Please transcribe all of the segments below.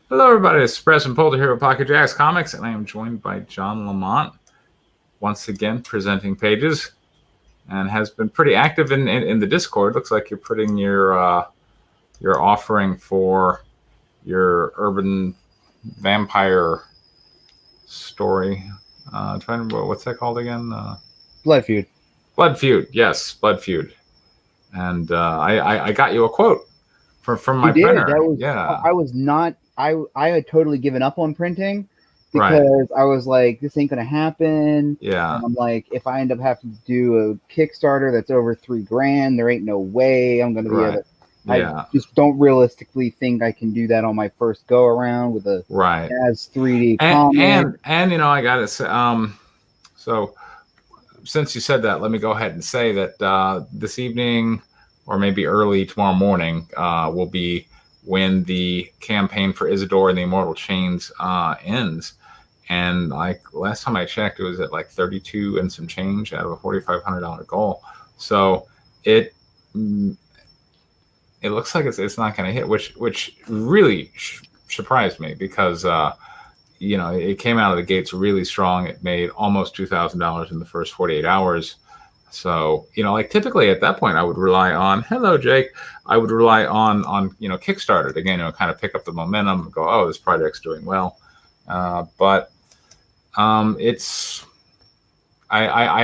Hello, everybody. It's Preston Polter here with Pocket Jacks Comics, and I am joined by John Lamont, once again presenting pages, and has been pretty active in the Discord. Looks like you're putting your offering for your urban vampire story. Trying to what's that called again? Blood Feud. Blood Feud. Yes, Blood Feud. And I got you a quote from my You did. printer. That was. Yeah. I was not. I had totally given up on printing Right. because I was like, this ain't gonna happen. Yeah. And I'm like, if I end up having to do a Kickstarter that's over $3,000, there ain't no way I'm gonna be Right. able to. Yeah. I just don't realistically think I can do that on my first go around with a Right. as 3D And comic. I got to say, so since you said that, let me go ahead and say that this evening or maybe early tomorrow morning will be when the campaign for Isidore and the Immortal Chains ends. And like last time I checked, it was at like 32 and some change out of a $4,500 goal. So it looks like it's not going to hit, which really surprised me because it came out of the gates really strong. It made almost $2,000 in the first 48 hours. So, like typically at that point, I would rely on, hello, Jake. I would rely on Kickstarter to, again, kind of pick up the momentum and go, oh, this project's doing well. But I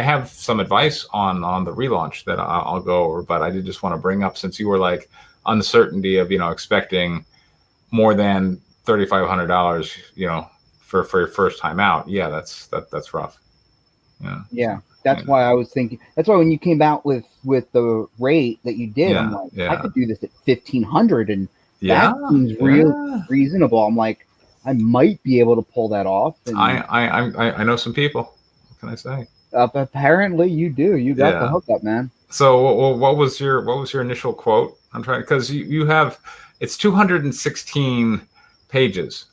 have some advice on the relaunch that I'll go over, but I did just want to bring up, since you were like uncertainty of, expecting more than $3,500, for your first time out. Yeah, that's rough. Yeah. That's why I was thinking. That's why when you came out with the rate that you did, I'm like, I could do this at 1,500, and that seems reasonable. I'm like, I might be able to pull that off. And I know some people. What can I say? Apparently, you do. You got the hookup, man. So, what was your initial quote? I'm trying, because you have, it's 216 pages.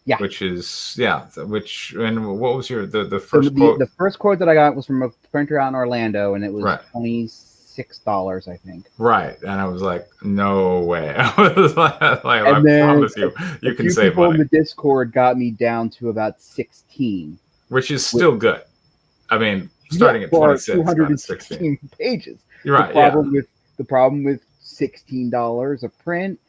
Yeah. Which is, and what was the first quote? The first quote that I got was from a printer out in Orlando, and it was $26, I think. Right. And I was like, no way. I was like, I promise you can save people money. In the Discord got me down to about 16. Which is still good. I mean, starting at 26, 216 pages. You're right. The problem with $16 a print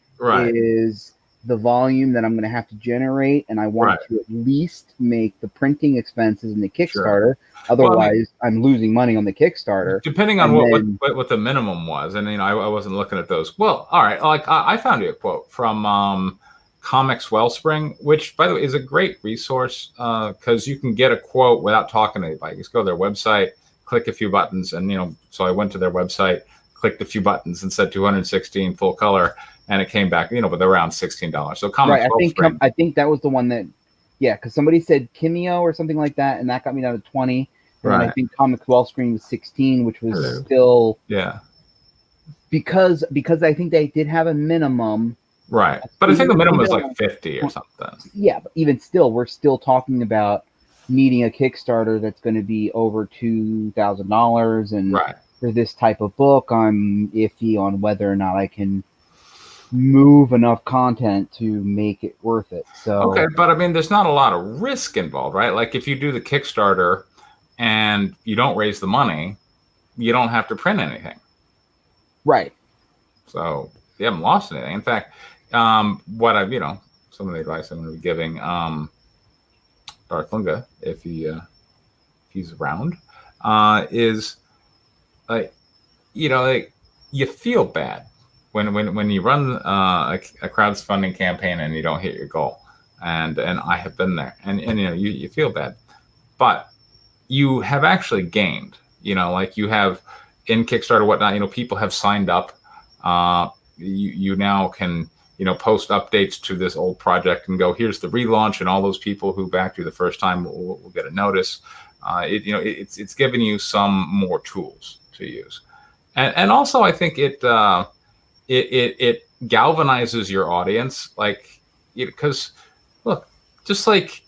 is the volume that I'm going to have to generate, and I want to at least make the printing expenses in the Kickstarter. Otherwise, I'm losing money on the Kickstarter. Depending on what the minimum was, and I wasn't looking at those. Well, all right. Like I found you a quote from Comics Wellspring, which, by the way, is a great resource because you can get a quote without talking to anybody. You just go to their website, click a few buttons, and so I went to their website, clicked a few buttons, and said 216 full color. And it came back, but they're around $16. So Comics Wellspring. I think that was the one that, because somebody said Kimio or something like that, and that got me down to 20. And I think Comics Wellspring was 16, which was still because I think they did have a minimum. Right, but I think the minimum was like 50 or something. Yeah, but even still, we're still talking about needing a Kickstarter that's going to be over $2,000, and for this type of book, I'm iffy on whether or not I can move enough content to make it worth it. So okay, but I mean, there's not a lot of risk involved, right? Like if you do the Kickstarter and you don't raise the money, you don't have to print anything, right? So you haven't lost anything. In fact, what I've some of the advice I'm going to be giving Darthunga, if he's around, is like you feel bad when you run a crowdfunding campaign and you don't hit your goal, and I have been there, and you feel bad, but you have actually gained. Like you have in Kickstarter, whatnot. People have signed up. You now can post updates to this old project and go, here's the relaunch, and all those people who backed you the first time will get a notice. It's giving you some more tools to use, and also I think it galvanizes your audience, like, because look, just like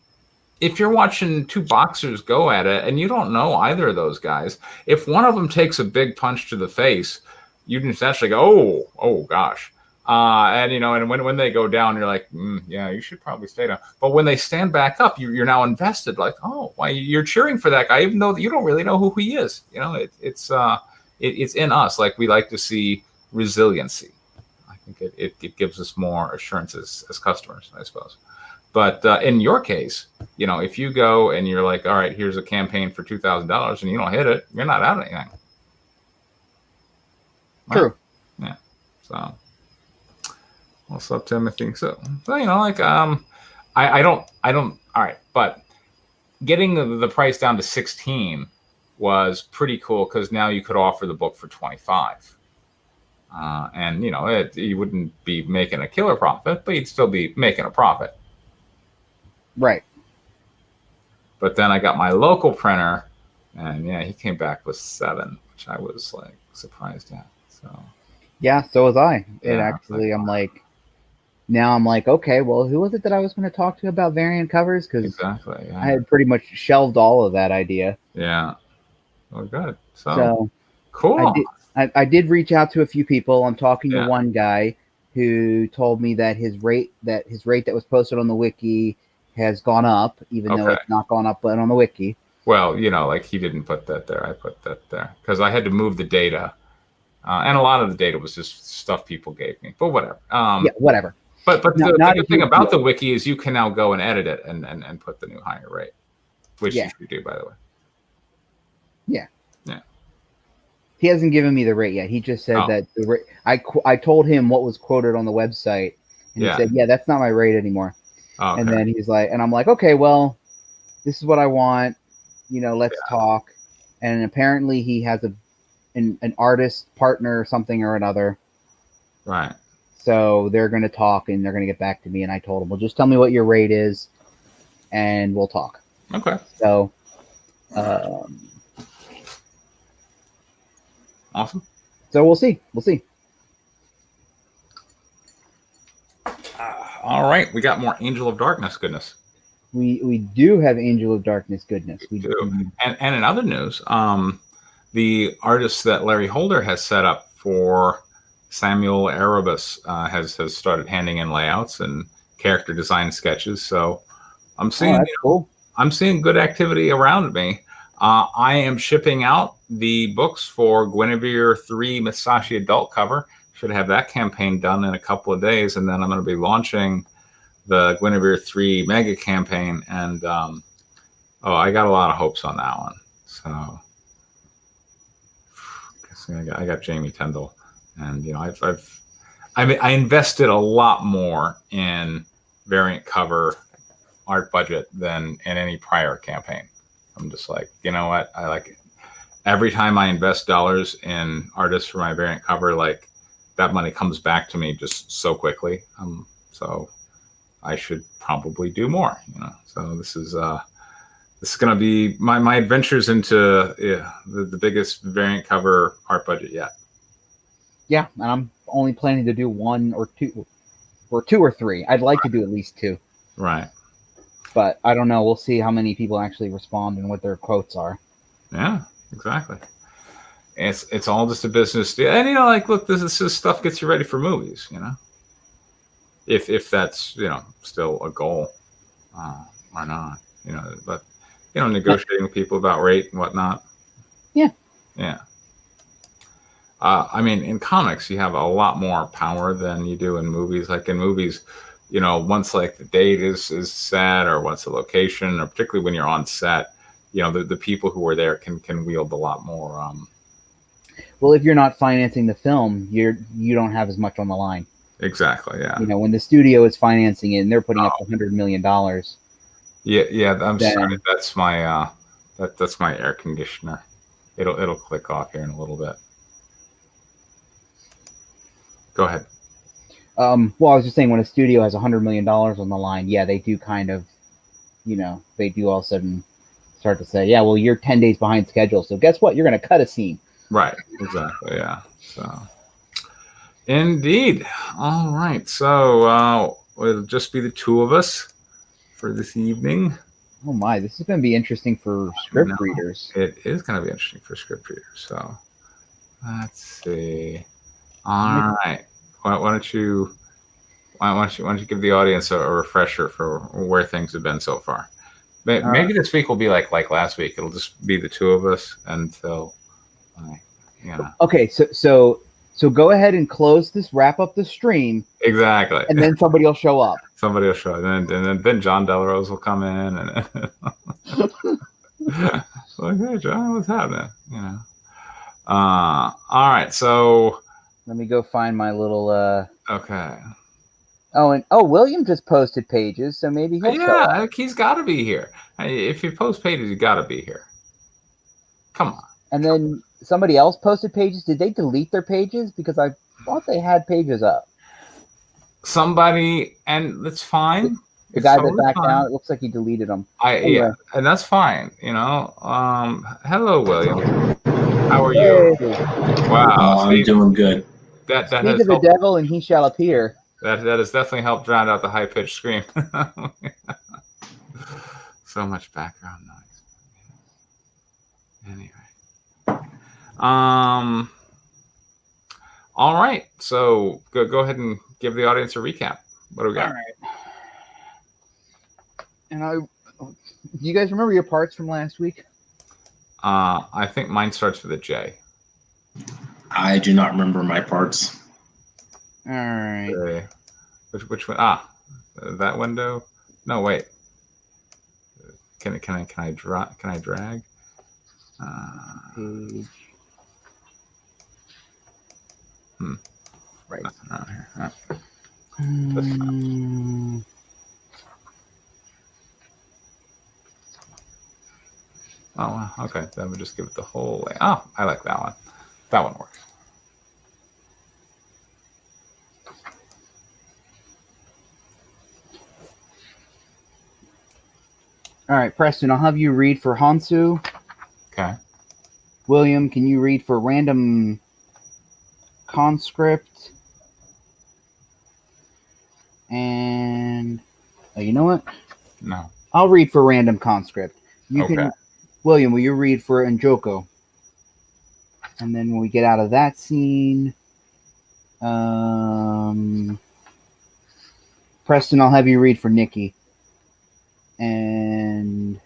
if you're watching two boxers go at it and you don't know either of those guys, if one of them takes a big punch to the face, you just naturally go, oh gosh. And and when they go down, you're like, yeah, you should probably stay down. But when they stand back up, you're now invested. Like, oh, why you're cheering for that guy, even though you don't really know who he is. It's in us. Like, we like to see resiliency. I think it gives us more assurance as customers, I suppose. But in your case, if you go and you're like, all right, here's a campaign for $2,000 and you don't hit it, you're not out of anything. True. Yeah. So. What's up, Timothy? So I don't. All right, but getting the price down to 16 was pretty cool because now you could offer the book for 25, and you wouldn't be making a killer profit, but you'd still be making a profit. Right. But then I got my local printer, and yeah, he came back with 7, which I was like surprised at. So yeah, so was I. Yeah, Now I'm like, okay, well, who was it that I was going to talk to about variant covers? Because exactly, yeah. I had pretty much shelved all of that idea. Yeah. Well, good. So cool. I did reach out to a few people. I'm talking to one guy who told me that his rate that was posted on the wiki has gone up, even though it's not gone up, but on the wiki. Well, like he didn't put that there. I put that there because I had to move the data, and a lot of the data was just stuff people gave me. But whatever. Yeah, whatever. But the good thing about the wiki is you can now go and edit it and put the new higher rate, which you should do, by the way. Yeah. Yeah. He hasn't given me the rate yet. He just said that the rate. I told him what was quoted on the website, and he said, "Yeah, that's not my rate anymore." Oh, okay. And then he's like, and I'm like, "Okay, well, this is what I want. Let's talk." And apparently, he has an artist partner or something or another. Right. So they're going to talk and they're going to get back to me. And I told them, well, just tell me what your rate is and we'll talk. Okay. So, awesome. So we'll see. We'll see. All right. We got more Angel of Darkness goodness. We do have Angel of Darkness goodness. We do. And in other news, the artist that Larry Holder has set up for Samuel Erebus has started handing in layouts and character design sketches. So I'm seeing cool. I'm seeing good activity around me. I am shipping out the books for Guinevere 3 Musashi adult cover. Should have that campaign done in a couple of days, and then I'm going to be launching the Guinevere 3 mega campaign. And I got a lot of hopes on that one. So I got Jamie Tyndall. And I invested a lot more in variant cover art budget than in any prior campaign. I'm just like, you know what? I like it. Every time I invest dollars in artists for my variant cover, like that money comes back to me just so quickly. So I should probably do more. So this is going to be my adventures into the biggest variant cover art budget yet. Yeah, and I'm only planning to do 1 or 2, or 2 or 3. I'd like to do at least 2. Right. But I don't know. We'll see how many people actually respond and what their quotes are. Yeah, exactly. It's all just a business deal. And look, this is stuff gets you ready for movies. If that's still a goal, why not? But negotiating with people about rate and whatnot. Yeah. Yeah. In comics, you have a lot more power than you do in movies. Like in movies, once like the date is set, or once the location, or particularly when you're on set, the people who are there can wield a lot more. Well, if you're not financing the film, you don't have as much on the line. Exactly. Yeah. When the studio is financing it and they're putting up $100 million. Yeah. Sorry. That's my that's my air conditioner. It'll click off here in a little bit. Go ahead. Well, I was just saying, when a studio has $100 million on the line, yeah, they do kind of, they do all of a sudden start to say, yeah, well, you're 10 days behind schedule. So guess what? You're going to cut a scene. Right. Exactly. Yeah. So indeed. All right. So it'll just be the two of us for this evening. Oh my, this is going to be interesting for script readers. It is going to be interesting for script readers. So let's see. All right. why don't you give the audience a refresher for where things have been so far? Maybe this week will be like last week. It'll just be the two of us until, Okay, so go ahead and close this, wrap up the stream. Exactly. And then somebody will show up. Somebody will show up, and then John Delarose will come in, and like, hey, John, what's happening? All right, so let me go find my little. Okay. Oh, William just posted pages, so maybe he'll show up. He's got to be here. If you post pages, you got to be here. Come on. And then somebody else posted pages. Did they delete their pages? Because I thought they had pages up. Somebody, and that's fine. The guy that backed out, it looks like he deleted them. Yeah, and that's fine. Hello, William. How are you? Wow, I'm doing good. That Speak of the devil, and he shall appear. That has definitely helped drown out the high pitched scream. So much background noise. Anyway, all right. So go ahead and give the audience a recap. What do we got? All right. And do you guys remember your parts from last week? I think mine starts with a J. I do not remember my parts. All right. Okay. Which one? That window. No, wait. Can I drag? Page. Right. Nothing around here. Oh, well, okay. Then we'll just give it the whole way. Oh, I like that one. That one works. All right, Preston, I'll have you read for Hansu. Okay. William, can you read for Random Conscript? And you know what? No. I'll read for Random Conscript. You okay. can, William, will you read for Njoko? And then when we get out of that scene, Preston, I'll have you read for Nikki. And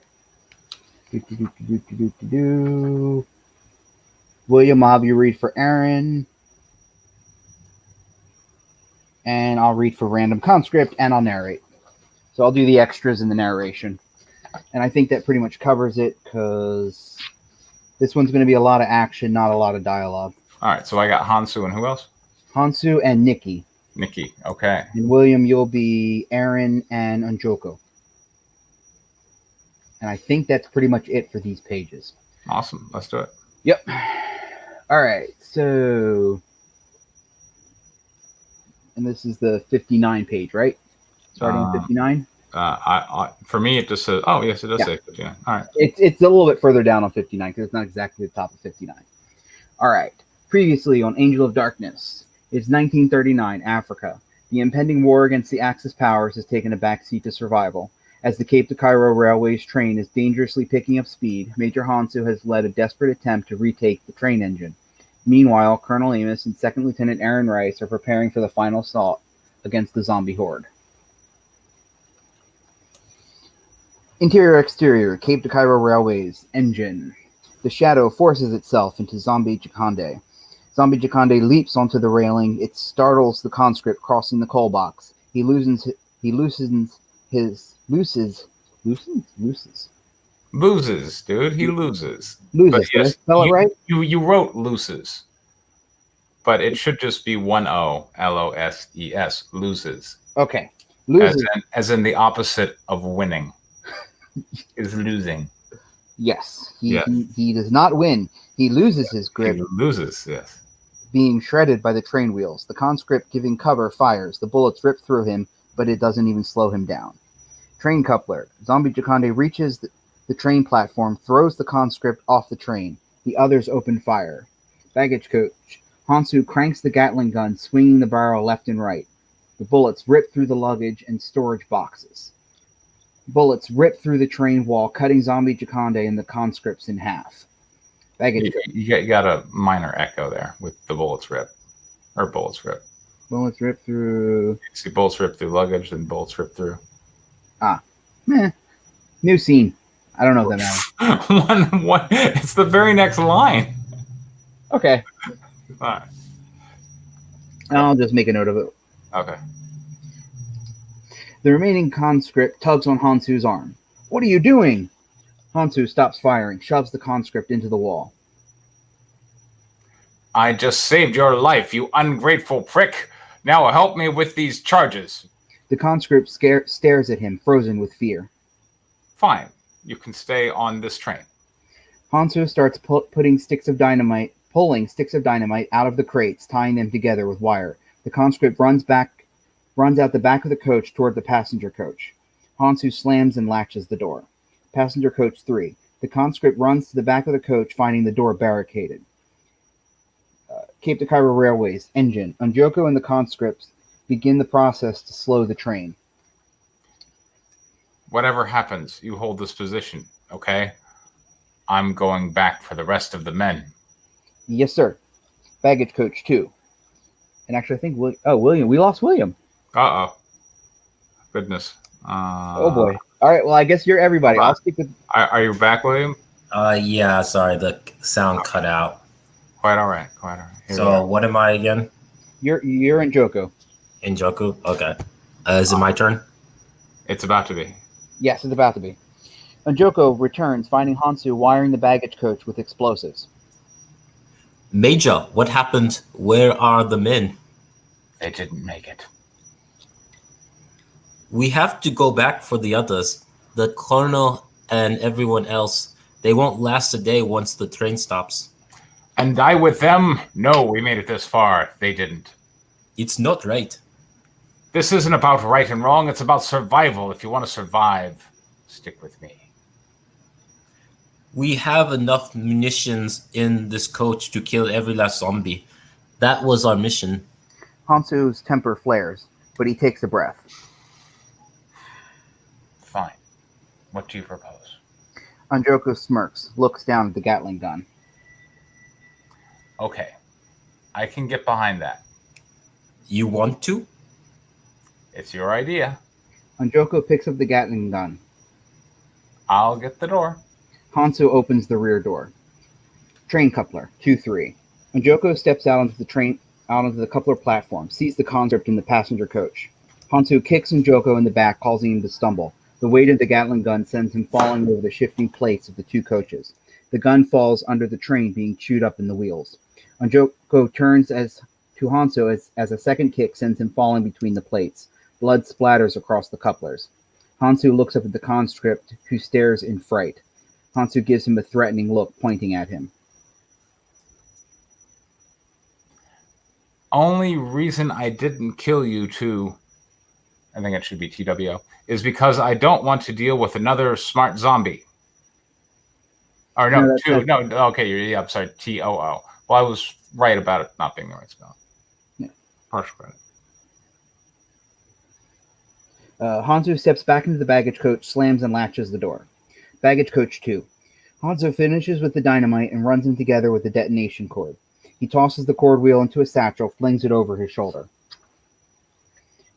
William, I'll have you read for Aaron. And I'll read for Random Conscript, and I'll narrate. So I'll do the extras in the narration. And I think that pretty much covers it, because this one's going to be a lot of action, not a lot of dialogue. All right, so I got Hansu and who else? Hansu and Nikki. Nikki, okay. And William, you'll be Aaron and Njoko. And I think that's pretty much it for these pages. Awesome. Let's do it. Yep. All right. So, and this is the 59 page, right? Starting at 59? For me, it just says, oh, yes, it does say 59. All right. It's a little bit further down on 59 because it's not exactly the top of 59. All right. Previously on Angel of Darkness, it's 1939, Africa. The impending war against the Axis powers has taken a backseat to survival. As the Cape to Cairo Railway's train is dangerously picking up speed, Major Hansu has led a desperate attempt to retake the train engine. Meanwhile, Colonel Amos and Second Lieutenant Aaron Rice are preparing for the final assault against the zombie horde. Interior-exterior, Cape to Cairo Railway's engine. The shadow forces itself into Zombie Jakande. Zombie Jakande leaps onto the railing. It startles the conscript crossing the coal box. He loosens. Loses, dude. He loses. Loses. Yes, spell it right? You wrote looses. But it should just be 1 O, Loses. Loses. Okay. Loses. As in the opposite of winning. Is losing. Yes. He does not win. He loses his grip. He loses, yes. Being shredded by the train wheels. The conscript giving cover fires. The bullets rip through him, but it doesn't even slow him down. Train coupler. Zombie Jakande reaches the train platform, throws the conscript off the train. The others open fire. Baggage coach. Hansu cranks the Gatling gun, swinging the barrel left and right. The bullets rip through the luggage and storage boxes. Bullets rip through the train wall, cutting Zombie Jakande and the conscripts in half. You got a minor echo there with the bullets rip. Or bullets rip. Bullets rip through. You see bolts rip through luggage, and bolts rip through. New scene. I don't know if that matters. one. It's the very next line. Okay. All right. I'll just make a note of it. Okay. The remaining conscript tugs on Hansu's arm. What are you doing? Hansu stops firing, shoves the conscript into the wall. I just saved your life, you ungrateful prick. Now help me with these charges. The conscript stares at him, frozen with fear. Fine. You can stay on this train. Hansu starts pulling sticks of dynamite out of the crates, tying them together with wire. The conscript runs out the back of the coach toward the passenger coach. Hansu slams and latches the door. Passenger coach 3. The conscript runs to the back of the coach, finding the door barricaded. Cape to Cairo Railways, engine. Unjoko and the conscripts begin the process to slow the train. Whatever happens, you hold this position, okay? I'm going back for the rest of the men. Yes, sir. Baggage coach 2. And actually, I think William. We lost William. Uh-oh. Goodness. Oh, boy. All right, well, I guess you're everybody. I'll stick with... Are you back, William? Yeah, sorry, the sound cut out. Quite all right. So what am I again? You're in Joko. In Joku? Okay. Is it my turn? It's about to be. Yes, it's about to be. Unjoko returns, finding Hansu wiring the baggage coach with explosives. Major, what happened? Where are the men? They didn't make it. We have to go back for the others. The colonel and everyone else. They won't last a day once the train stops. And die with them? No, we made it this far. They didn't. It's not right. This isn't about right and wrong. It's about survival. If you want to survive, stick with me. We have enough munitions in this coach to kill every last zombie. That was our mission. Hansu's temper flares, but he takes a breath. Fine. What do you propose? Unjoko smirks, looks down at the Gatling gun. Okay. I can get behind that. You want to? It's your idea. Unjoko picks up the Gatling gun. I'll get the door. Hansu opens the rear door. Train coupler, 2-3. Unjoko steps out onto the coupler platform, sees the conscript in the passenger coach. Hansu kicks Unjoko in the back, causing him to stumble. The weight of the Gatling gun sends him falling over the shifting plates of the two coaches. The gun falls under the train, being chewed up in the wheels. Unjoko turns to Hansu as a second kick sends him falling between the plates. Blood splatters across the couplers. Hansu looks up at the conscript, who stares in fright. Hansu gives him a threatening look, pointing at him. Only reason I didn't kill you two, I think it should be TWO, is because I don't want to deal with another smart zombie. Or no, okay, I'm sorry, TOO. Well, I was right about it not being the right spell. Yeah. Partial credit. Hansu steps back into the baggage coach, slams and latches the door. Baggage coach 2. Hansu finishes with the dynamite and runs them together with the detonation cord. He tosses the cord wheel into a satchel, flings it over his shoulder.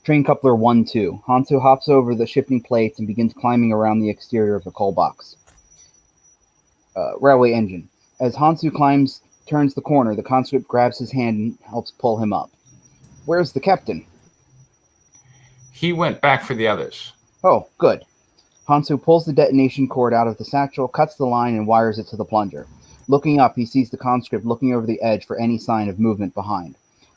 Train coupler 1-2. Hansu hops over the shifting plates and begins climbing around the exterior of the coal box. Railway engine. As Hansu turns the corner, the conscript grabs his hand and helps pull him up. Where's the captain? He went back for the others. Oh, good. Hansu pulls the detonation cord out of the satchel, cuts the line, and wires it to the plunger. Looking up, he sees the conscript looking over the edge for any sign of movement behind.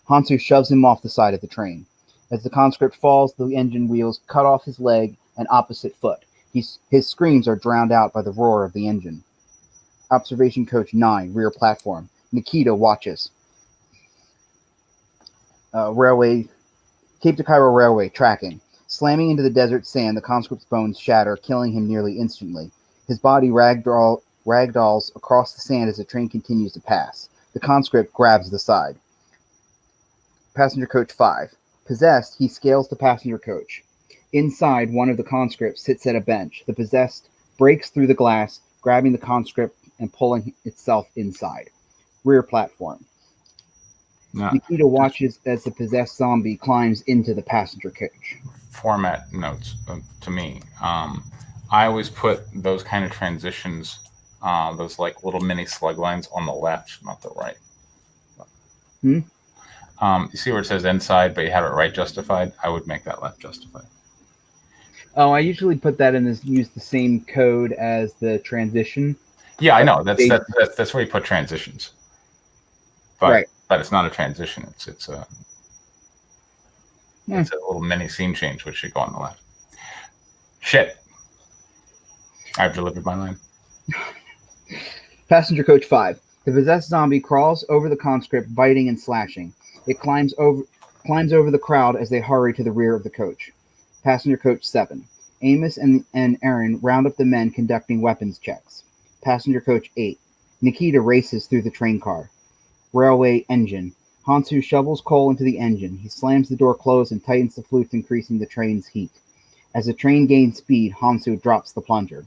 Hansu shoves him off the side of the train. As the conscript falls, the engine wheels cut off his leg and opposite foot. His screams are drowned out by the roar of the engine. Observation coach 9, rear platform. Nikita watches. Cape to Cairo Railway, tracking. Slamming into the desert sand, the conscript's bones shatter, killing him nearly instantly. His body ragdolls across the sand as the train continues to pass. The conscript grabs the side. Passenger coach 5. Possessed, he scales the passenger coach. Inside, one of the conscripts sits at a bench. The possessed breaks through the glass, grabbing the conscript and pulling itself inside. Rear platform. No. Nikita watches as the possessed zombie climbs into the passenger coach. Format notes to me. I always put those kind of transitions, those like little mini slug lines on the left, not the right. Hmm? You see where it says inside, but you have it right justified? I would make that left justified. Oh, I usually put that in this, use the same code as the transition. Yeah, I know. That's where you put transitions. But, right. But it's not a transition. It's a little mini scene change, which should go on the left. Shit. I've delivered my line. Passenger coach 5. The possessed zombie crawls over the conscript, biting and slashing. It climbs over the crowd as they hurry to the rear of the coach. Passenger coach 7. Amos and Aaron round up the men conducting weapons checks. Passenger coach 8. Nikita races through the train car. Railway engine. Hansu shovels coal into the engine. He slams the door closed and tightens the flutes, increasing the train's heat. As the train gains speed, Hansu drops the plunger.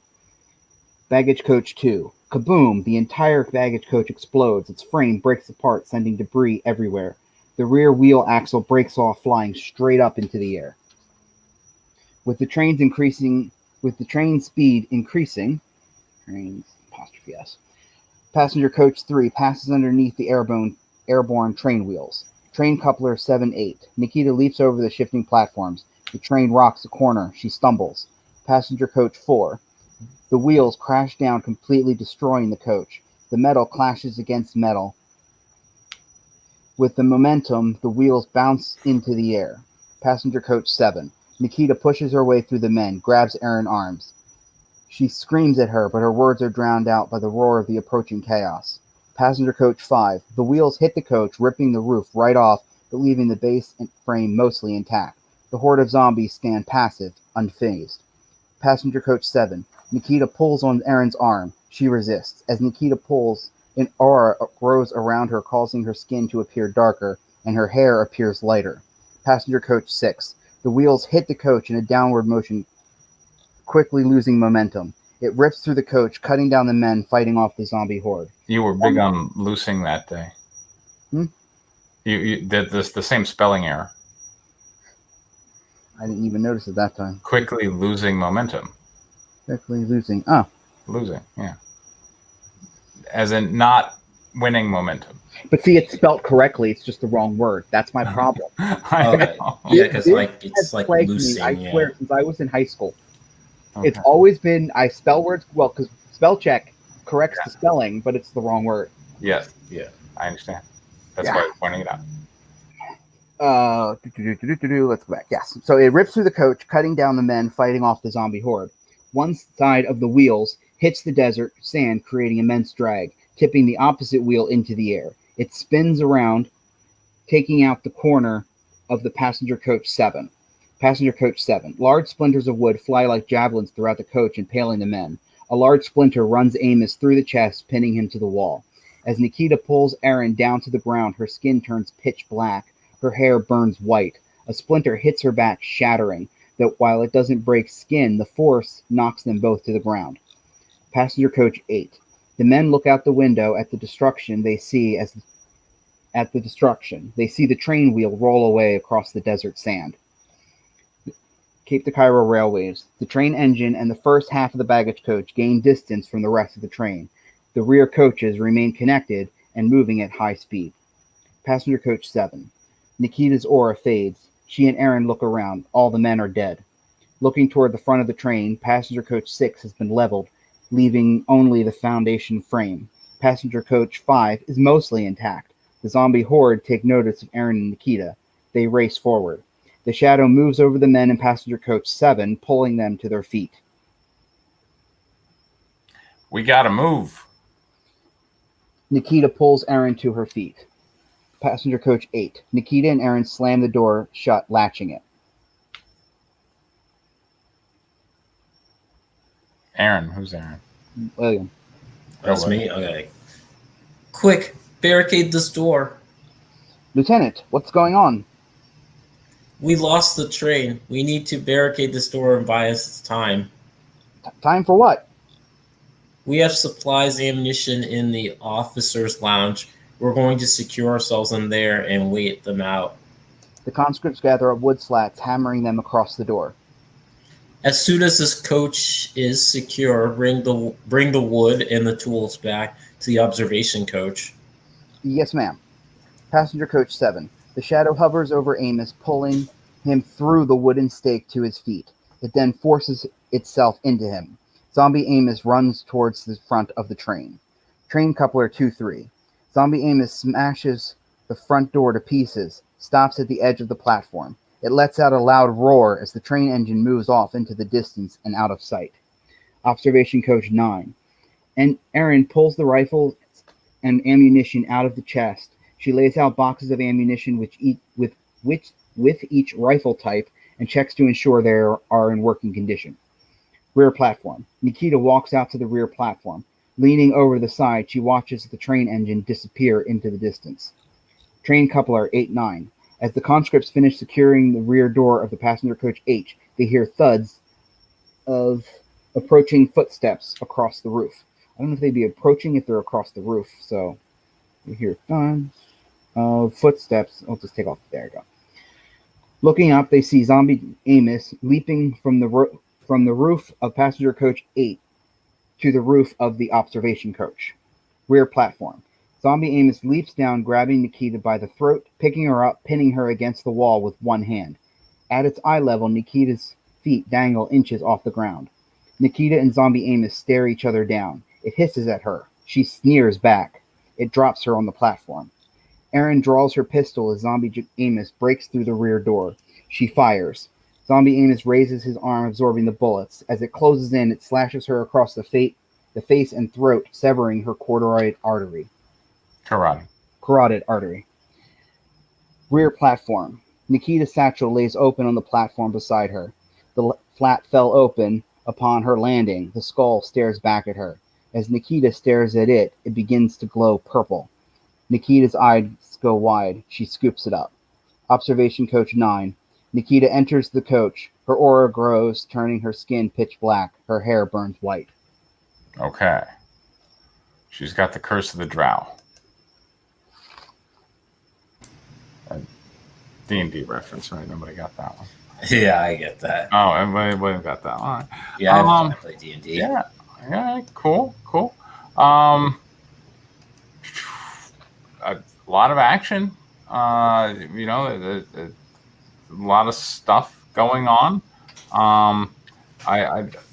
Baggage coach 2. Kaboom! The entire baggage coach explodes. Its frame breaks apart, sending debris everywhere. The rear wheel axle breaks off, flying straight up into the air. With the train speed increasing, trains apostrophe S. Passenger coach 3 passes underneath the airborne train wheels. Train coupler 7-8. Nikita leaps over the shifting platforms. The train rocks a corner. She stumbles. Passenger coach 4. The wheels crash down, completely destroying the coach. The metal clashes against metal. With the momentum, the wheels bounce into the air. Passenger coach 7. Nikita pushes her way through the men, grabs Aaron's arms. She screams at her, but her words are drowned out by the roar of the approaching chaos. Passenger coach 5. The wheels hit the coach, ripping the roof right off, but leaving the base and frame mostly intact. The horde of zombies stand passive, unfazed. Passenger coach 7. Nikita pulls on Aaron's arm. She resists. As Nikita pulls, an aura grows around her, causing her skin to appear darker, and her hair appears lighter. Passenger coach 6. The wheels hit the coach in a downward motion, quickly losing momentum. It rips through the coach, cutting down the men fighting off the zombie horde. You were big on loosing that day. You did the same spelling error. I didn't even notice it that time. Quickly losing momentum. Quickly losing. Oh. Losing, yeah. As in not winning momentum. But see, it's spelled correctly. It's just the wrong word. That's my problem. Okay. Yeah, because it's like losing. I swear, since I was in high school, it's always been I spell words well because spell check corrects the spelling, but it's the wrong word. Yes. Yeah. I understand. That's why I'm pointing it out. Let's go back. Yes. So it rips through the coach, cutting down the men fighting off the zombie horde. One side of the wheels hits the desert sand, creating immense drag, tipping the opposite wheel into the air. It spins around, taking out the corner of the passenger coach 7. Passenger coach 7. Large splinters of wood fly like javelins throughout the coach, impaling the men. A large splinter runs Amos through the chest, pinning him to the wall. As Nikita pulls Aaron down to the ground, her skin turns pitch black. Her hair burns white. A splinter hits her back, shattering, that while it doesn't break skin, the force knocks them both to the ground. Passenger coach 8. The men look out the window at the destruction they see They see the train wheel roll away across the desert sand. Cape to Cairo Railways. The train engine and the first half of the baggage coach gain distance from the rest of the train. The rear coaches remain connected and moving at high speed. Passenger coach 7. Nikita's aura fades. She and Aaron look around. All the men are dead. Looking toward the front of the train, passenger coach 6 has been leveled, leaving only the foundation frame. Passenger coach 5 is mostly intact. The zombie horde take notice of Aaron and Nikita. They race forward. The shadow moves over the men in passenger coach 7, pulling them to their feet. We gotta move. Nikita pulls Aaron to her feet. Passenger coach 8. Nikita and Aaron slam the door shut, latching it. Aaron, who's Aaron? William. That's me? Okay. Quick, barricade this door. Lieutenant, what's going on? We lost the train. We need to barricade this door and buy us time. Time for what? We have supplies, ammunition in the officer's lounge. We're going to secure ourselves in there and wait them out. The conscripts gather up wood slats, hammering them across the door. As soon as this coach is secure, bring the wood and the tools back to the observation coach. Yes, ma'am. Passenger coach 7. The shadow hovers over Amos, pulling him through the wooden stake to his feet. It then forces itself into him. Zombie Amos runs towards the front of the train. Train coupler 2-3. Zombie Amos smashes the front door to pieces, stops at the edge of the platform. It lets out a loud roar as the train engine moves off into the distance and out of sight. Observation coach 9. And Erin pulls the rifle and ammunition out of the chest. She lays out boxes of ammunition with each rifle type and checks to ensure they are in working condition. Rear platform. Nikita walks out to the rear platform. Leaning over the side, she watches the train engine disappear into the distance. Train coupler 8-9. As the conscripts finish securing the rear door of the passenger coach H, they hear thuds of approaching footsteps across the roof. I don't know if they'd be approaching if they're across the roof, so you hear thuds of footsteps. I'll just take off. There we go. Looking up, they see Zombie Amos leaping from the roof of passenger coach 8 to the roof of the observation coach. Rear platform. Zombie Amos leaps down, grabbing Nikita by the throat, picking her up, pinning her against the wall with one hand. At its eye level, Nikita's feet dangle inches off the ground. Nikita and Zombie Amos stare each other down. It hisses at her. She sneers back. It drops her on the platform. Erin draws her pistol as Zombie Amos breaks through the rear door. She fires. Zombie Amos raises his arm, absorbing the bullets. As it closes in, it slashes her across the face and throat, severing her carotid artery. Carotid artery. Rear platform. Nikita's satchel lays open on the platform beside her. The flap fell open upon her landing. The skull stares back at her. As Nikita stares at it, it begins to glow purple. Nikita's eyes go wide. She scoops it up. Observation coach 9. Nikita enters the coach. Her aura grows, turning her skin pitch black. Her hair burns white. Okay. She's got the curse of the drow. D&D reference, right? Nobody got that one. Yeah, I get that. Oh, everybody got that one. Yeah, I play D&D. Yeah, cool. A lot of action. A lot of stuff going on.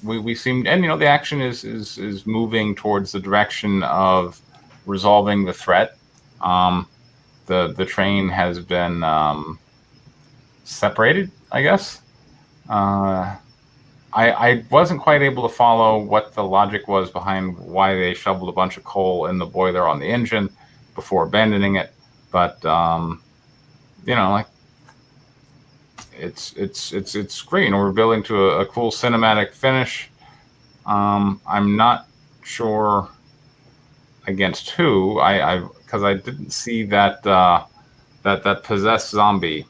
We seem, and the action is moving towards the direction of resolving the threat. The train has been separated, I guess. I wasn't quite able to follow what the logic was behind why they shoveled a bunch of coal in the boiler on the engine before abandoning it, but it's great. We're building to a cool cinematic finish. I'm not sure against who. Because I didn't see that possessed zombie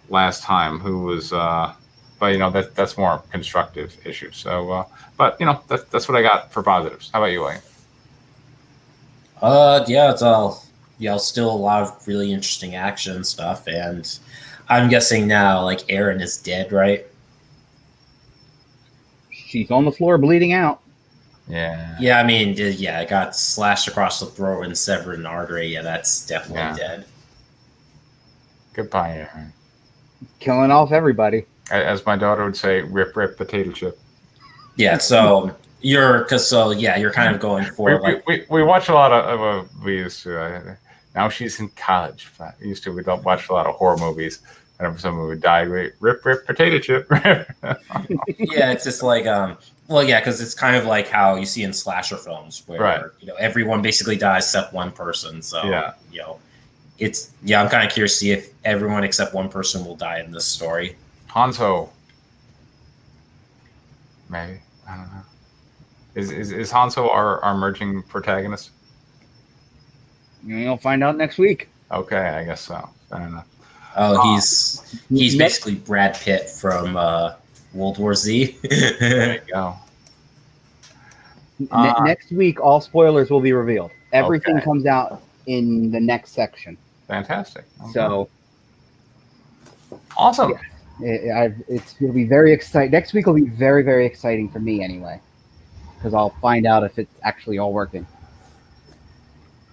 last time, who was but that's more constructive issue. So but that's what I got for positives. How about you, Wayne? Yeah, it's all still a lot of really interesting action stuff, and I'm guessing now like Erin is dead, right? She's on the floor bleeding out. Yeah, I mean, it got slashed across the throat and severed an artery. Yeah, that's definitely dead. Goodbye, Erin. Killing off everybody. As my daughter would say, rip potato chip. Yeah, so you're kind of going for we watch a lot of we used to. Now she's in college. But we don't watch a lot of horror movies. Whenever someone would die, we rip potato chip. Yeah, it's just like because it's kind of like how you see in slasher films where everyone basically dies except one person. So I'm kind of curious to see if everyone except one person will die in this story. Hanzo, maybe, I don't know. Is Hanzo our emerging protagonist? You'll find out next week. Okay, I guess so. Fair enough. Oh, he's basically Brad Pitt from World War Z. There you go. Next week, all spoilers will be revealed. Everything comes out in the next section. Fantastic. Okay. So awesome. Yeah, it'll be very exciting. Next week will be very, very exciting for me anyway, because I'll find out if it's actually all working.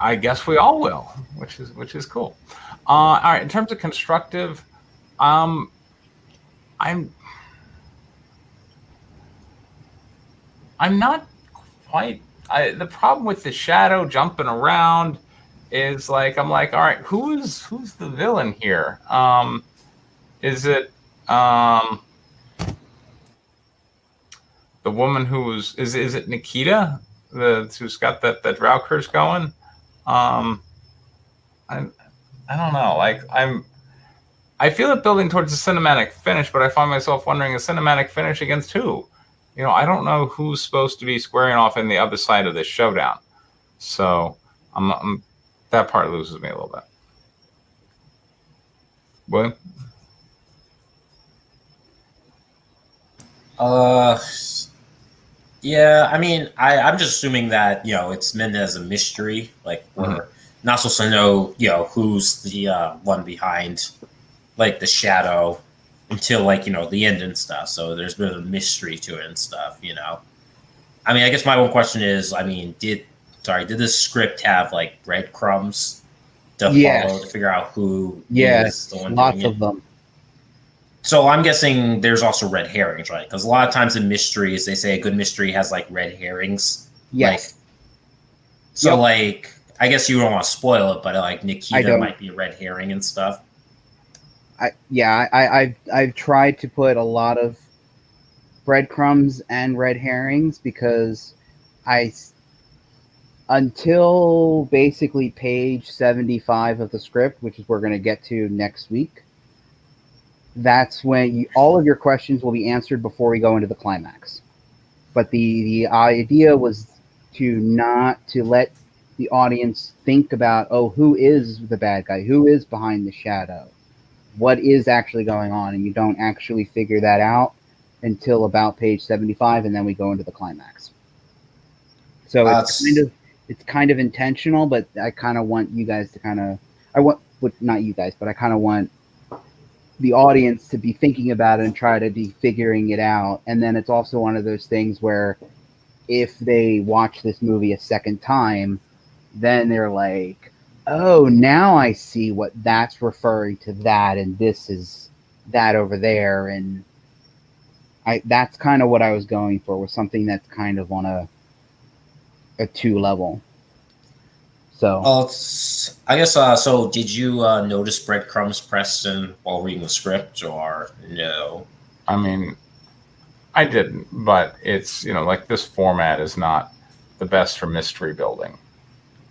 I guess we all will, which is cool. All right, in terms of constructive, I'm not quite. The problem with the shadow jumping around is like I'm like, all right, who's the villain here? Is it the woman who's is it Nikita who's got that drow curse going? I don't know. Like I feel it building towards a cinematic finish, but I find myself wondering a cinematic finish against who? You know, I don't know who's supposed to be squaring off in the other side of this showdown. So I'm that part loses me a little bit. William? Yeah, I mean, I'm just assuming that, you know, it's meant as a mystery. Like, we're not supposed to know, you know, who's the one behind, like, the shadow until, like, you know, the end and stuff. So there's a bit of a mystery to it and stuff, you know. I mean, I guess my one question is, I mean, did this script have, like, breadcrumbs to follow to figure out who is the one lots doing of them. So I'm guessing there's also red herrings, right? Because a lot of times in mysteries, they say a good mystery has like red herrings. Yes. Like, so like, I guess you don't want to spoil it, but like Nikita might be a red herring and stuff. I've tried to put a lot of breadcrumbs and red herrings because until basically page 75 of the script, which is we're going to get to next week, that's when all of your questions will be answered before we go into the climax. But the idea was to let the audience think about, oh, who is the bad guy? Who is behind the shadow? What is actually going on? And you don't actually figure that out until about page 75, and then we go into the climax. So it's kind of intentional, but I kind of want you guys to not you guys, but I kind of want the audience to be thinking about it and try to be figuring it out. And then it's also one of those things where if they watch this movie a second time, then they're like, oh, now I see what that's referring to that, and this is that over there. And that's kind of what I was going for, was something that's kind of on a 2 level. So, I guess, so did you notice breadcrumbs, Preston, while reading the script, or no? I mean, I didn't, but it's, you know, like this format is not the best for mystery building,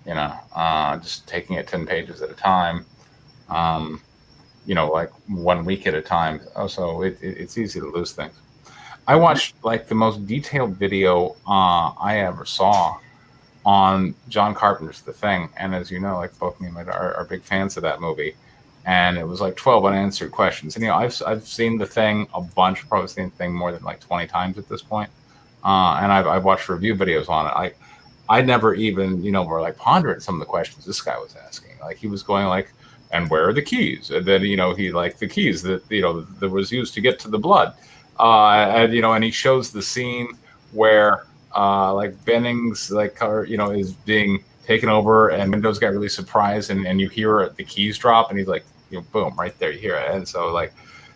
you know, just taking it 10 pages at a time, you know, like 1 week at a time. So it's easy to lose things. I watched like the most detailed video I ever saw on John Carpenter's The Thing, and as you know, like both me and Mike are big fans of that movie, and it was like 12 unanswered questions. And you know, I've seen The Thing a bunch, probably seen The Thing more than like 20 times at this point, and I've watched review videos on it. I never even, you know, were like pondering some of the questions this guy was asking. Like he was going like, and where are the keys? And then, you know, he like the keys that, you know, that was used to get to the blood, and you know, and he shows the scene where like Bennings, like, you know, is being taken over, and Windows got really surprised, and you hear the keys drop, and he's like, you know, boom, right there, you hear it. And so, like,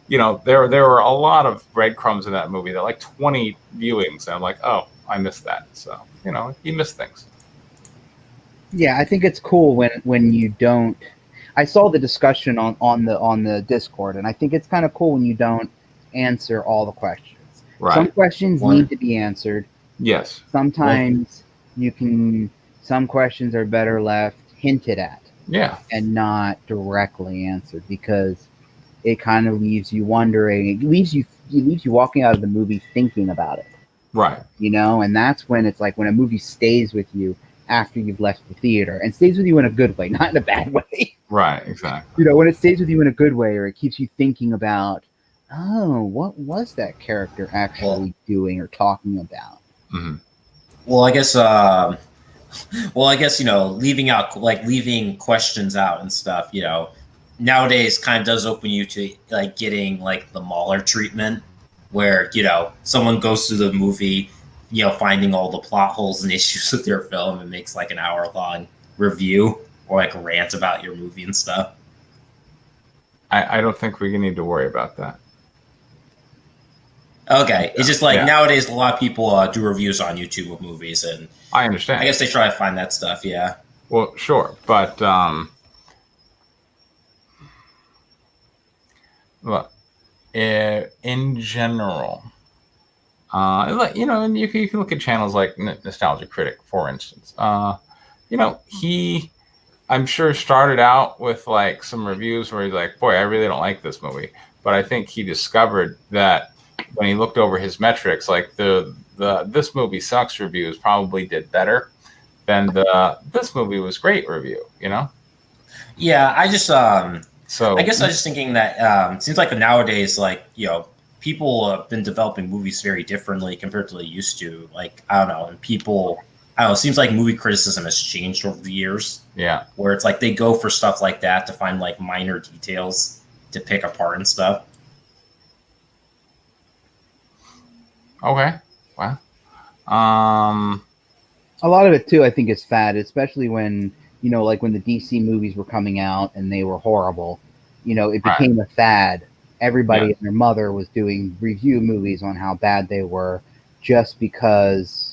you know, there were a lot of breadcrumbs in that movie. There like 20 viewings, and I'm like, oh, I missed that. So, you know, you miss things. Yeah, I think it's cool when you don't. I saw the discussion on the Discord, and I think it's kind of cool when you don't answer all the questions. Right. Some questions need to be answered. Yes. Sometimes some questions are better left hinted at. Yeah. And not directly answered, because it kind of leaves you wondering. It leaves you walking out of the movie thinking about it. Right. You know, and that's when it's like when a movie stays with you after you've left the theater, and stays with you in a good way, not in a bad way. Right, exactly. You know, when it stays with you in a good way, or it keeps you thinking about, oh, what was that character actually doing or talking about? Mm-hmm. Well, I guess well, I guess, leaving questions out and stuff, nowadays kind of does open you to like getting like the Mahler treatment where, someone goes through the movie, finding all the plot holes and issues with your film and makes like an hour-long review or like rant about your movie and stuff. I don't think we need to worry about that. Okay, it's just like nowadays a lot of people do reviews on YouTube of movies, and I understand. I guess they try to find that stuff. Yeah. Well, sure, but look, in general, and you can look at channels like Nostalgia Critic, for instance. He, I'm sure, started out with like some reviews where he's like, "Boy, I really don't like this movie," but I think he discovered that when he looked over his metrics, like the "this movie sucks" reviews probably did better than the "this movie was great" review. Yeah, I just so I guess I was just thinking that it seems like nowadays, like people have been developing movies very differently compared to they used to. Like I don't know, and people. I don't know, it seems like movie criticism has changed over the years. Yeah. Where it's like they go for stuff like that to find like minor details to pick apart and stuff. Okay. Wow. A lot of it too, I think, is fad, especially when, like when the DC movies were coming out and they were horrible. It became a fad. Everybody and their mother was doing review movies on how bad they were just because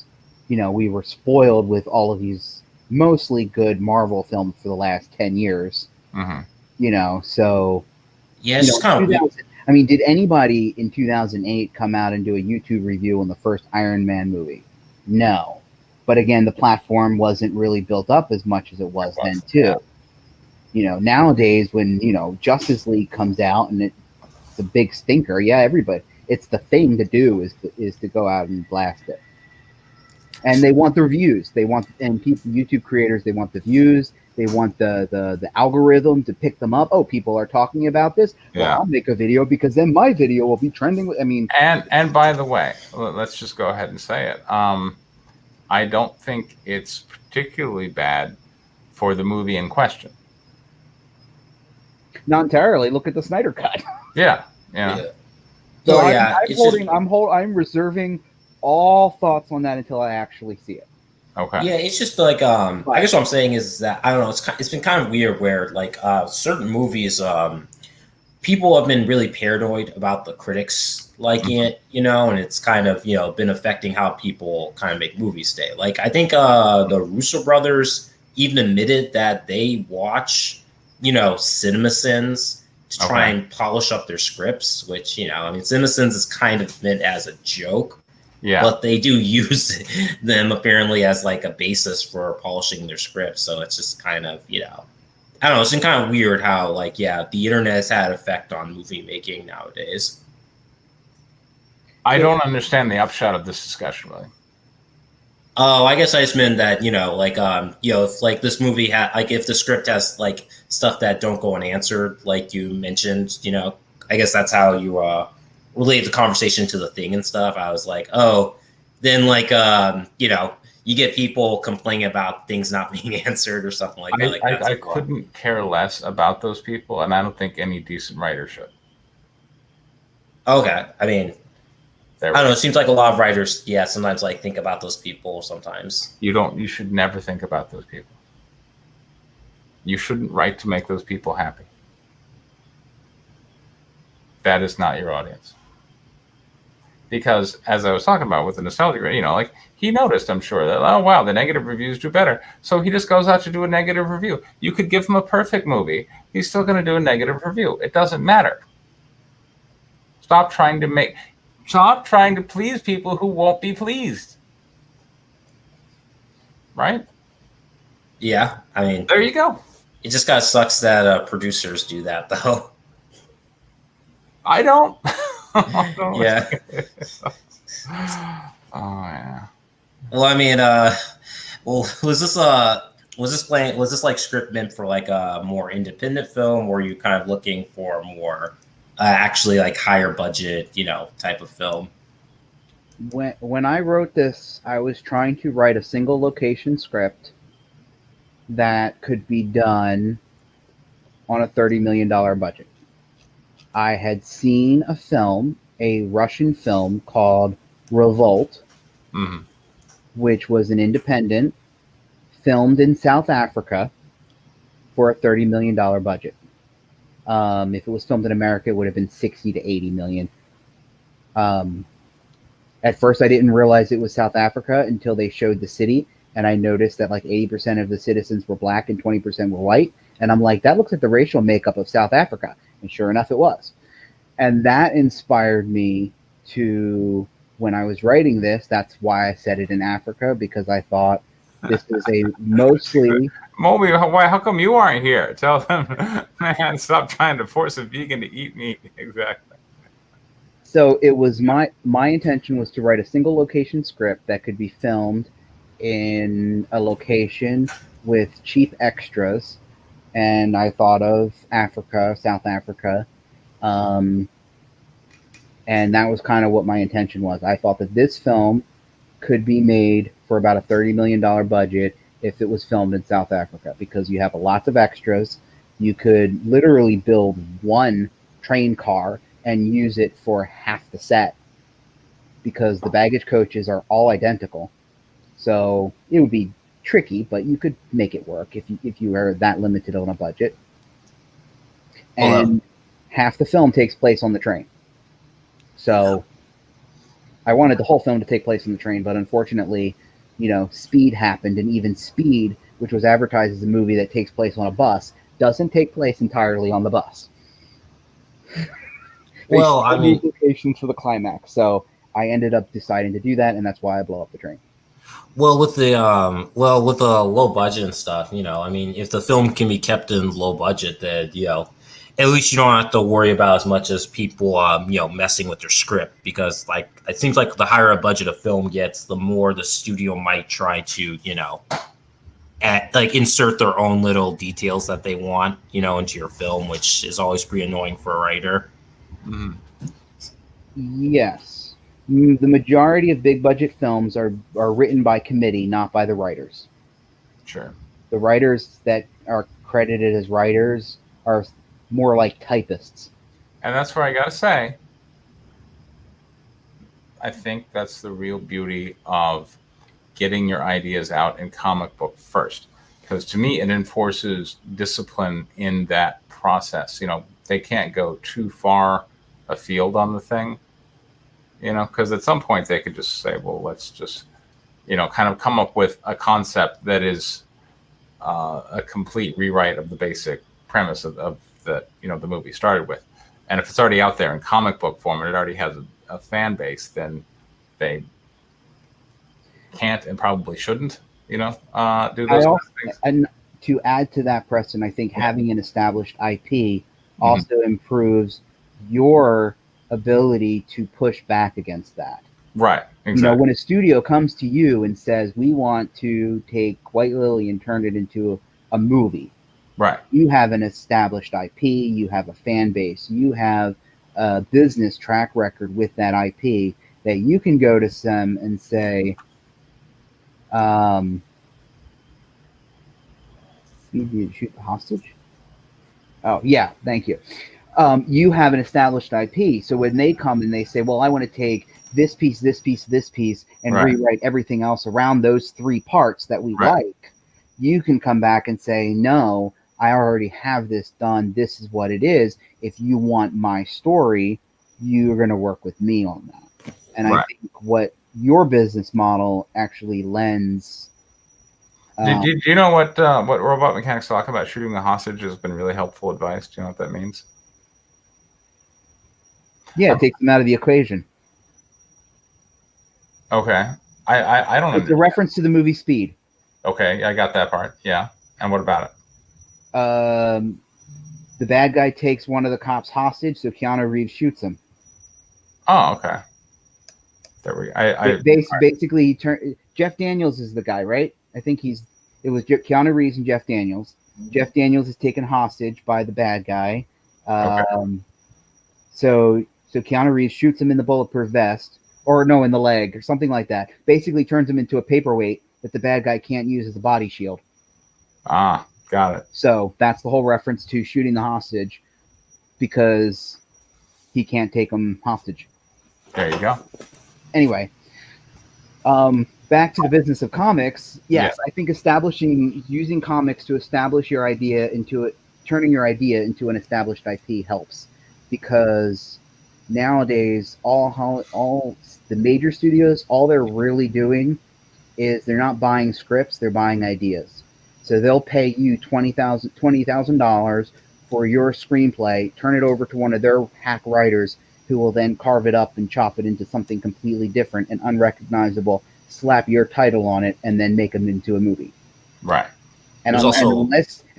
we were spoiled with all of these mostly good Marvel films for the last 10 years. Mm-hmm. So. Yeah, it's just kind of. I mean, did anybody in 2008 come out and do a YouTube review on the first Iron Man movie? No. But again, the platform wasn't really built up as much as it was then, too. Yeah. Nowadays, when, Justice League comes out and it's a big stinker, everybody, it's the thing to do is to go out and blast it. And they want the reviews. YouTube creators, they want the views. They want the algorithm to pick them up. Oh, people are talking about this. Well, I'll make a video because then my video will be trending. And by the way, let's just go ahead and say it. I don't think it's particularly bad for the movie in question. Not entirely. Look at the Snyder Cut. Yeah. So I'm reserving all thoughts on that until I actually see it. Okay. Yeah, it's just like I guess what I'm saying is that I don't know. It's been kind of weird where like certain movies, people have been really paranoid about the critics liking it, and it's kind of been affecting how people kind of make movies today. Like I think the Russo brothers even admitted that they watch CinemaSins to try and polish up their scripts, which CinemaSins is kind of meant as a joke. Yeah, but they do use them apparently as like a basis for polishing their scripts. So it's just kind of, I don't know. It's been kind of weird how the internet has had an effect on movie making nowadays. I don't understand the upshot of this discussion, really. Oh, I guess I just meant that, if like this movie had, like if the script has like stuff that don't go unanswered, like you mentioned, I guess that's how you, relate the conversation to the thing and stuff. I was like, oh, then you get people complaining about things not being answered or something like that. I couldn't care less about those people, and I don't think any decent writer should. Okay, I mean, I don't know. It seems like a lot of writers, sometimes like think about those people. Sometimes you should never think about those people. You shouldn't write to make those people happy. That is not your audience. Because as I was talking about with the nostalgia, like he noticed, I'm sure, that, oh, wow, the negative reviews do better. So he just goes out to do a negative review. You could give him a perfect movie. He's still going to do a negative review. It doesn't matter. Stop trying to please people who won't be pleased. Right? Yeah. I mean, there you go. It just kind of sucks that producers do that, though. I don't. Yeah. Oh yeah. Well, I mean, was this like script meant for like a more independent film, or were you kind of looking for more actually like higher budget, type of film? When I wrote this, I was trying to write a single location script that could be done on a $30 million budget. I had seen a film, a Russian film called Revolt, which was an independent, filmed in South Africa for a $30 million budget. If it was filmed in America, it would have been 60 to 80 million. At first, I didn't realize it was South Africa until they showed the city, and I noticed that like 80% of the citizens were black and 20% were white. And I'm like, that looks like the racial makeup of South Africa. And sure enough, it was. And that inspired me to, when I was writing this, that's why I set it in Africa, because I thought this was a mostly... Moby, how come you aren't here? Tell them, man, stop trying to force a vegan to eat meat. Exactly. So it was my intention was to write a single location script that could be filmed in a location with cheap extras, and I thought of Africa, South Africa, and that was kind of what my intention was. I thought that this film could be made for about a $30 million budget if it was filmed in South Africa, because you have lots of extras. You could literally build one train car and use it for half the set, because the baggage coaches are all identical. So it would be tricky, but you could make it work if you are that limited on a budget. And half the film takes place on the train. So I wanted the whole film to take place on the train, but unfortunately, Speed happened, and even Speed, which was advertised as a movie that takes place on a bus, doesn't take place entirely on the bus. Well, I mean, implications for the climax. So I ended up deciding to do that, and that's why I blow up the train. Well, with the low budget and stuff, I mean, if the film can be kept in low budget, then at least you don't have to worry about as much as people messing with their script, because like it seems like the higher a budget a film gets, the more the studio might try to insert their own little details that they want into your film, which is always pretty annoying for a writer. Mm. Yes. The majority of big budget films are written by committee, not by the writers. Sure. The writers that are credited as writers are more like typists. And that's where I got to say, I think that's the real beauty of getting your ideas out in comic book first. Because to me, it enforces discipline in that process. They can't go too far afield on the thing, because at some point they could just say, well, let's just, kind of come up with a concept that is a complete rewrite of the basic premise of the movie started with. And if it's already out there in comic book form and it already has a fan base, then they can't and probably shouldn't, do those kind of things. And to add to that, Preston, I think having an established IP also improves your ability to push back against that. Right. Exactly. When a studio comes to you and says, we want to take White Lily and turn it into a movie. Right. You have an established IP, you have a fan base, you have a business track record with that IP that you can go to some and say, you need to shoot the hostage? Oh, yeah, thank you. You have an established IP. So when they come and they say, well, I want to take this piece, this piece, this piece, and rewrite everything else around those three parts that we like, you can come back and say, no, I already have this done. This is what it is. If you want my story, you're going to work with me on that. And I think what your business model actually lends. Did you know what Robot Mechanics talk about shooting the hostage has been really helpful advice? Do you know what that means? Yeah, it takes them out of the equation. Okay. I don't know. It's a reference to the movie Speed. Okay, I got that part. Yeah. And what about it? The bad guy takes one of the cops hostage, so Keanu Reeves shoots him. Oh, okay. There we go. Basically, Jeff Daniels is the guy, right? I think it was Keanu Reeves and Jeff Daniels. Jeff Daniels is taken hostage by the bad guy. So Keanu Reeves shoots him in the bulletproof vest, or no, in the leg or something like that. Basically turns him into a paperweight that the bad guy can't use as a body shield. Ah, got it. So that's the whole reference to shooting the hostage because he can't take him hostage. There you go. Anyway, back to the business of comics. Yes, I think using comics to establish your idea turning your idea into an established IP helps, because nowadays all the major studios, all they're really doing is they're not buying scripts, they're buying ideas. So they'll pay you $20,000 for your screenplay, turn it over to one of their hack writers, who will then carve it up and chop it into something completely different and unrecognizable, slap your title on it, and then make them into a movie. Right. And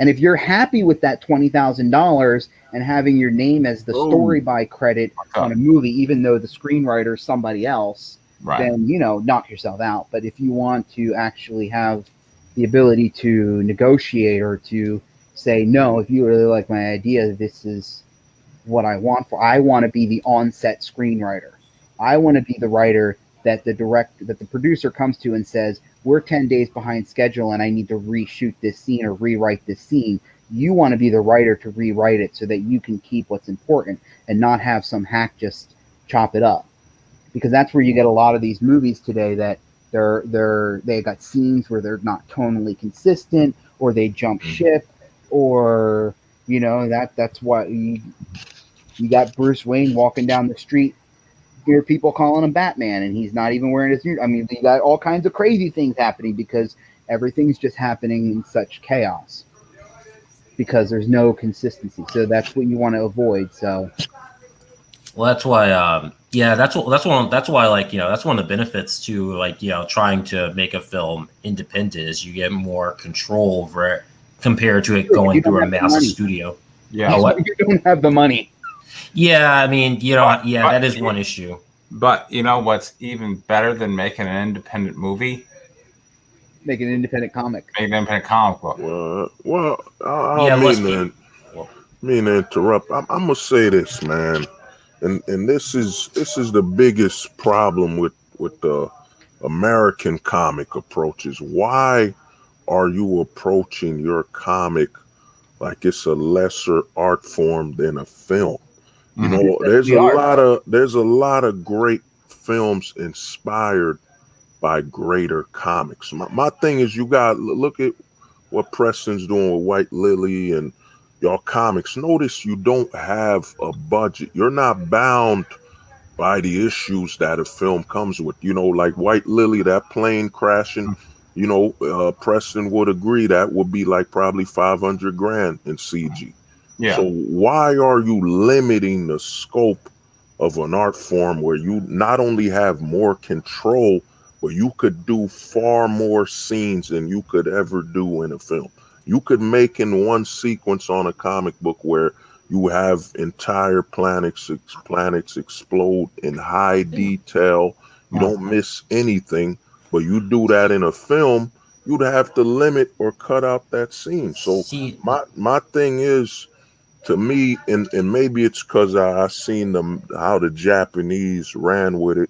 if you're happy with that $20,000 and having your name as the story by credit on a movie, even though the screenwriter is somebody else, then, knock yourself out. But if you want to actually have the ability to negotiate or to say, no, if you really like my idea, this is what I want to be the on-set screenwriter. I want to be the writer that the producer comes to and says, we're 10 days behind schedule and I need to reshoot this scene or rewrite this scene. You want to be the writer to rewrite it so that you can keep what's important and not have some hack just chop it up. Because that's where you get a lot of these movies today that they got scenes where they're not tonally consistent, or they jump ship, or that's why you got Bruce Wayne walking down the street, hear people calling him Batman, and he's not even wearing his suit. I mean, you got all kinds of crazy things happening because everything's just happening in such chaos because there's no consistency. So that's what you want to avoid. So, well, that's why. That's why. Like, that's one of the benefits to, like, trying to make a film independent is you get more control over it compared to it going through a massive studio. Yeah, you don't have the money. Yeah, I mean, that is one issue. But what's even better than making an independent movie? Make an independent comic. Make an independent comic book. Well, I mean to interrupt. I'm gonna say this, man, and this is the biggest problem with the American comic approaches. Why are you approaching your comic like it's a lesser art form than a film? There's a lot of great films inspired by greater comics. My thing is, you got look at what Preston's doing with White Lily and y'all comics. Notice you don't have a budget. You're not bound by the issues that a film comes with. Like White Lily, that plane crashing. Preston would agree that would be like probably $500,000 in CG. Yeah. So why are you limiting the scope of an art form where you not only have more control, but you could do far more scenes than you could ever do in a film? You could make in one sequence on a comic book where you have entire planets explode in high detail. You don't miss anything, but you do that in a film, you'd have to limit or cut out that scene. So my thing is, to me, and maybe it's because I seen how the Japanese ran with it,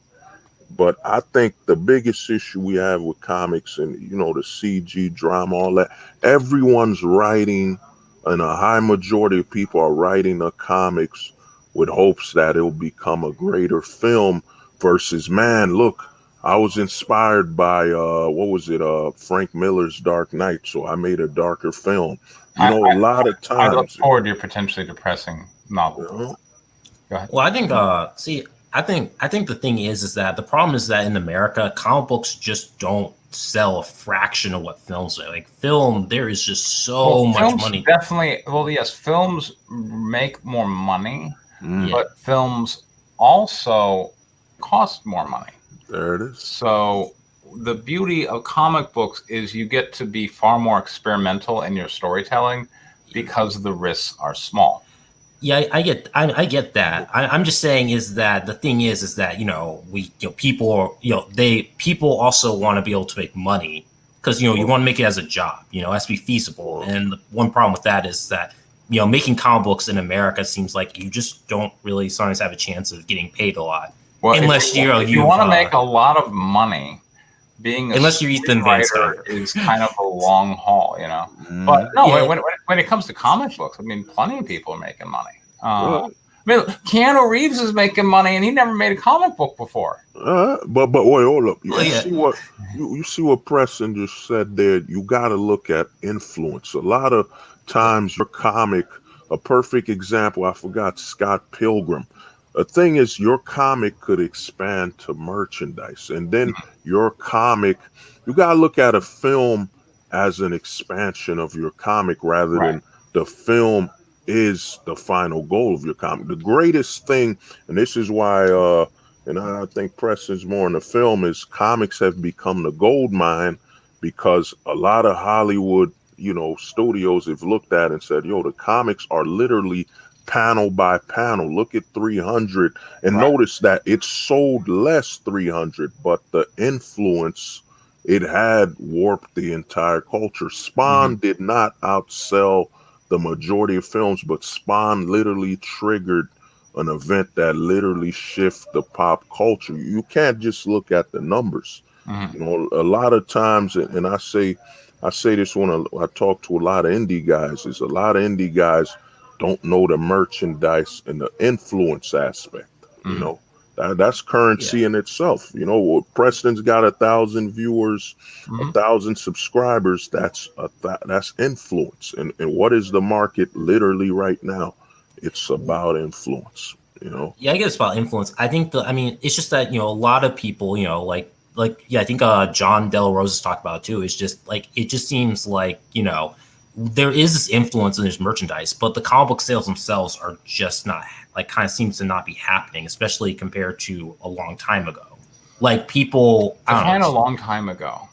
but I think the biggest issue we have with comics and the CG drama, all that, everyone's writing, and a high majority of people are writing the comics with hopes that it'll become a greater film versus, man, look, I was inspired by Frank Miller's Dark Knight, so I made a darker film. A lot of times. I look forward to your potentially depressing novel. Go ahead. Well, I think I think the thing is that the problem is that in America, comic books just don't sell a fraction of what films do. Like film, there is just so much money. Definitely. Well, yes, films make more money, but films also cost more money. There it is. So the beauty of comic books is you get to be far more experimental in your storytelling because the risks are small. Yeah, I get that. I'm just saying is that the thing is that people also want to be able to make money because you want to make it as a job. It has to be feasible. And the one problem with that is that making comic books in America seems like you just don't really sometimes have a chance of getting paid a lot. Well, unless if you want to make a lot of money, being unless you're Ethan Van Sciver is kind of a long haul, you know. But no, when it comes to comic books, I mean, plenty of people are making money. I mean, Keanu Reeves is making money, and he never made a comic book before. But wait, hold up. You see what Preston just said there. You got to look at influence. A lot of times, your comic, a perfect example. I forgot Scott Pilgrim. The thing is, your comic could expand to merchandise, and then your comic, you got to look at a film as an expansion of your comic rather than the film is the final goal of your comic. The greatest thing, and this is why, and I think Preston's more in the film, is comics have become the gold mine because a lot of Hollywood, studios have looked at and said, yo, the comics are literally panel by panel. Look at 300 and notice that it sold less 300, but the influence it had warped the entire culture. Spawn did not outsell the majority of films, but Spawn literally triggered an event that literally shifted the pop culture. You can't just look at the numbers. A lot of times, and I say this when I talk to a lot of indie guys, is a lot of indie guys don't know the merchandise and the influence aspect. That's currency in itself. Preston's got 1,000 viewers, 1,000 subscribers. That's influence. And what is the market literally right now? It's about influence. Yeah, I guess it's about influence. I think it's just that a lot of people, I think John Del Rosa's talked about it too. It's just it just seems like there is this influence and there's merchandise, but the comic book sales themselves are just not kind of seems to not be happening, especially compared to a long time ago. People, a long time ago.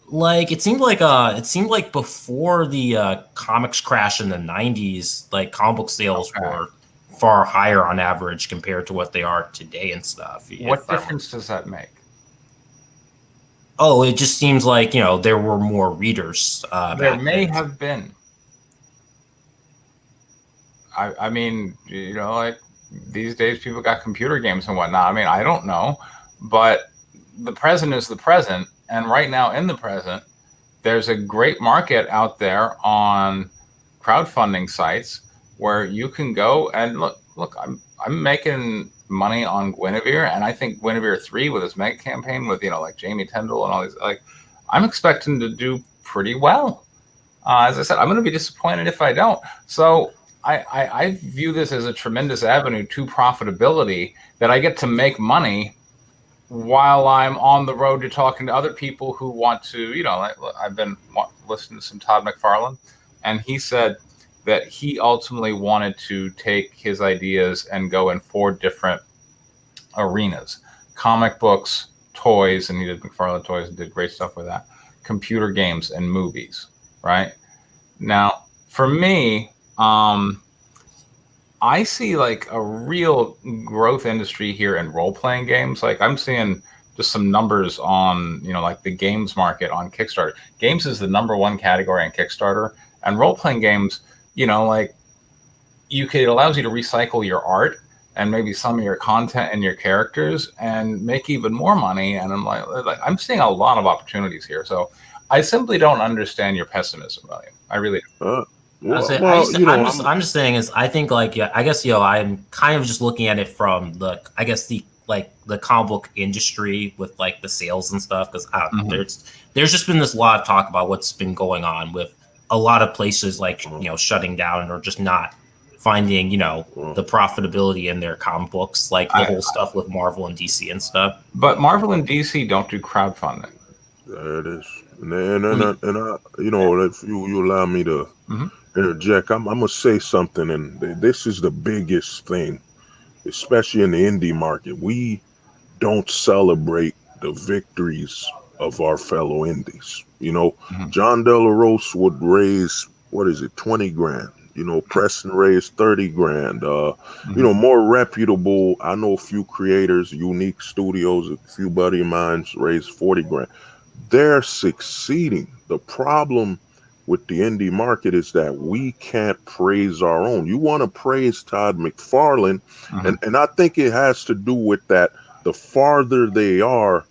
It seemed like before the comics crash in the 90s, comic book sales were far higher on average compared to what they are today and stuff. What difference does that make? Oh, it just seems like, there were more readers. There may have been. I mean, these days people got computer games and whatnot. I mean, I don't know, but the present is the present. And right now in the present, there's a great market out there on crowdfunding sites where you can go and look, I'm making money on Guinevere, and I think Guinevere 3 with his mega campaign with Jamie Tendall and all these, I'm expecting to do pretty well. As I said, I'm going to be disappointed if I don't. So I view this as a tremendous avenue to profitability, that I get to make money while I'm on the road to talking to other people who want to, I've been listening to some Todd McFarlane, and he said that he ultimately wanted to take his ideas and go in 4 different arenas: comic books, toys, and he did McFarlane Toys and did great stuff with that, computer games, and movies, right? Now, for me, I see a real growth industry here in role-playing games. I'm seeing just some numbers on, the games market on Kickstarter. Games is the #1 category on Kickstarter, and role-playing games, it allows you to recycle your art and maybe some of your content and your characters and make even more money. And I'm seeing a lot of opportunities here. So I simply don't understand your pessimism, William. I really don't. I'm just saying is I think I guess I'm kind of just looking at it from the comic book industry with the sales and stuff, because there's just been this lot of talk about what's been going on with a lot of places shutting down or just not finding the profitability in their comic books, the whole stuff with Marvel and DC and stuff. But Marvel and DC don't do crowdfunding. There it is. And if you allow me to interject, I'm gonna say something, and this is the biggest thing, especially in the indie market. We don't celebrate the victories of our fellow indies. John De La Rose would raise, 20 grand. Preston raised 30 grand. More reputable. I know a few creators, Unique Studios, a few buddy of mine raised 40 grand. They're succeeding. The problem with the indie market is that we can't praise our own. You want to praise Todd McFarlane, and I think it has to do with that. The farther they are,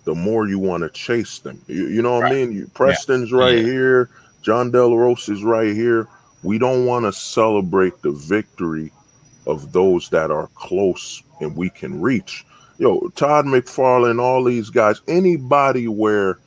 the more you want to chase them. You know what I mean? Preston's right here. John Del Rose is right here. We don't want to celebrate the victory of those that are close and we can reach. Todd McFarlane, all these guys, anybody where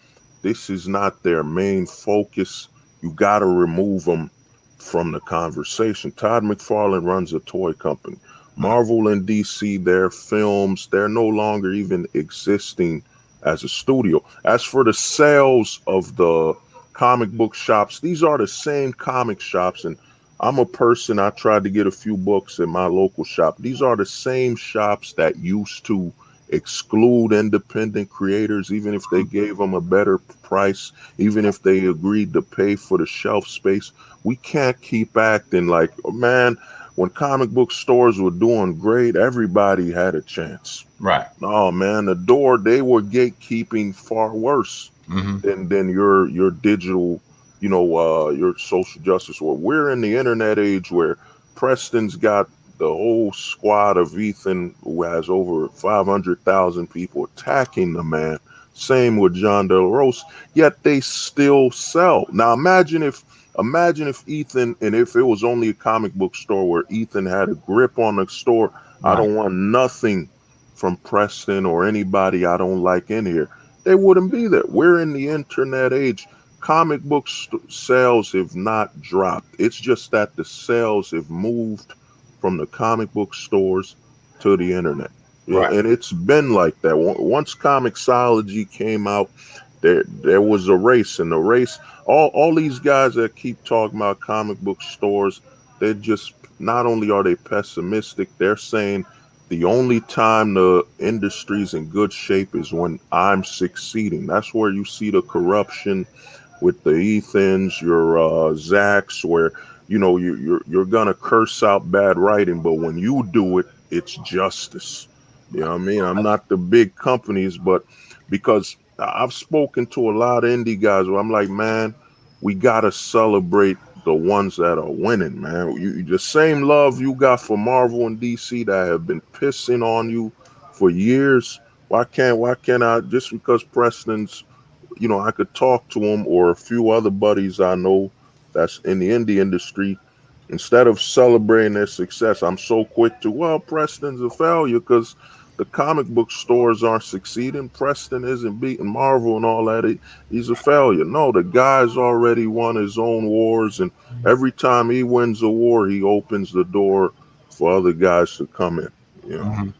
this is not their main focus, you got to remove them from the conversation. Todd McFarlane runs a toy company. Marvel and DC, their films, they're no longer even existing as a studio. As for the sales of the comic book shops, these are the same comic shops, and I'm a person, I tried to get a few books in my local shop. These are the same shops that used to exclude independent creators, even if they gave them a better price, even if they agreed to pay for the shelf space. We can't keep acting like, man, when comic book stores were doing great, everybody had a chance. Right. Oh man, they were gatekeeping far worse than your digital, your social justice world. We're in the internet age where Preston's got the whole squad of Ethan, who has over 500,000 people attacking the man. Same with John Del Rose, yet they still sell. Now imagine if Ethan, and if it was only a comic book store where Ethan had a grip on the store, right. I don't want nothing from Preston or anybody I don't like in here. They wouldn't be there. We're in the internet age. Comic book sales have not dropped. It's just that the sales have moved from the comic book stores to the internet. Right. And it's been like that. Once Comixology came out, there was a race, and the race, all these guys that keep talking about comic book stores, they're just, not only are they pessimistic, they're saying the only time the industry's in good shape is when I'm succeeding. That's where you see the corruption with the Ethans, your Zachs, where you're gonna curse out bad writing, but when you do it, it's justice. You know what I mean? I'm not the big companies, but because I've spoken to a lot of indie guys where I'm like, man, we gotta celebrate the ones that are winning, man. The same love you got for Marvel and DC that have been pissing on you for years. Why can't I, just because Preston's, I could talk to him, or a few other buddies I know that's in the indie industry, instead of celebrating their success, I'm so quick to, well, Preston's a failure because the comic book stores aren't succeeding. Preston isn't beating Marvel and all that. He's a failure. No, the guy's already won his own wars, and every time he wins a war, he opens the door for other guys to come in.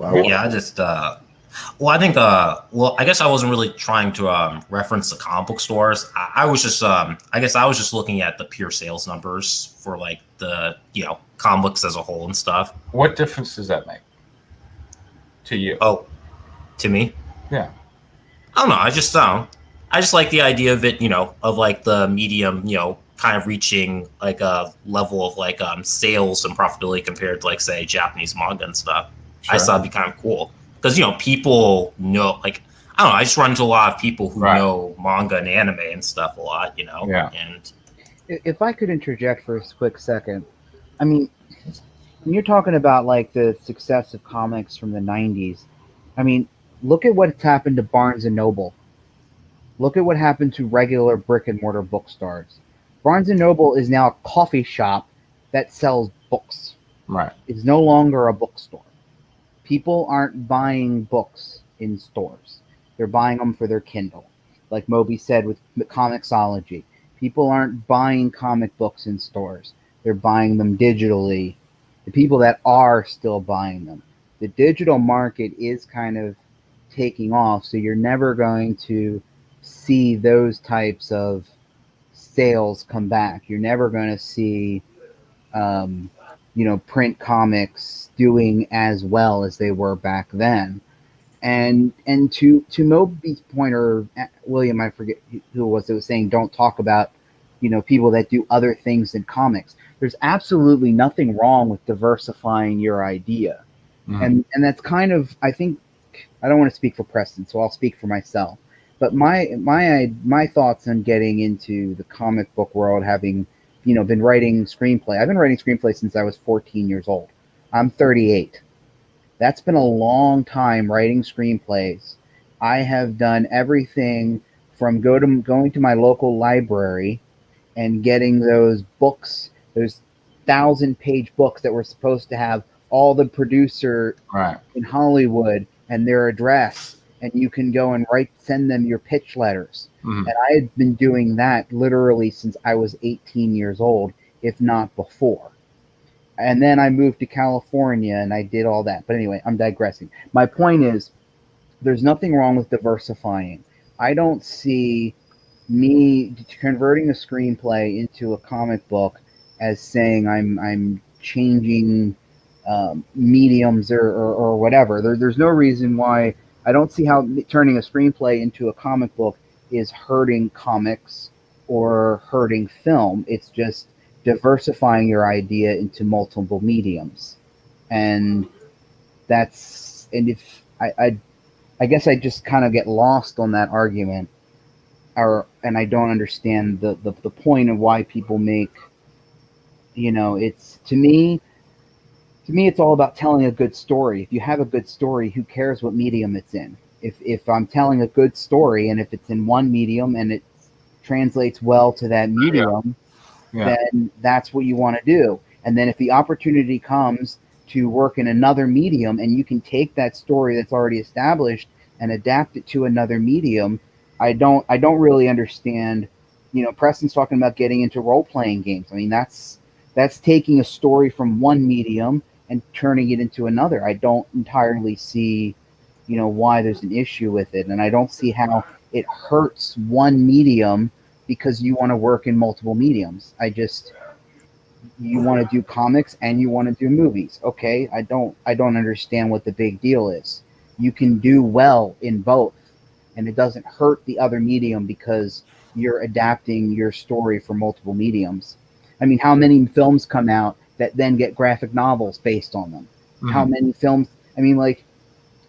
I just I think I guess I wasn't really trying to reference the comic book stores. I was just I guess I was just looking at the pure sales numbers for like the comic books as a whole and stuff. What difference does that make to you? Oh, to me? Yeah. I don't know. I just like the idea of it, of like the medium, kind of reaching like a level of like sales and profitability compared to like, say, Japanese manga and stuff. Sure. I just thought it'd be kind of cool because people know, like, I don't know, I just run into a lot of people who know manga and anime and stuff a lot, Yeah. And if I could interject for a quick second, I mean, when you're talking about like the success of comics from the 90s, I mean, look at what's happened to Barnes and Noble. Look at what happened to regular brick and mortar bookstores. Barnes and Noble is now a coffee shop that sells books. Right. It's no longer a bookstore. People aren't buying books in stores. They're buying them for their Kindle. Like Moby said with Comixology. People aren't buying comic books in stores. They're buying them digitally. The people that are still buying them. The digital market is kind of taking off, so you're never going to see those types of sales come back. You're never going to see, print comics doing as well as they were back then. And to Moby's point, or William, I forget who it was that was saying, don't talk about, people that do other things than comics. There's absolutely nothing wrong with diversifying your idea. Mm-hmm. And that's kind of, I think, I don't want to speak for Preston, so I'll speak for myself. But my thoughts on getting into the comic book world, having been writing screenplay. I've been writing screenplay since I was 14 years old. I'm 38. That's been a long time writing screenplays. I have done everything from going to my local library and getting those books, those 1,000-page books that were supposed to have all the producer in Hollywood and their address, and you can go and send them your pitch letters. And I had been doing that literally since I was 18 years old, if not before. And then I moved to California and I did all that. But anyway, I'm digressing. My point is, there's nothing wrong with diversifying. I don't see me converting a screenplay into a comic book as saying I'm changing mediums or whatever. There's no reason why. I don't see how turning a screenplay into a comic book is hurting comics or hurting film. It's just diversifying your idea into multiple mediums. And if I guess I just kind of get lost on that argument, and I don't understand the point of why people make, it's to me it's all about telling a good story. If you have a good story, who cares what medium it's in? If I'm telling a good story and if it's in one medium and it translates well to that medium, then that's what you want to do. And then if the opportunity comes to work in another medium and you can take that story that's already established and adapt it to another medium, I don't really understand. Preston's talking about getting into role-playing games. I mean, that's taking a story from one medium and turning it into another. I don't entirely see why there's an issue with it, and I don't see how it hurts one medium because you want to work in multiple mediums. You want to do comics and you want to do movies. Okay, I don't understand what the big deal is. You can do well in both, and it doesn't hurt the other medium because you're adapting your story for multiple mediums. I mean, how many films come out that then get graphic novels based on them? How many films? I mean, like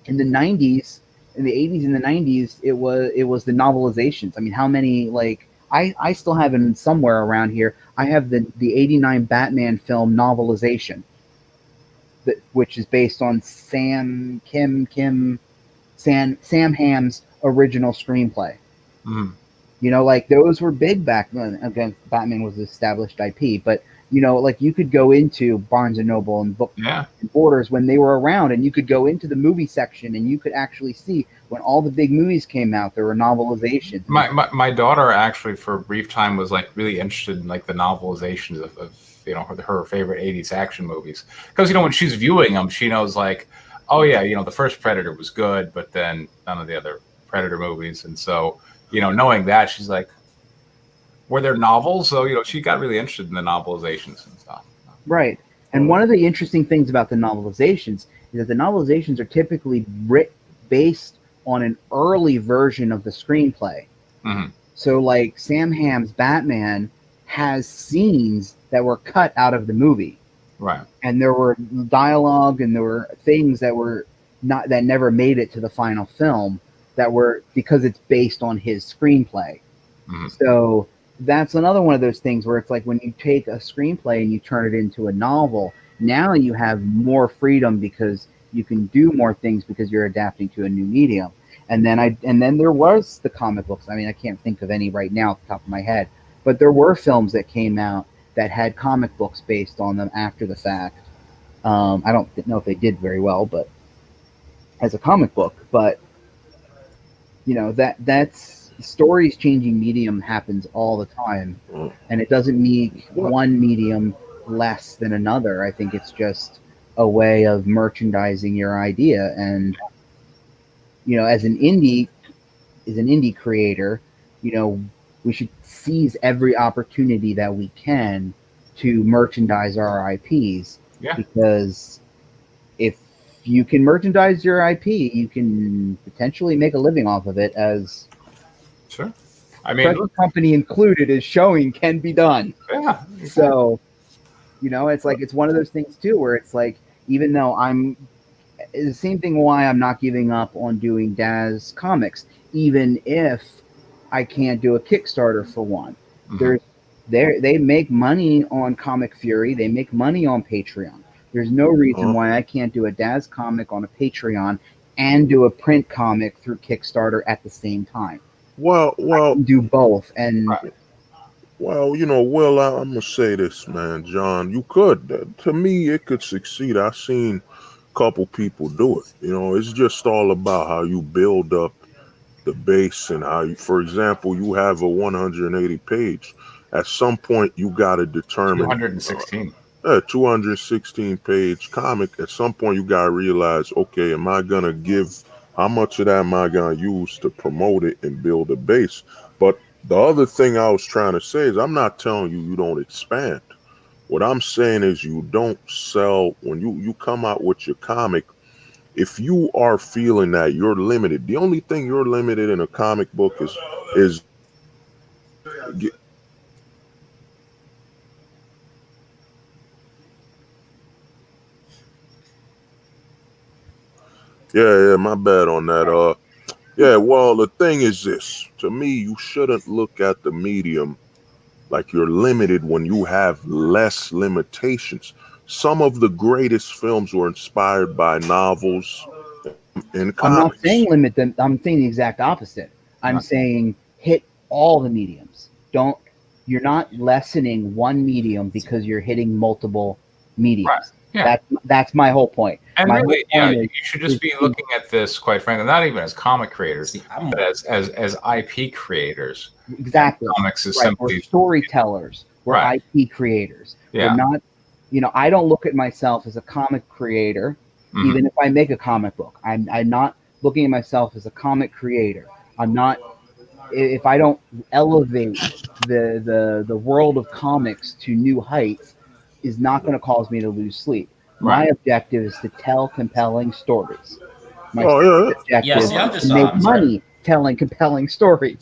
in the 90s, in the 80s and the 90s, it was the novelizations. I mean, how many, like, I still have it somewhere around here. I have the 89 Batman film novelization, which is based on Sam Hamm's original screenplay. Like those were big back then. Again, Batman was an established IP, but like you could go into Barnes and Noble and Book and Borders when they were around, and you could go into the movie section and you could actually see when all the big movies came out, there were novelizations. My daughter actually for a brief time was like really interested in like the novelizations of her favorite 80s action movies, because when she's viewing them, she knows like, oh yeah, the first Predator was good, but then none of the other Predator movies. And so knowing that, she's like, were there novels? So she got really interested in the novelizations and stuff. Right. And one of the interesting things about the novelizations is that the novelizations are typically based on an early version of the screenplay. So like Sam Hamm's Batman has scenes that were cut out of the movie. Right. And there were dialogue and there were things that never made it to the final film that were because it's based on his screenplay. So that's another one of those things where it's like when you take a screenplay and you turn it into a novel, now you have more freedom because you can do more things because you're adapting to a new medium. And then there was the comic books. I mean, I can't think of any right now off the top of my head, but there were films that came out that had comic books based on them after the fact. I don't know if they did very well, but as a comic book, but that's stories changing medium happens all the time, and it doesn't make one medium less than another. I think it's just a way of merchandising your idea. And as an indie creator, we should seize every opportunity that we can to merchandise our IPs. Because if you can merchandise your IP, you can potentially make a living off of it, as sure. I mean, present company included is showing can be done. Yeah. Exactly. So, it's like it's one of those things too, where it's like even though it's the same thing why I'm not giving up on doing Daz comics, even if I can't do a Kickstarter for one. They make money on Comic Fury. They make money on Patreon. There's no reason why I can't do a Daz comic on a Patreon and do a print comic through Kickstarter at the same time. Well, I can do both. And well, Will, I'm gonna say this, man, John. You could. To me, it could succeed. I've seen a couple people do it. It's just all about how you build up the base and how you, for example, you have a 180 page. At some point, you got to determine 216. 216 page comic. At some point, you got to realize, okay, am I gonna give? How much of that am I gonna use to promote it and build a base? But the other thing I was trying to say is, I'm not telling you don't expand. What I'm saying is, you don't sell when you come out with your comic. If you are feeling that you're limited, the only thing you're limited in a comic book is yeah, my bad on that. Yeah, well, the thing is this. To me, you shouldn't look at the medium like you're limited when you have less limitations. Some of the greatest films were inspired by novels and comics. I'm not saying limit them. I'm saying the exact opposite. I'm saying hit all the mediums. You're not lessening one medium because you're hitting multiple mediums. Right. Yeah. That's my whole point. And really, you should just be looking at this, quite frankly, not even as comic creators, but as IP creators. Exactly. Comics is simply we're storytellers. We're IP creators. Yeah. We're not, I don't look at myself as a comic creator, even if I make a comic book. I'm not looking at myself as a comic creator. I'm not. If I don't elevate the world of comics to new heights, is not going to cause me to lose sleep. My objective is to tell compelling stories. My objective is to make money telling compelling stories.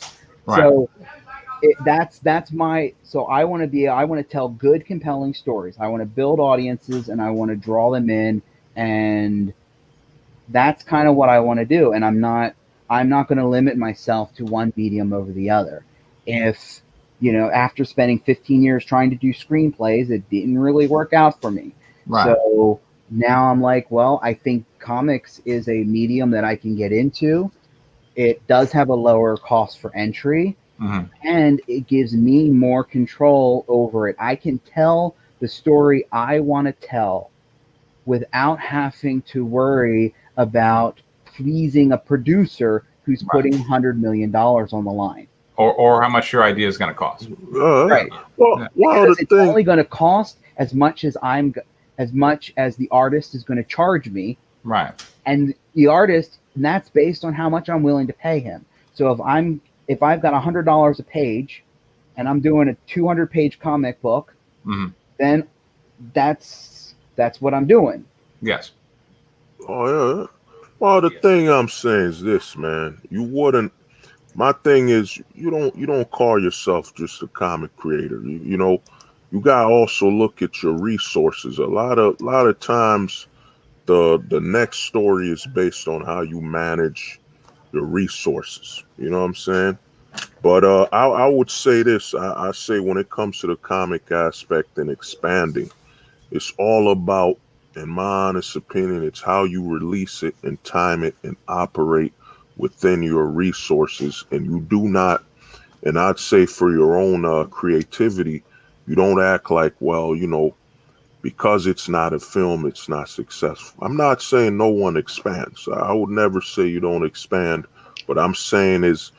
So that's my. So I want to tell good, compelling stories. I want to build audiences and I want to draw them in, and that's kind of what I want to do. And I'm not going to limit myself to one medium over the other. If after spending 15 years trying to do screenplays, it didn't really work out for me. So now I'm like, well, I think comics is a medium that I can get into. It does have a lower cost for entry, and it gives me more control over it. I can tell the story I want to tell without having to worry about pleasing a producer who's putting $100 million on the line. Or how much your idea is going to cost. Right. Well, it's only going to cost as much as the artist is going to charge me. Right. And the artist, and that's based on how much I'm willing to pay him. So if I've got $100 a page and I'm doing a 200-page comic book, then that's what I'm doing. Yes. Oh yeah. Well, the thing I'm saying is this, man. My thing is, you don't call yourself just a comic creator. You gotta also look at your resources. A lot of times, the next story is based on how you manage your resources. You know what I'm saying? But I would say this. I say when it comes to the comic aspect and expanding, it's all about, in my honest opinion, it's how you release it and time it and operate within your resources. And you do not, and I'd say for your own creativity, you don't act like, well, because it's not a film, it's not successful. I'm not saying no one expands. I would never say you don't expand. But I'm saying is,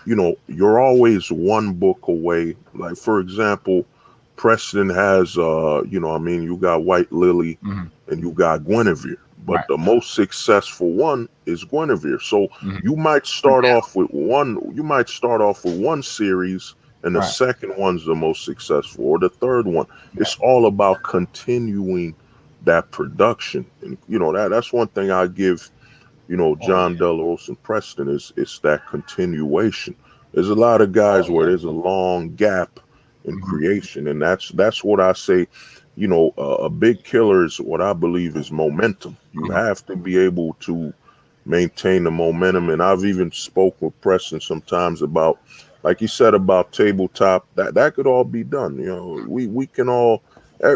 you're always one book away. Like, for example, Preston has, you got White Lily and you got Guinevere. But the most successful one is Guinevere. So you might start off with one series, and the second one's the most successful, or the third one. It's all about continuing that production. And that's one thing I give, John Delos and Preston is that continuation. There's a lot of guys where there's a long gap in creation, and that's what I say. A big killer is what I believe is momentum. You have to be able to maintain the momentum. And I've even spoke with Preston sometimes about, like you said about tabletop, that could all be done. You know, we can all.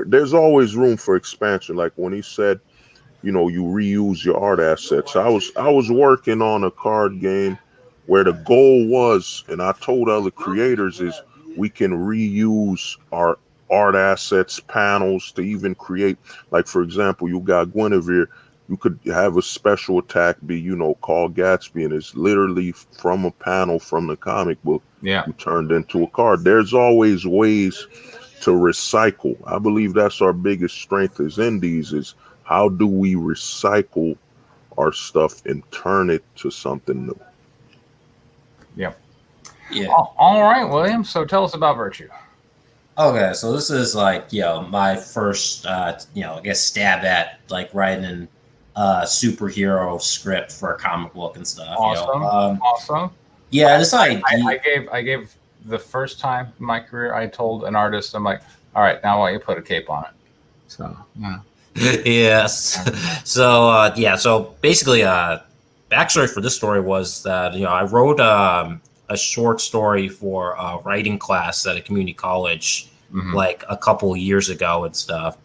There's always room for expansion. Like when he said, you know, you reuse your art assets. I was working on a card game where the goal was, and I told other creators, is we can reuse our art assets, panels, to even create, like, for example, you got Guinevere, you could have a special attack be, you know, called Gatsby, and it's literally from a panel from the comic book. Yeah. You turned into a card. There's always ways to recycle. I believe that's our biggest strength as indies, is how do we recycle our stuff and turn it to something new? Yep. Yeah. All right, William. So tell us about Virtue. Okay, so this is like, you know, my first, you know, I guess stab at like writing a superhero script for a comic book and stuff. Awesome. You know? Awesome. Yeah, this idea. I gave the first time in my career, I told an artist, I'm like, all right, now I want you to put a cape on it. So yeah. Yes. So yeah. So basically, backstory for this story was that, you know, I wrote a short story for a writing class at a community college like a couple years ago and stuff.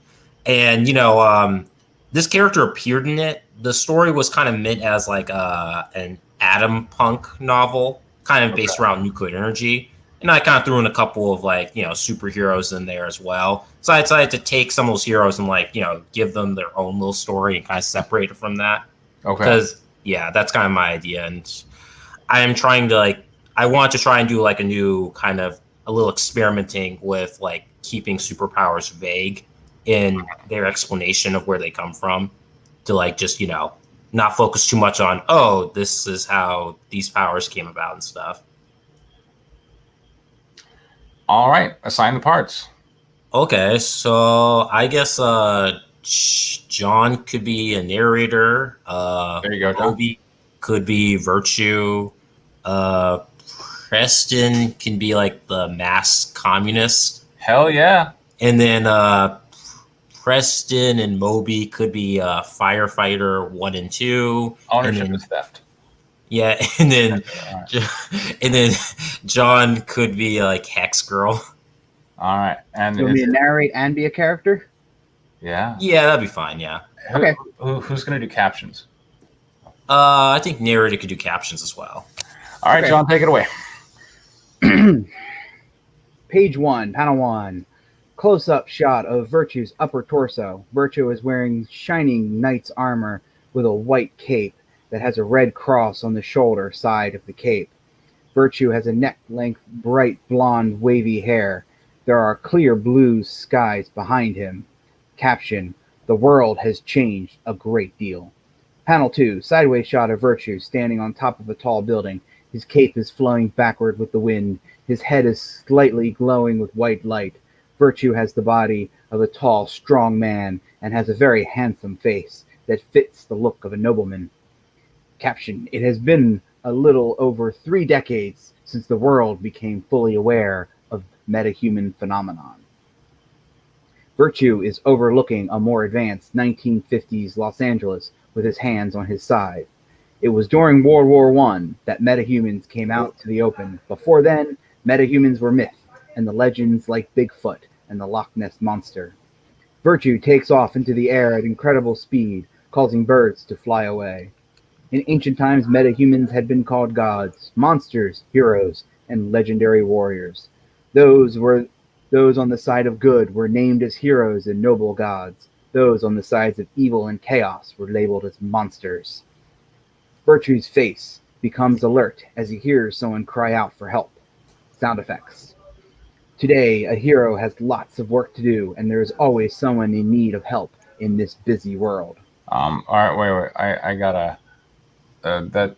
And, you know, this character appeared in it. The story was kind of meant as like an atom punk novel, kind of based around nuclear energy. And I kind of threw in a couple of like, you know, superheroes in there as well. So I decided to take some of those heroes and like, you know, give them their own little story and kind of separate it from that. Okay. Because yeah, that's kind of my idea. And I am trying to like, I want to try and do like a new kind of a little experimenting with like keeping superpowers vague in their explanation of where they come from, to like just, you know, not focus too much on, oh, this is how these powers came about and stuff. All right, assign the parts. Okay, so I guess John could be a narrator. There you go, John. Obi could be Virtue. Preston can be like the mass communist. Hell yeah. And then Preston and Moby could be firefighter 1 and 2. Ownership is theft. Yeah, and then John could be like Hex Girl. All right, and you want me to narrate and be a character? Yeah, that'd be fine. Yeah. Okay. Who's gonna do captions? I think narrator could do captions as well. All right, okay. John, take it away. Page 1, panel 1. Close-up shot of Virtue's upper torso. Virtue is wearing shining knight's armor with a white cape that has a red cross on the shoulder side of the cape. Virtue has a neck-length, bright blonde, wavy hair. There are clear blue skies behind him. Caption: the world has changed a great deal. Panel 2, sideways shot of Virtue standing on top of a tall building. His cape is flowing backward with the wind. His head is slightly glowing with white light. Virtue has the body of a tall, strong man and has a very handsome face that fits the look of a nobleman. Caption: it has been a little over 3 decades since the world became fully aware of metahuman phenomenon. Virtue is overlooking a more advanced 1950s Los Angeles with his hands on his side. It was during World War I that metahumans came out to the open. Before then, metahumans were myth and the legends like Bigfoot and the Loch Ness Monster. Virtue takes off into the air at incredible speed, causing birds to fly away. In ancient times, metahumans had been called gods, monsters, heroes, and legendary warriors. Those on the side of good were named as heroes and noble gods. Those on the sides of evil and chaos were labeled as monsters. Virtue's face becomes alert as he hears someone cry out for help. Sound effects. Today, a hero has lots of work to do, and there is always someone in need of help in this busy world. All right, wait. I gotta. That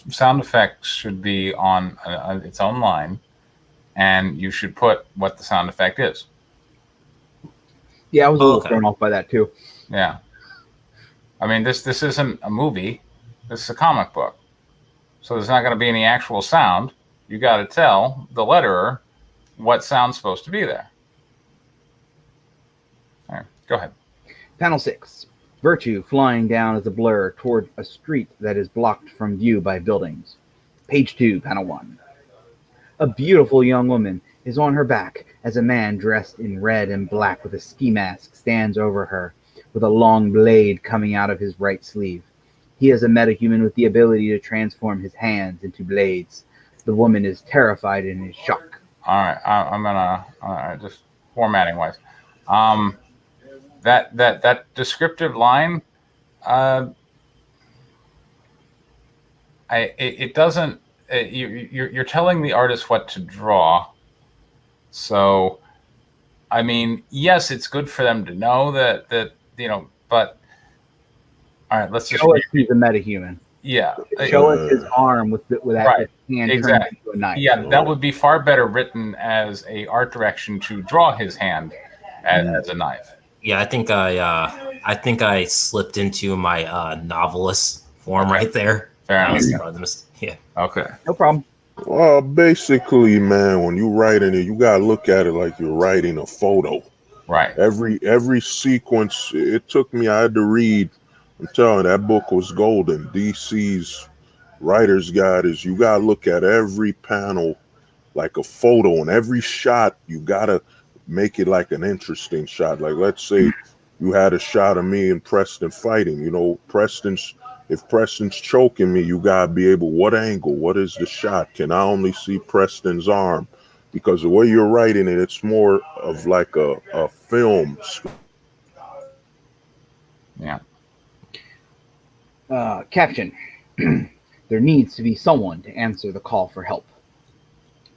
sound effect should be on its own line, and you should put what the sound effect is. Yeah, I was a little thrown off by that too. Yeah. I mean, this isn't a movie. This is a comic book. So there's not going to be any actual sound. You got to tell the letterer what sound's supposed to be there. All right, go ahead. Panel 6. Virtue flying down as a blur toward a street that is blocked from view by buildings. Page 2, panel 1. A beautiful young woman is on her back as a man dressed in red and black with a ski mask stands over her with a long blade coming out of his right sleeve. He is a metahuman with the ability to transform his hands into blades. The woman is terrified and in shock. All right, I'm gonna just formatting wise. That descriptive line, it doesn't. You're telling the artist what to draw, so I mean, yes, it's good for them to know that but all right, let's just show us he's a metahuman. Yeah, show us his arm with that right. hand exactly. into a knife. Yeah, that would be far better written as a art direction to draw his hand as a knife. Yeah, I think I slipped into my novelist form right there. Fair enough. Yeah. Okay. No problem. Well, basically, man, when you writing it, you gotta look at it like you're writing a photo. Right. Every sequence, it took me. I had to read. I'm telling you, that book was golden. DC's writer's guide is you gotta look at every panel like a photo, and every shot you gotta make it like an interesting shot. Like, let's say you had a shot of me and Preston fighting. If Preston's choking me, you gotta be able, what angle, what is the shot? Can I only see Preston's arm? Because the way you're writing it, it's more of like a film. Yeah. Caption. There needs to be someone to answer the call for help.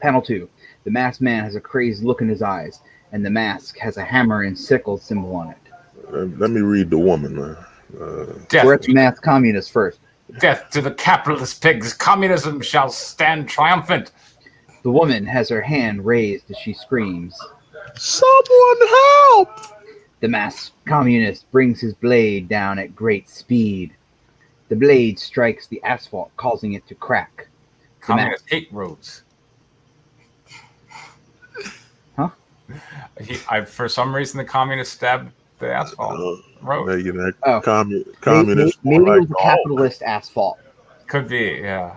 Panel 2. The masked man has a crazed look in his eyes, and the mask has a hammer and sickle symbol on it. Let me read the woman, man. We're at the masked communist first. Death to the capitalist pigs. Communism shall stand triumphant. The woman has her hand raised as she screams, "Someone help!" The masked communist brings his blade down at great speed. The blade strikes the asphalt, causing it to crack. Communists hate roads. Huh? For some reason, the communists stabbed the asphalt road. Communist. Maybe it was a capitalist asphalt. Could be, yeah.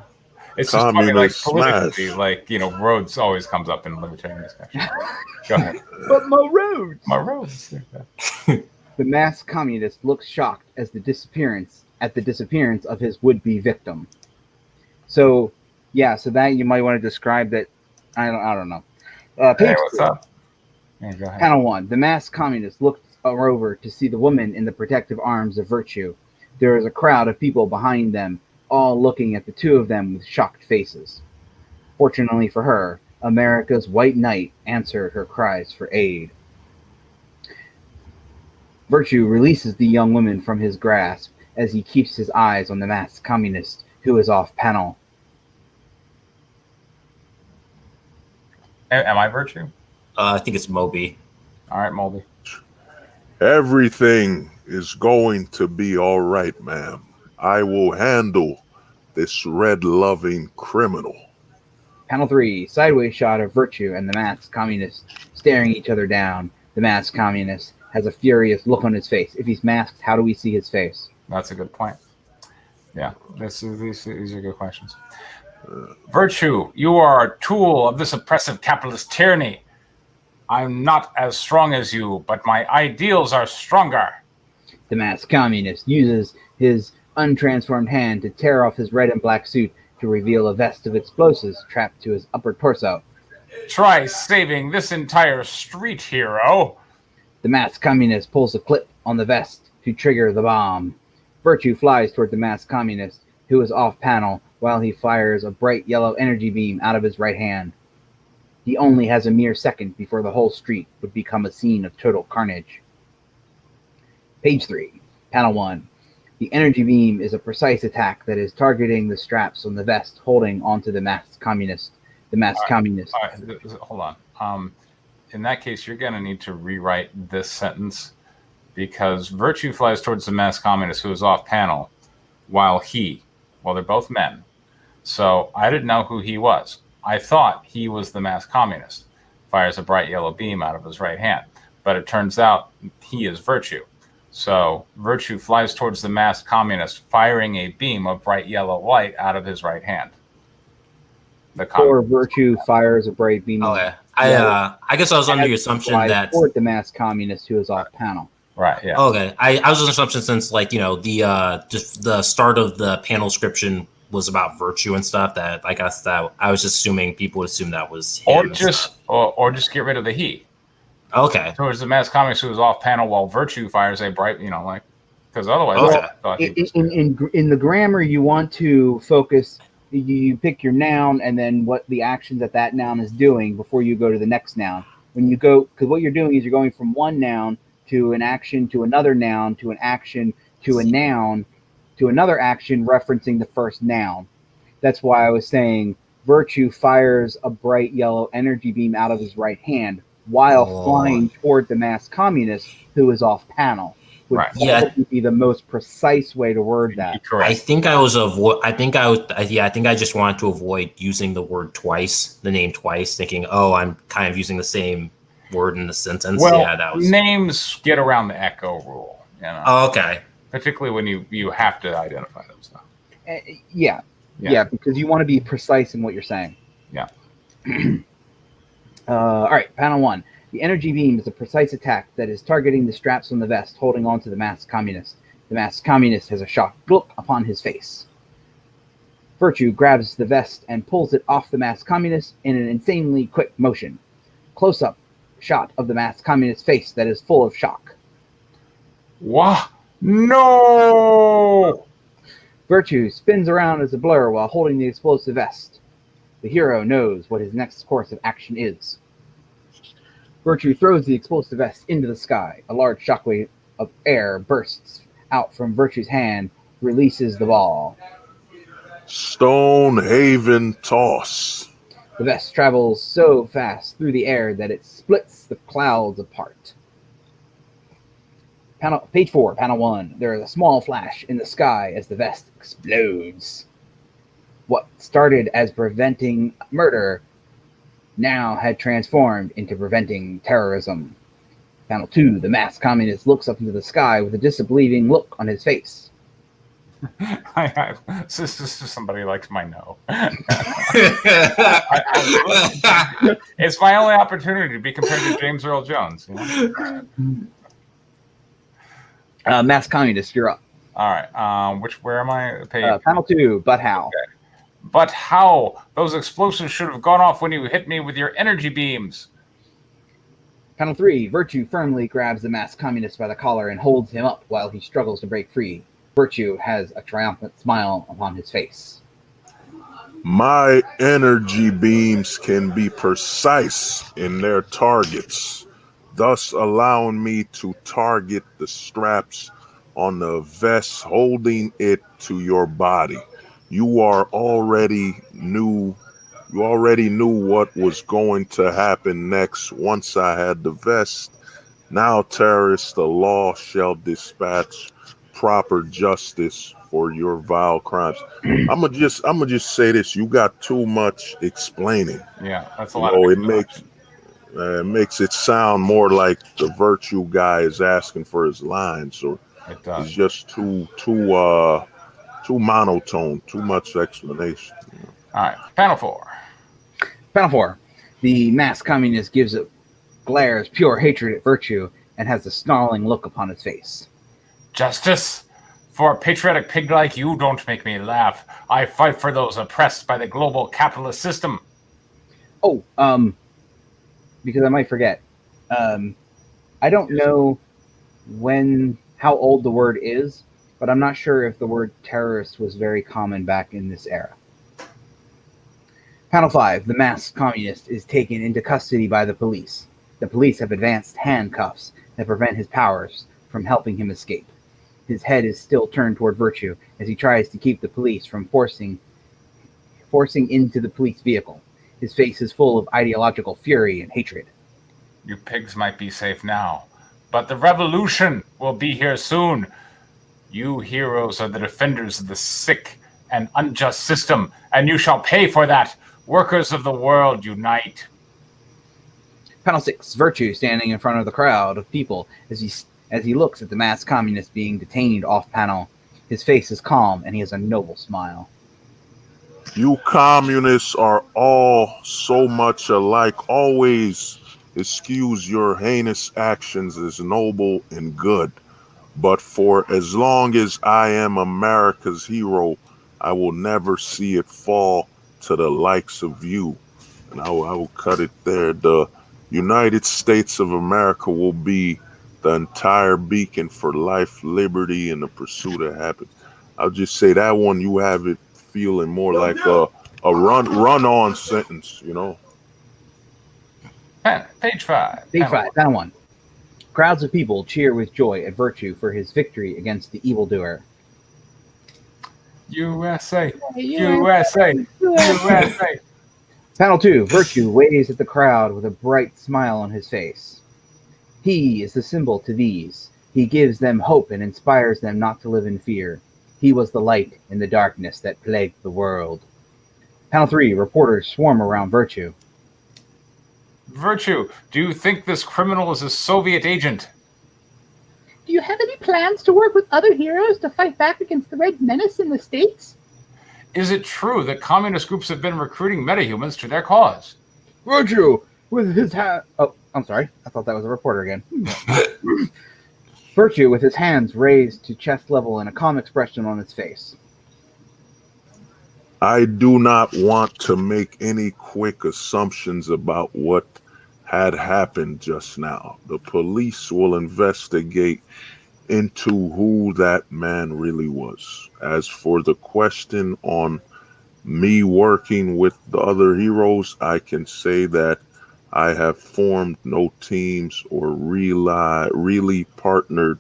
It's just funny, like politically, like, roads always comes up in libertarian discussion. Go ahead. But my roads. My roads. The masked communist looks shocked at the disappearance of his would-be victim. So that you might want to describe that. I don't know. Hey, what's up? Yeah, go ahead. Panel 1. The masked communist looks over to see the woman in the protective arms of Virtue. There is a crowd of people behind them, all looking at the two of them with shocked faces. Fortunately for her, America's white knight answered her cries for aid. Virtue releases the young woman from his grasp as he keeps his eyes on the masked communist, who is off panel. Am I Virtue? I think it's Moby. All right, Moby. Everything is going to be all right, ma'am. I will handle this red-loving criminal. Panel 3, sideways shot of Virtue and the masked communist staring each other down. The masked communist has a furious look on his face. If he's masked, how do we see his face? That's a good point. Yeah, these are good questions. Virtue, you are a tool of this oppressive capitalist tyranny. I'm not as strong as you, but my ideals are stronger. The masked communist uses his untransformed hand to tear off his red and black suit to reveal a vest of explosives trapped to his upper torso. Try saving this entire street, hero. The masked communist pulls a clip on the vest to trigger the bomb. Virtue flies toward the masked communist, who is off panel, while he fires a bright yellow energy beam out of his right hand. He only has a mere second before the whole street would become a scene of total carnage. Page 3, panel 1. The energy beam is a precise attack that is targeting the straps on the vest holding onto the masked communist. The masked communist. All right, hold on. In that case, you're going to need to rewrite this sentence, because Virtue flies towards the masked communist who is off panel, while they're both men. So I didn't know who he was. I thought he was the masked communist. Fires a bright yellow beam out of his right hand. But it turns out he is Virtue. So Virtue flies towards the masked communist, firing a beam of bright yellow light out of his right hand. Or Virtue fires a bright beam. Okay. I guess I was under the assumption that toward the masked communist who is off panel. Right. Yeah. Okay. I was under the assumption since just the start of the panel description was about Virtue and stuff, that I guess that I was just assuming people would assume that was him. Or just get rid of the he. Okay. Towards the masked communist who is off panel while Virtue fires a bright, because otherwise. Okay. In the grammar, you want to focus. You pick your noun and then what the actions that noun is doing before you go to the next noun. When you go, because what you're doing is you're going from one noun to an action to another noun to an action to a noun to another action referencing the first noun. That's why I was saying Virtue fires a bright yellow energy beam out of his right hand while flying toward the masked communist who is off panel. Would probably be the most precise way to word that. I think I just wanted to avoid using the word twice, the name twice, thinking, I'm kind of using the same word in the sentence. Well, names get around the echo rule. Oh, okay. Particularly when you have to identify them. So. Yeah, because you want to be precise in what you're saying. Yeah. All right, panel 1. The energy beam is a precise attack that is targeting the straps on the vest holding on to the masked communist. The masked communist has a shocked look upon his face. Virtue grabs the vest and pulls it off the masked communist in an insanely quick motion. Close-up shot of the masked communist's face that is full of shock. What? No! Virtue spins around as a blur while holding the explosive vest. The hero knows what his next course of action is. Virtue throws the explosive vest into the sky. A large shockwave of air bursts out from Virtue's hand, releases the ball. Stonehaven toss. The vest travels so fast through the air that it splits the clouds apart. Page 4, panel 1. There is a small flash in the sky as the vest explodes. What started as preventing murder now had transformed into preventing terrorism. Panel 2, the masked communist looks up into the sky with a disbelieving look on his face. This is somebody likes my no. It's my only opportunity to be compared to James Earl Jones. Masked communist, you're up. All right. Where am I? Panel 2, but how? Okay. But how? Those explosives should have gone off when you hit me with your energy beams. Panel 3, Virtue firmly grabs the masked communist by the collar and holds him up while he struggles to break free. Virtue has a triumphant smile upon his face. My energy beams can be precise in their targets, thus allowing me to target the straps on the vest holding it to your body. You already knew what was going to happen next once I had the vest. Now, terrorists, the law shall dispatch proper justice for your vile crimes. I'm gonna just say this: you got too much explaining. Yeah, that's a lot. It makes it sound more like the Virtue guy is asking for his lines, or it's just too monotone, too much explanation. All right, panel 4. Panel 4. The masked communist glares pure hatred at Virtue and has a snarling look upon his face. Justice? For a patriotic pig like you, don't make me laugh. I fight for those oppressed by the global capitalist system. Oh, because I might forget. I don't know how old the word is, but I'm not sure if the word terrorist was very common back in this era. Panel 5. The masked communist is taken into custody by the police. The police have advanced handcuffs that prevent his powers from helping him escape. His head is still turned toward Virtue as he tries to keep the police from forcing into the police vehicle. His face is full of ideological fury and hatred. You pigs might be safe now, but the revolution will be here soon. You heroes are the defenders of the sick and unjust system, and you shall pay for that. Workers of the world, unite. Panel 6. Virtue standing in front of the crowd of people as As he looks at the masked communist being detained off panel, his face is calm and he has a noble smile. You communists are all so much alike. Always excuse your heinous actions as noble and good. But for as long as I am America's hero, I will never see it fall to the likes of you. And I will cut it there. The United States of America will be the entire beacon for life, liberty, and the pursuit of happiness. I'll just say that one, you have it feeling more like a run-on sentence, you know. Page 5. Page 5, panel 1. Crowds of people cheer with joy at Virtue for his victory against the evildoer. USA, USA, USA. Panel 2, Virtue waves at the crowd with a bright smile on his face. He is the symbol to these. He gives them hope and inspires them not to live in fear. He was the light in the darkness that plagued the world. Panel 3, reporters swarm around Virtue. Virtue, do you think this criminal is a Soviet agent? Do you have any plans to work with other heroes to fight back against the Red Menace in the States? Is it true that communist groups have been recruiting metahumans to their cause? Virtue, with his hand... Oh, I'm sorry. I thought that was a reporter again. Virtue, with his hands raised to chest level and a calm expression on his face. I do not want to make any quick assumptions about what had happened just now. The police will investigate into who that man really was. As for the question on me working with the other heroes, I can say that I have formed no teams or really partnered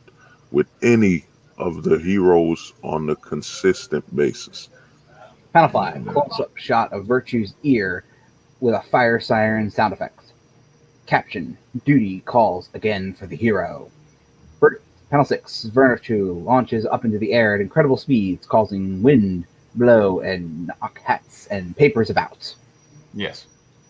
with any of the heroes on a consistent basis. Panel 5, close-up shot of Virtue's ear with a fire siren sound effect. Caption, duty calls again for the hero. Panel 6, Virtue launches up into the air at incredible speeds, causing wind, blow, and knock hats and papers about. Yes.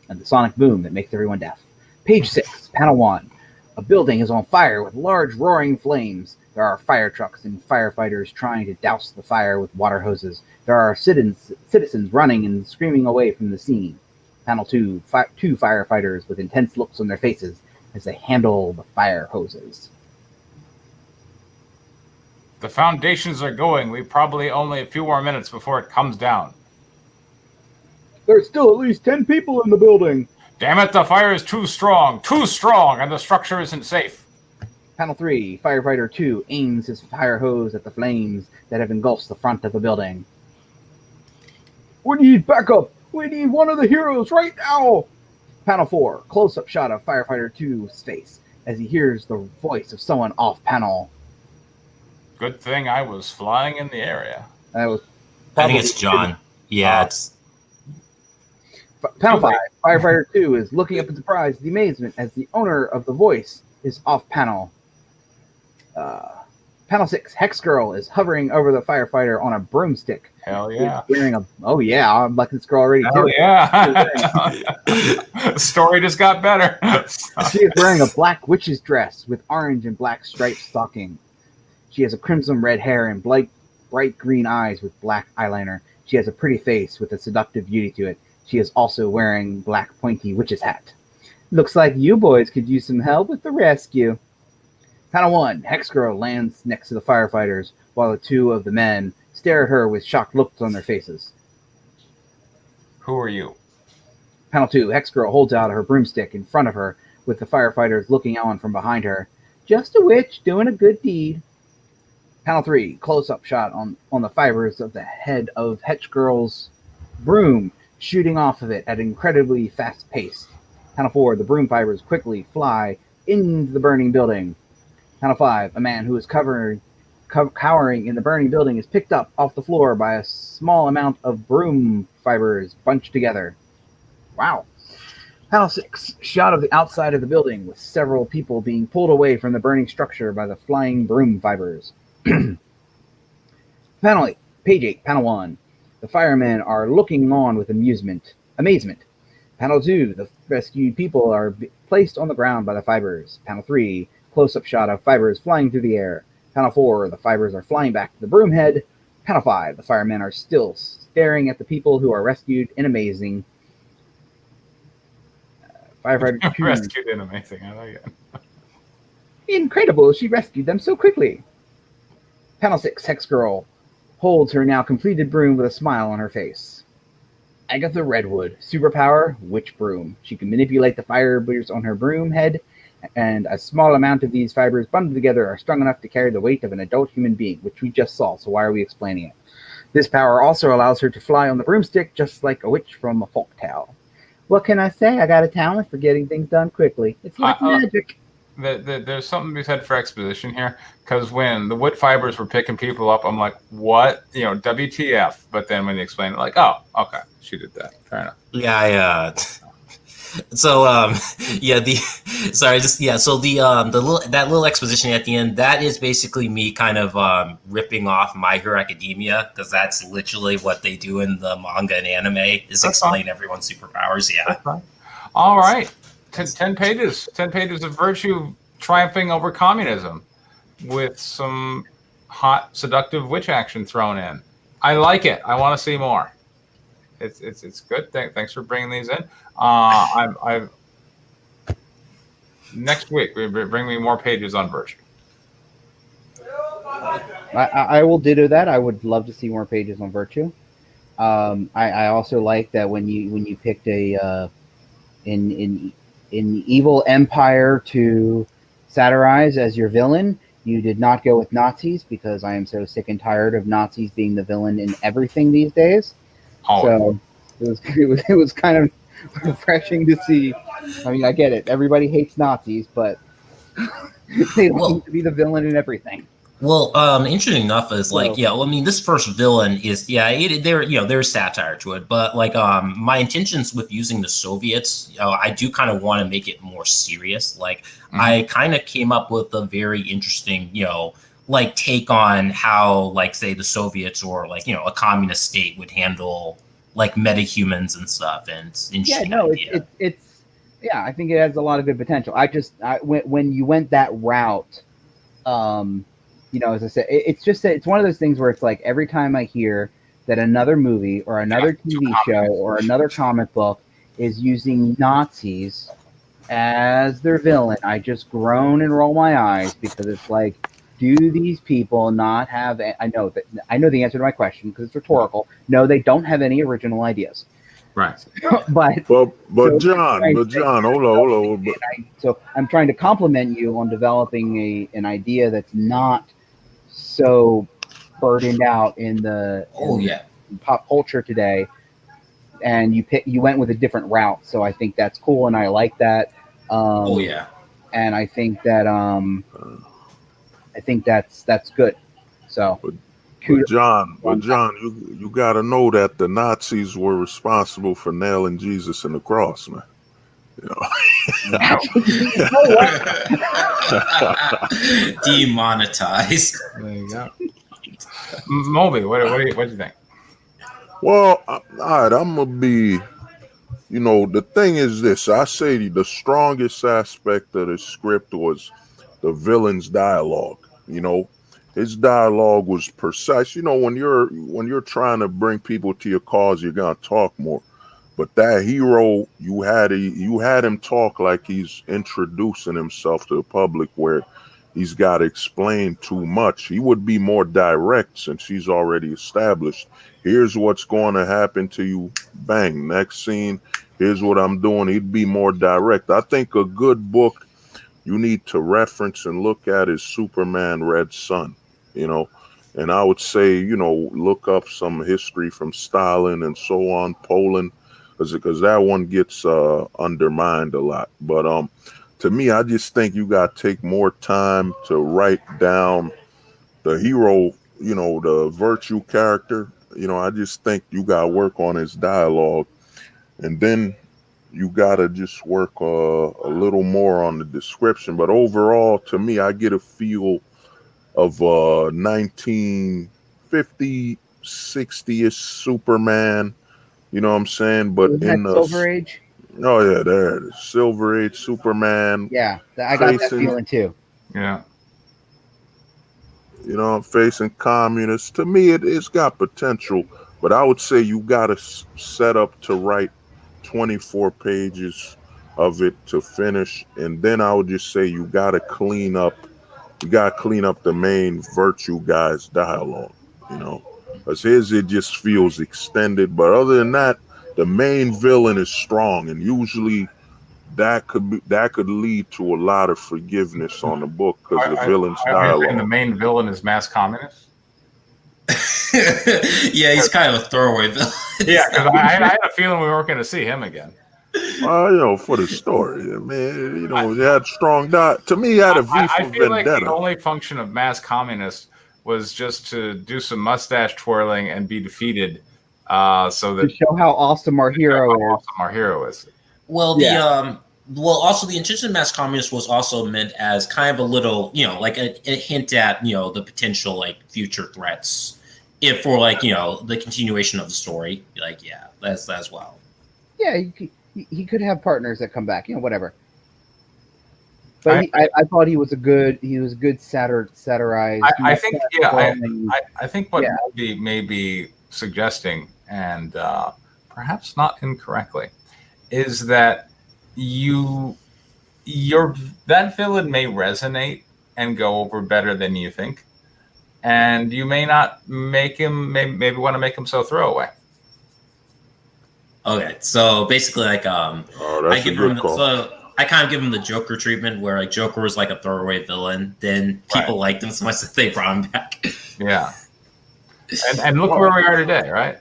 And the sonic boom that makes everyone deaf. Page 6, panel 1. A building is on fire with large roaring flames. There are fire trucks and firefighters trying to douse the fire with water hoses. There are citizens running and screaming away from the scene. Panel 2, two firefighters with intense looks on their faces as they handle the fire hoses. The foundations are going. We probably only a few more minutes before it comes down. There's still at least 10 people in the building. Damn it, the fire is too strong, and the structure isn't safe. Panel 3, Firefighter 2 aims his fire hose at the flames that have engulfed the front of the building. We need backup! We need one of the heroes right now! Panel 4, close-up shot of Firefighter 2's face as he hears the voice of someone off panel. Good thing I was flying in the area. That was I think it's John. Yeah, it's... Panel 5, Firefighter 2 is looking up in surprise and amazement as the owner of the voice is off panel. Panel 6, Hex Girl is hovering over the firefighter on a broomstick. Hell yeah. Oh yeah, I'm liking this girl already too. Hell yeah. Story just got better. She is wearing a black witch's dress with orange and black striped stocking. She has a crimson red hair and bright green eyes with black eyeliner. She has a pretty face with a seductive beauty to it. She is also wearing black pointy witch's hat. Looks like you boys could use some help with the rescue. Panel 1, Hex Girl lands next to the firefighters while the two of the men stare at her with shocked looks on their faces. Who are you? Panel 2, Hex Girl holds out her broomstick in front of her with the firefighters looking on from behind her. Just a witch doing a good deed. Panel 3, close-up shot on the fibers of the head of Hex Girl's broom shooting off of it at an incredibly fast pace. Panel 4, the broom fibers quickly fly into the burning building. Panel 5, a man who is cowering in the burning building is picked up off the floor by a small amount of broom fibers bunched together. Wow. Panel 6, shot of the outside of the building with several people being pulled away from the burning structure by the flying broom fibers. Panel 8, page 8, panel 1. The firemen are looking on with amazement. Panel 2, the rescued people are placed on the ground by the fibers. Panel 3, Close-up shot of fibers flying through the air. Panel 4, the fibers are flying back to the broom head. Panel 5, the firemen are still staring at the people who are rescued in amazing. Firefighter 2. Rescued in amazing. I like it. Incredible, she rescued them so quickly. Panel 6, Hex Girl holds her now completed broom with a smile on her face. Agatha Redwood, superpower, witch broom. She can manipulate the fibers on her broom head, and a small amount of these fibers bundled together are strong enough to carry the weight of an adult human being, which we just saw, so why are we explaining it? This power also allows her to fly on the broomstick, just like a witch from a folktale. What can I say? I got a talent for getting things done quickly. It's like magic. There's something to be said for exposition here, because when the wood fibers were picking people up, I'm like, what? WTF? But then when they explain it, like, oh, okay, she did that. Fair enough. Yeah, so so the little exposition at the end, that is basically me kind of ripping off My Hero Academia, because that's literally what they do in the manga and anime, is that's explain fine. Everyone's superpowers. Yeah. All right. 10 pages of virtue triumphing over communism with some hot seductive witch action thrown in. I like it. I want to see more. It's good. Thanks for bringing these in. I've next week bring me more pages on virtue. I will ditto that. I would love to see more pages on virtue. I also like that when you picked a in Evil Empire to satirize as your villain, you did not go with Nazis, because I am so sick and tired of Nazis being the villain in everything these days. So it was kind of refreshing to see. I mean, I get it. Everybody hates Nazis, but they don't seem to be the villain in everything. Well, interesting enough is this first villain is there's satire to it, but my intentions with using the Soviets, I do kind of want to make it more serious. I kind of came up with a very interesting, take on how, say, the Soviets or a communist state would handle metahumans and stuff. And it's interesting. I think it has a lot of good potential. When you went that route, as I said, it's one of those things where it's like every time I hear that another movie or another TV show or another comic book is using Nazis as their villain, I just groan and roll my eyes, because it's like, do these people not have? I know the answer to my question because it's rhetorical. No, they don't have any original ideas. Right. but John, hold on. So I'm trying to compliment you on developing an idea that's not so burdened out in the pop culture today, and you went with a different route. So I think that's cool, and I like that. And I think that's good. So. But John, you got to know that the Nazis were responsible for nailing Jesus in the cross, man. Demonetized. There you go. Moby, what do you think? Well, all right, I'm gonna be. The thing is this: I say the strongest aspect of the script was the villain's dialogue. His dialogue was precise. When you're trying to bring people to your cause, you're gonna talk more. But that hero, you had him talk like he's introducing himself to the public, where he's got to explain too much. He would be more direct, since he's already established. Here's what's going to happen to you. Bang. Next scene. Here's what I'm doing. He'd be more direct. I think a good book you need to reference and look at is Superman Red Sun. And I would say, look up some history from Stalin and so on, Poland, because that one gets undermined a lot. But to me, I just think you got to take more time to write down the hero, the virtue character. I just think you got to work on his dialogue, and then you got to just work a little more on the description. But overall, to me, I get a feel of 1950, 60-ish Superman, you know what I'm saying? But in the Silver Age. Oh yeah, there it is. Silver Age Superman. Yeah, I got that feeling too. Yeah. You know, facing communists. To me, it's got potential, but I would say you got to set up to write 24 pages of it to finish, and then I would just say you got to clean up. You got to clean up the main virtue guy's dialogue. You know, because his it just feels extended, but other than that, the main villain is strong, and usually that could lead to a lot of forgiveness on the book because the villain's dialogue. And the main villain is mass communist. Yeah, he's kind of a throwaway villain. Yeah, because I had a feeling we weren't going to see him again. You know, for the story, man. You know, he had strong to me, he had a V for I feel vendetta. like the only function of mass communist was just to do some mustache twirling and be defeated, so that to show how awesome our hero is. Well, also the intention of mass communist was also meant as kind of a little, like a hint at, the potential like future threats, if for like, the continuation of the story. Like, yeah, that's as well. Yeah, he could have partners that come back, whatever. But I thought he was a good satirized. I think I think what may be suggesting, and perhaps not incorrectly, is that that villain may resonate and go over better than you think, and you may not make him maybe want to make him so throwaway. Okay, so basically, like, I kind of give him the Joker treatment, where like Joker was like a throwaway villain, then people liked him so much that they brought him back. Yeah, and look where we are today, right?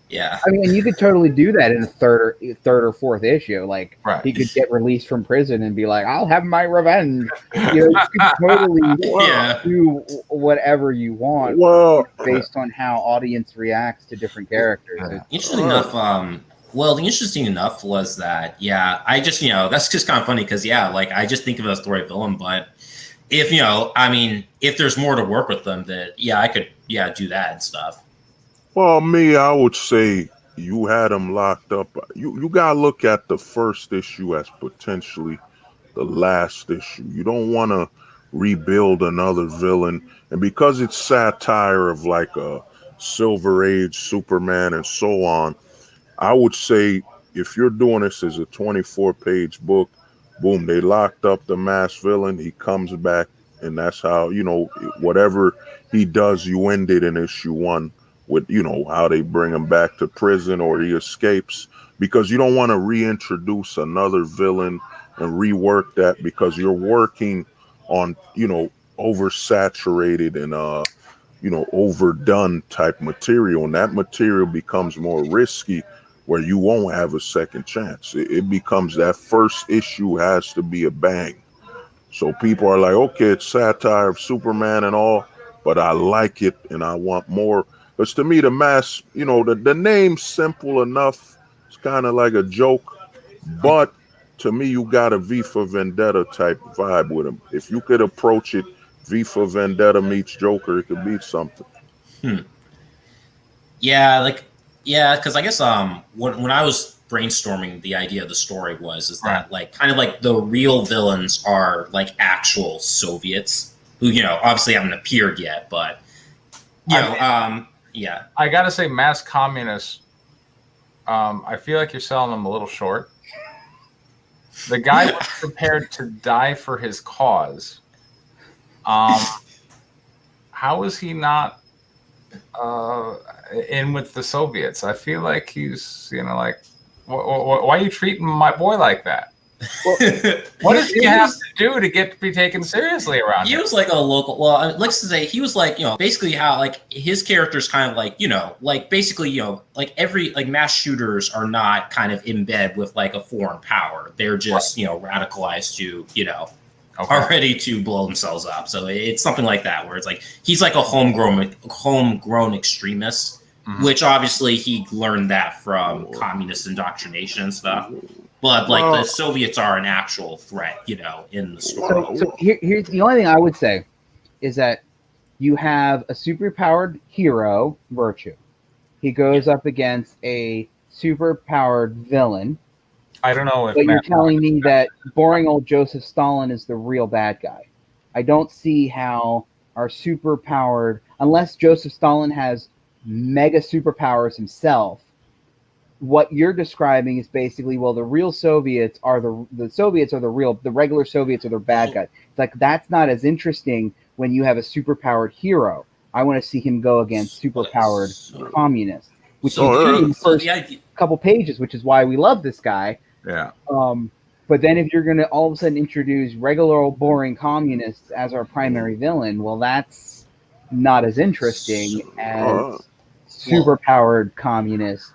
Yeah. I mean, you could totally do that in a third or fourth issue. Like, he could get released from prison and be like, "I'll have my revenge." You could totally do whatever you want, based on how audience reacts to different characters. Interesting enough, the interesting enough was that, I just, that's just kind of funny because, like, I just think of it as the right villain, but if, if there's more to work with them, that, I could, do that and stuff. Well, I would say you had him locked up. You got to look at the first issue as potentially the last issue. You don't want to rebuild another villain. And because it's satire of like a Silver Age Superman and so on, I would say if you're doing this as a 24-page book, boom, they locked up the mass villain. He comes back, and that's how, whatever he does, you end it in issue 1. With how they bring him back to prison or he escapes, because you don't want to reintroduce another villain and rework that, because you're working on oversaturated and overdone type material, and that material becomes more risky where you won't have a second chance. It becomes that first issue has to be a bang, so people are like, okay, it's satire of Superman and all, but I like it and I want more. Because to me, the mass, the name's simple enough. It's kind of like a joke. But to me, you got a V for Vendetta type vibe with him. If you could approach it, V for Vendetta meets Joker, it could be something. Yeah, because I guess when I was brainstorming the idea of the story is that like kind of like the real villains are like actual Soviets who, obviously haven't appeared yet, but yeah, I gotta say, mass communists. I feel like you're selling them a little short. The guy was prepared to die for his cause. How is he not in with the Soviets? I feel like he's, like, why are you treating my boy like that? Well, what does he have to do to get to be taken seriously around here? He was like a local. Well, let's say he was like, basically how like his character's kind of like, like basically, like every like mass shooters are not kind of in bed with like a foreign power. They're just radicalized to are ready to blow themselves up. So it's something like that where it's like he's like a homegrown extremist, which obviously he learned that from communist indoctrination and stuff. But like the Soviets are an actual threat, in the story. So here's the only thing I would say is that you have a superpowered hero, Virtue. He goes up against a superpowered villain. I don't know if. But you're telling me that boring old Joseph Stalin is the real bad guy. I don't see how our super powered, unless Joseph Stalin has mega superpowers himself. What you're describing is basically, well, the real Soviets are the Soviets are the regular Soviets are the bad guys. It's like that's not as interesting when you have a superpowered hero. I want to see him go against superpowered communists, which you do in the first couple pages, which is why we love this guy. Yeah. But then if you're going to all of a sudden introduce regular old boring communists as our primary villain, well, that's not as interesting as superpowered communists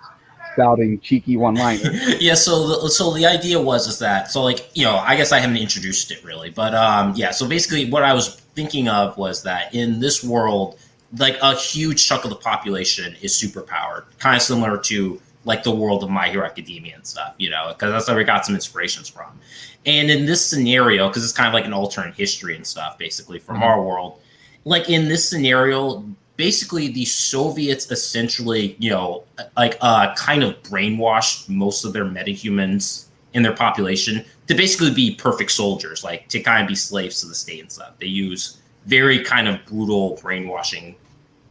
spouting cheeky one-liners. Yeah, so the idea is that like, you know, I guess I haven't introduced it really, but yeah, so basically what I was thinking of was that in this world, like a huge chunk of the population is superpowered, kind of similar to like the world of My Hero Academia and stuff, you know, because that's where we got some inspirations from. And in this scenario, because it's kind of like an alternate history and stuff, basically from our world, like in this scenario, basically the Soviets essentially, you know, like kind of brainwashed most of their metahumans in their population to basically be perfect soldiers, like to kind of be slaves to the state and stuff. They use very kind of brutal brainwashing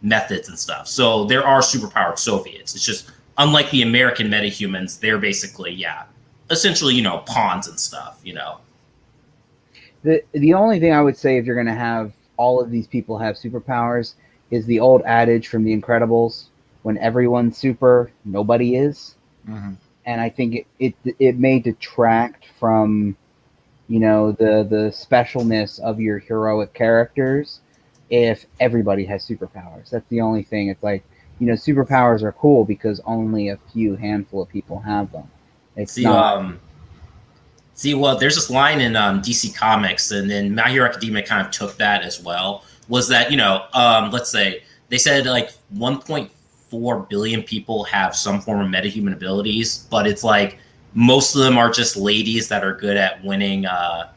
methods and stuff. So there are superpowered Soviets. It's just unlike the American metahumans, they're basically, essentially, you know, pawns and stuff, you know. The only thing I would say if you're going to have all of these people have superpowers is the old adage from The Incredibles, when everyone's super, nobody is. Mm-hmm. And I think it may detract from, you know, the specialness of your heroic characters if everybody has superpowers. That's the only thing. It's like, you know, superpowers are cool because only a handful of people have them. It's well, there's this line in DC Comics, and then My Hero Academia kind of took that as well, was that, you know, let's say they said like 1.4 billion people have some form of metahuman abilities, but it's like most of them are just ladies that are good at winning, are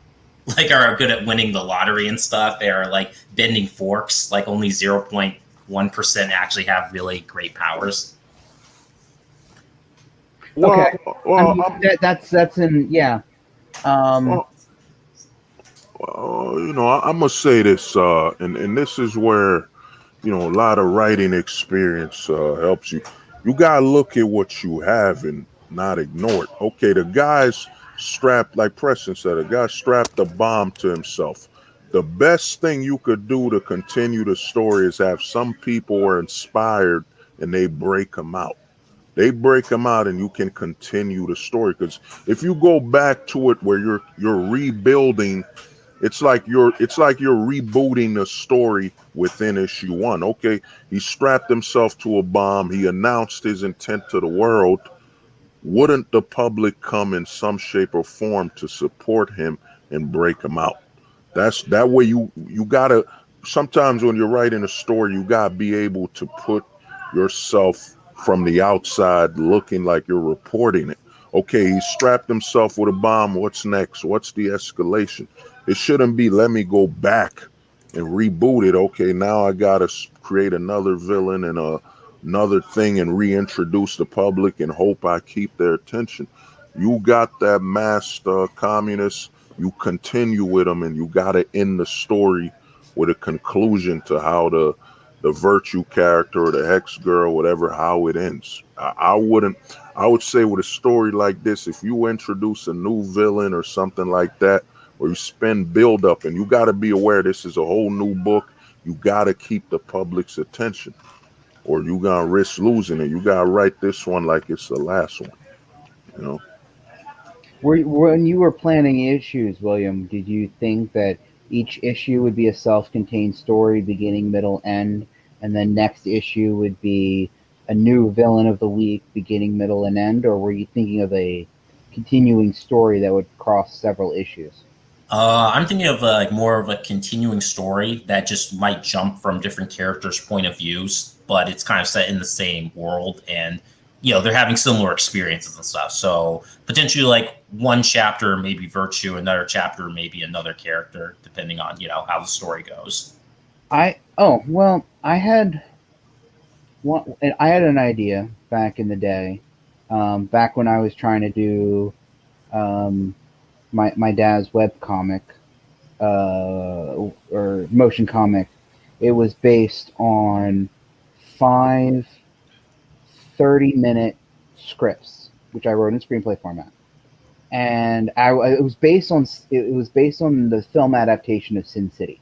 good at winning the lottery and stuff. They are like bending forks, like only 0.1% actually have really great powers. Okay, well, I mean, that's in you know, I'm gonna say this, and this is where, you know, a lot of writing experience helps you. You gotta look at what you have and not ignore it. Okay, the guy's strapped, like Preston said, a guy strapped a bomb to himself. The best thing you could do to continue the story is have some people who are inspired and they break them out. They break them out and you can continue the story. Because if you go back to it where you're rebuilding, it's like you're rebooting the story within issue 1. Okay, he strapped himself to a bomb. He announced his intent to the world. Wouldn't the public come in some shape or form to support him and break him out? That's that way. You gotta, sometimes when you're writing a story, you gotta be able to put yourself from the outside looking like you're reporting it. Okay, he strapped himself with a bomb. What's next? What's the escalation? It shouldn't be, let me go back and reboot it. Okay, now I gotta create another villain and another thing and reintroduce the public and hope I keep their attention. You got that masked communist, you continue with them, and you gotta end the story with a conclusion to how the virtue character or the hex girl, whatever, how it ends. I would say with a story like this, if you introduce a new villain or something like that, or you spend build up, and you got to be aware this is a whole new book, you got to keep the public's attention or you gonna risk losing it. You got to write this one like it's the last one, you know. When you were planning issues, William, did you think that each issue would be a self-contained story, beginning, middle, end, and then next issue would be a new villain of the week, beginning, middle, and end? Or were you thinking of a continuing story that would cross several issues? I'm thinking of like more of a continuing story that just might jump from different characters' point of views, but it's kind of set in the same world, and you know they're having similar experiences and stuff. So potentially, like one chapter maybe Virtue, another chapter maybe another character, depending on how the story goes. I had an idea back in the day, back when I was trying to do my dad's webcomic. or motion comic. It was based on 5 30-minute scripts, which I wrote in screenplay format, and it was based on the film adaptation of Sin City.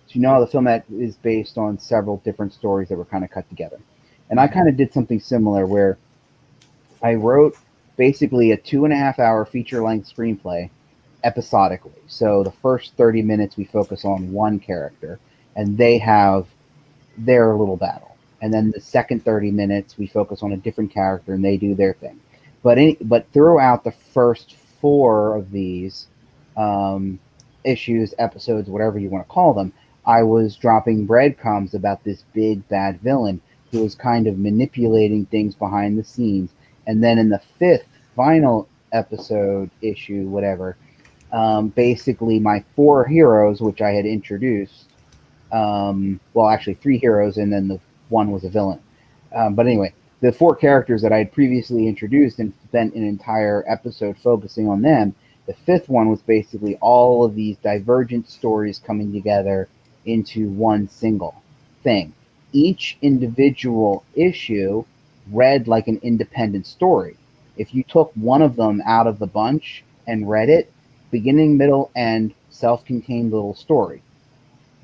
So you know how the film is based on several different stories that were kind of cut together, and I kind of did something similar where I wrote basically a 2.5-hour feature-length screenplay episodically. So the first 30 minutes we focus on one character, and they have their little battle. And then the second 30 minutes we focus on a different character, and they do their thing. But throughout the first 4 of these issues, episodes, whatever you want to call them, I was dropping breadcrumbs about this big bad villain who was kind of manipulating things behind the scenes. And then in the 5th final episode, issue, whatever, basically my 4 heroes, which I had introduced, well, actually 3 heroes, and then the 1 was a villain. But anyway, the 4 characters that I had previously introduced and spent an entire episode focusing on them, the 5th one was basically all of these divergent stories coming together into one single thing. Each individual issue read like an independent story. If you took one of them out of the bunch and read it, beginning, middle, end, self-contained little story.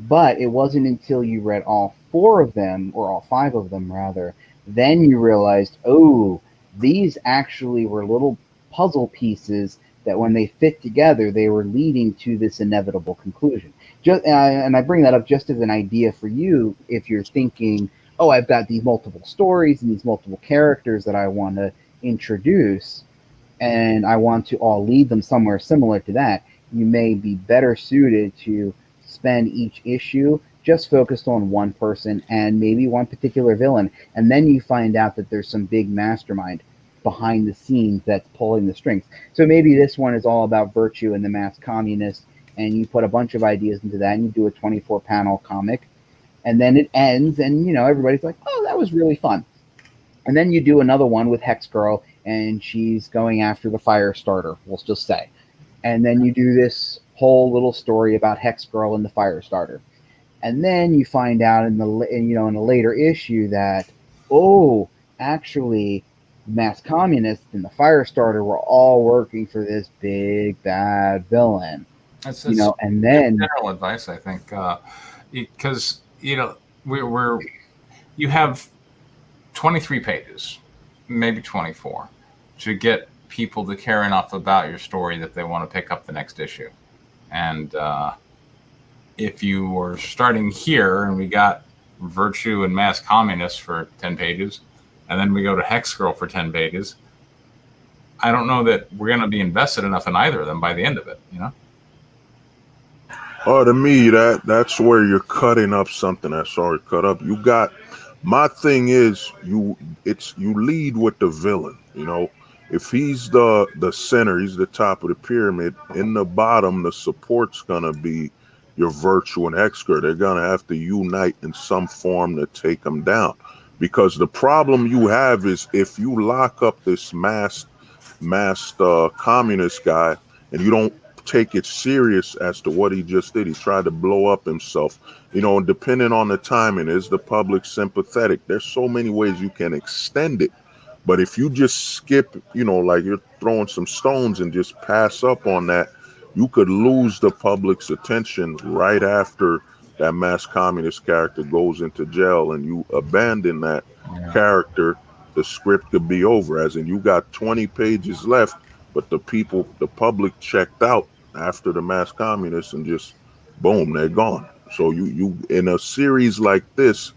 But it wasn't until you read all 4 of them, or all 5 of them rather, then you realized, oh, these actually were little puzzle pieces that when they fit together, they were leading to this inevitable conclusion. And I bring that up just as an idea for you if you're thinking, oh, I've got these multiple stories and these multiple characters that I want to introduce, and I want to all lead them somewhere similar to that. You may be better suited to spend each issue just focused on one person and maybe one particular villain, and then you find out that there's some big mastermind behind the scenes that's pulling the strings. So maybe this one is all about virtue and the mass communist, and you put a bunch of ideas into that, and you do a 24-panel comic, and then it ends, and everybody's like, oh, that was really fun. And then you do another one with Hex Girl, and she's going after the fire starter, we'll just say. And then you do this whole little story about Hex Girl and the fire starter. And then you find out in a later issue that, oh, actually, mass communists and the fire starter were all working for this big bad villain. That's and then general advice, I think, because you have 23 pages, maybe 24, to get people to care enough about your story that they want to pick up the next issue. And if you were starting here and we got Virtue and Mass Communists for 10 pages, and then we go to Hex Girl for 10 pages, I don't know that we're going to be invested enough in either of them by the end of it, Oh, to me, that's where you're cutting up something that's already cut up. My thing is, you lead with the villain. If he's the center, he's the top of the pyramid. In the bottom, the support's gonna be your Virtue and Hex Girl. They're gonna have to unite in some form to take him down. Because the problem you have is if you lock up this masked communist guy and you don't take it serious as to what he just did. He tried to blow up himself. And depending on the timing, is the public sympathetic? There's so many ways you can extend it. But if you just skip, like you're throwing some stones and just pass up on that, you could lose the public's attention right after that mass communist character goes into jail, and you abandon that character. The script could be over, as in you got 20 pages left, but the public checked out after the mass communists, and just boom, they're gone. So you in a series like this,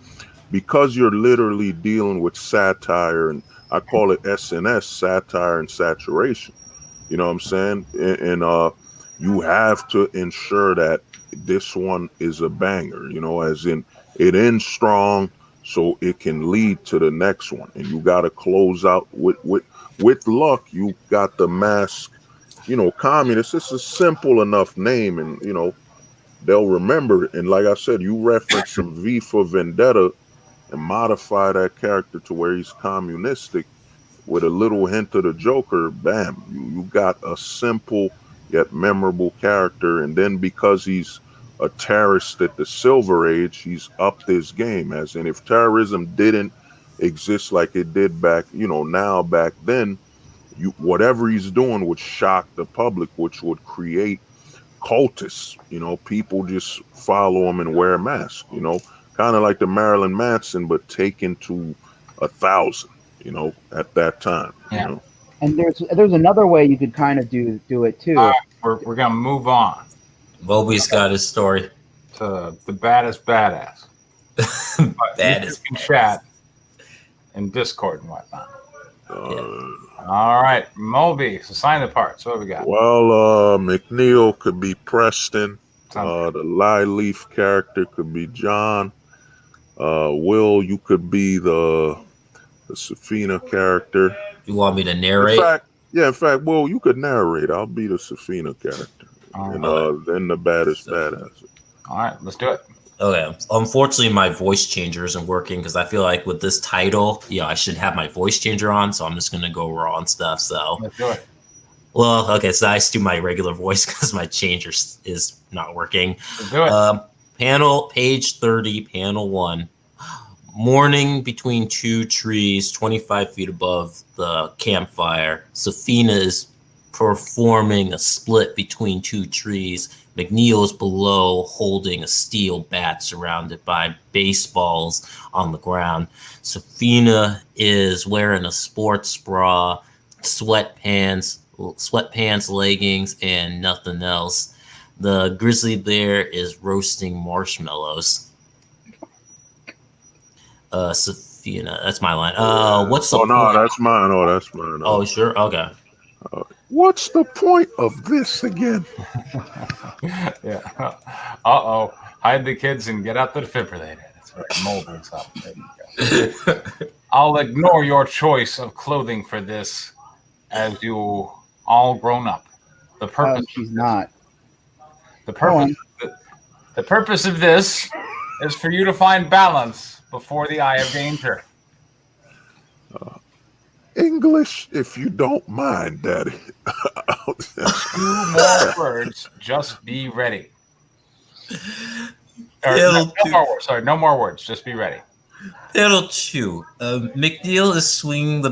because you're literally dealing with satire, and I call it SNS, satire and saturation. You know what I'm saying? And you have to ensure that this one is a banger, as in it ends strong so it can lead to the next one. And you got to close out with luck. You got the mask, communists. It's a simple enough name, and they'll remember it. And like I said, you reference some V for Vendetta and modify that character to where he's communistic with a little hint of the Joker. Bam, you got a simple yet memorable character. And then because he's a terrorist at the Silver Age, he's upped his game. As in, if terrorism didn't exist like it did back, now back then, whatever he's doing would shock the public, which would create cultists. People just follow him and wear a mask. Kind of like the Marilyn Manson, but taken to 1,000. At that time. Yeah. And there's another way you could kind of do it too. All right, we're gonna move on. Moby's got his story. To the baddest badass. Baddest chat and Discord and whatnot. All right, Moby. So sign the parts. What do we got? Well, McNeil could be Preston. The Lyleaf character could be John. Will, you could be the Safina character. You want me to narrate? In fact, Will, you could narrate. I'll be the Safina character. Then the baddest badass. All right, let's do it. Okay. Unfortunately, my voice changer isn't working because I feel like with this title, I should have my voice changer on. So I'm just going to go raw and stuff. So let's do it. Well, okay. So I just do my regular voice because my changer is not working. Let's do it. Panel, page 30, panel 1. Morning between two trees, 25 feet above the campfire. Safina is performing a split between two trees. McNeil is below holding a steel bat surrounded by baseballs on the ground. Safina is wearing a sports bra, sweatpants, leggings, and nothing else. The grizzly bear is roasting marshmallows. Safina, that's my line. What's the point? No, that's mine. That's mine. Oh, sure. Okay. What's the point of this again? Yeah. Uh-oh. Hide the kids and get out the defibrillator. That's right. Molding's up. There you go. I'll ignore your choice of clothing for this as you all grown up. The purpose she's not. The purpose of this is for you to find balance before the eye of danger. English, if you don't mind, Daddy. 2 more words. Just be ready. No more words. Sorry, no more words. Just be ready. Panel 2. McNeil is swinging the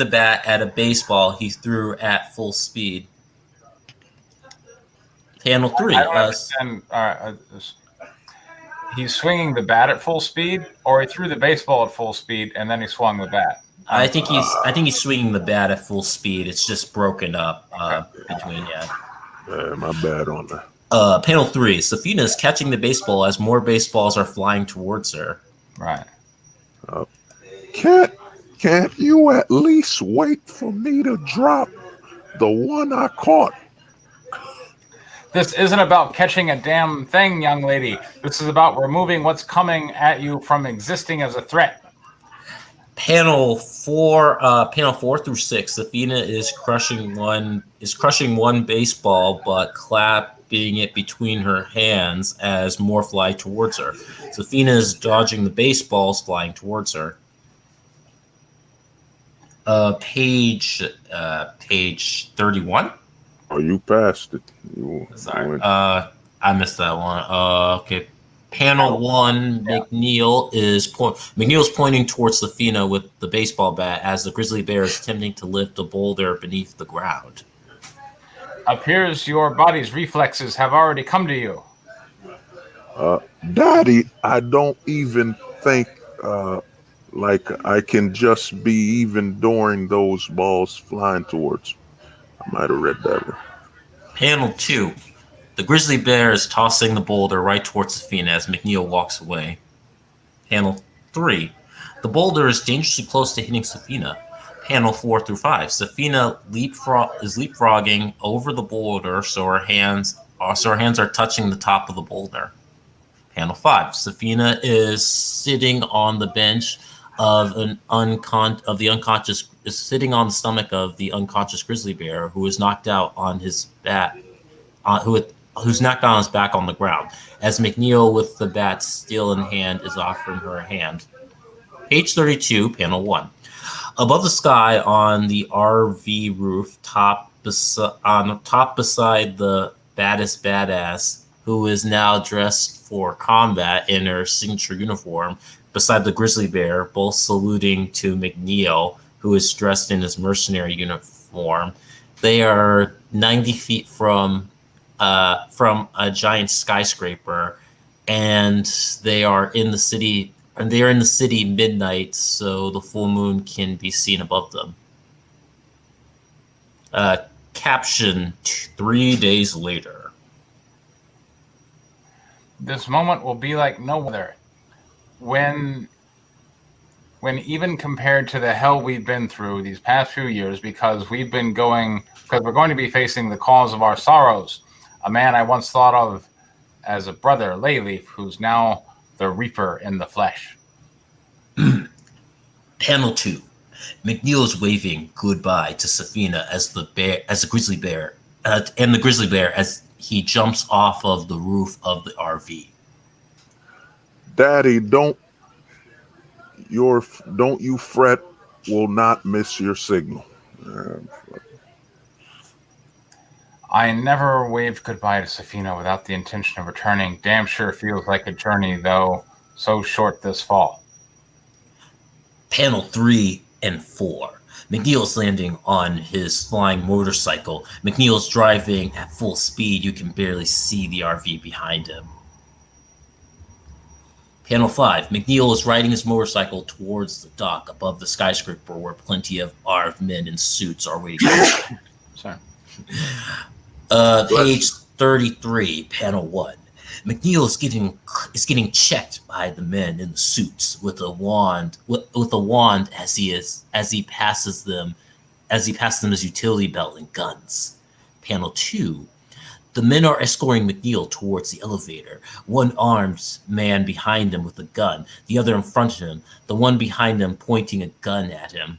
bat at a baseball he threw at full speed. Panel 3. I don't understand. All right. He's swinging the bat at full speed, or he threw the baseball at full speed and then he swung the bat. I think he's swinging the bat at full speed. It's just broken up between. My bad on that. Panel 3. Safina is catching the baseball as more baseballs are flying towards her. Right. Can't you at least wait for me to drop the one I caught? This isn't about catching a damn thing, young lady. This is about removing what's coming at you from existing as a threat. Panel 4 through 6. Safina is crushing one baseball, but clapping it between her hands as more fly towards her. Safina is dodging the baseballs flying towards her. Page 31. Oh, you passed it. Sorry. I missed that one. Okay. Panel 1, McNeil's pointing towards Safina with the baseball bat as the grizzly bear is attempting to lift a boulder beneath the ground. Appears your body's reflexes have already come to you. Daddy, I don't even think like I can just be even during those balls flying towards me. I might have read that one. Panel 2. The grizzly bear is tossing the boulder right towards Safina as McNeil walks away. Panel 3. The boulder is dangerously close to hitting Safina. Panel 4 through 5. Safina is leapfrogging over the boulder so her hands are touching the top of the boulder. Panel 5. Safina is sitting on the bench sitting on the stomach of the unconscious grizzly bear who is knocked out on his back, who's knocked on his back on the ground, as McNeil with the bat still in hand is offering her a hand. Page 32, panel 1. Above the sky on the RV roof top on top beside the baddest badass, who is now dressed for combat in her signature uniform, beside the grizzly bear, both saluting to McNeil, who is dressed in his mercenary uniform. They are 90 feet from a giant skyscraper, and they are in the city. And they are in the city midnight, so the full moon can be seen above them. Caption 3 days later. This moment will be like no other. When even compared to the hell we've been through these past few years, because we're going to be facing the cause of our sorrows. A man I once thought of as a brother, Layleaf, who's now the Reaper in the flesh. Panel 2. McNeil is waving goodbye to Safina as the grizzly bear as he jumps off of the roof of the RV. Daddy, don't you fret. Will not miss your signal. I never waved goodbye to Safina without the intention of returning. Damn sure feels like a journey, though so short this fall. Panel 3 and 4. McNeil's landing on his flying motorcycle. McNeil's driving at full speed. You can barely see the RV behind him. Panel 5. McNeil is riding his motorcycle towards the dock above the skyscraper where plenty of armed men in suits are waiting. Sorry. Page 33, panel 1. McNeil is getting checked by the men in the suits with a wand as he passes them his utility belt and guns. Panel 2. The men are escorting McNeil towards the elevator. One armed man behind him with a gun, the other in front of him, the one behind him pointing a gun at him.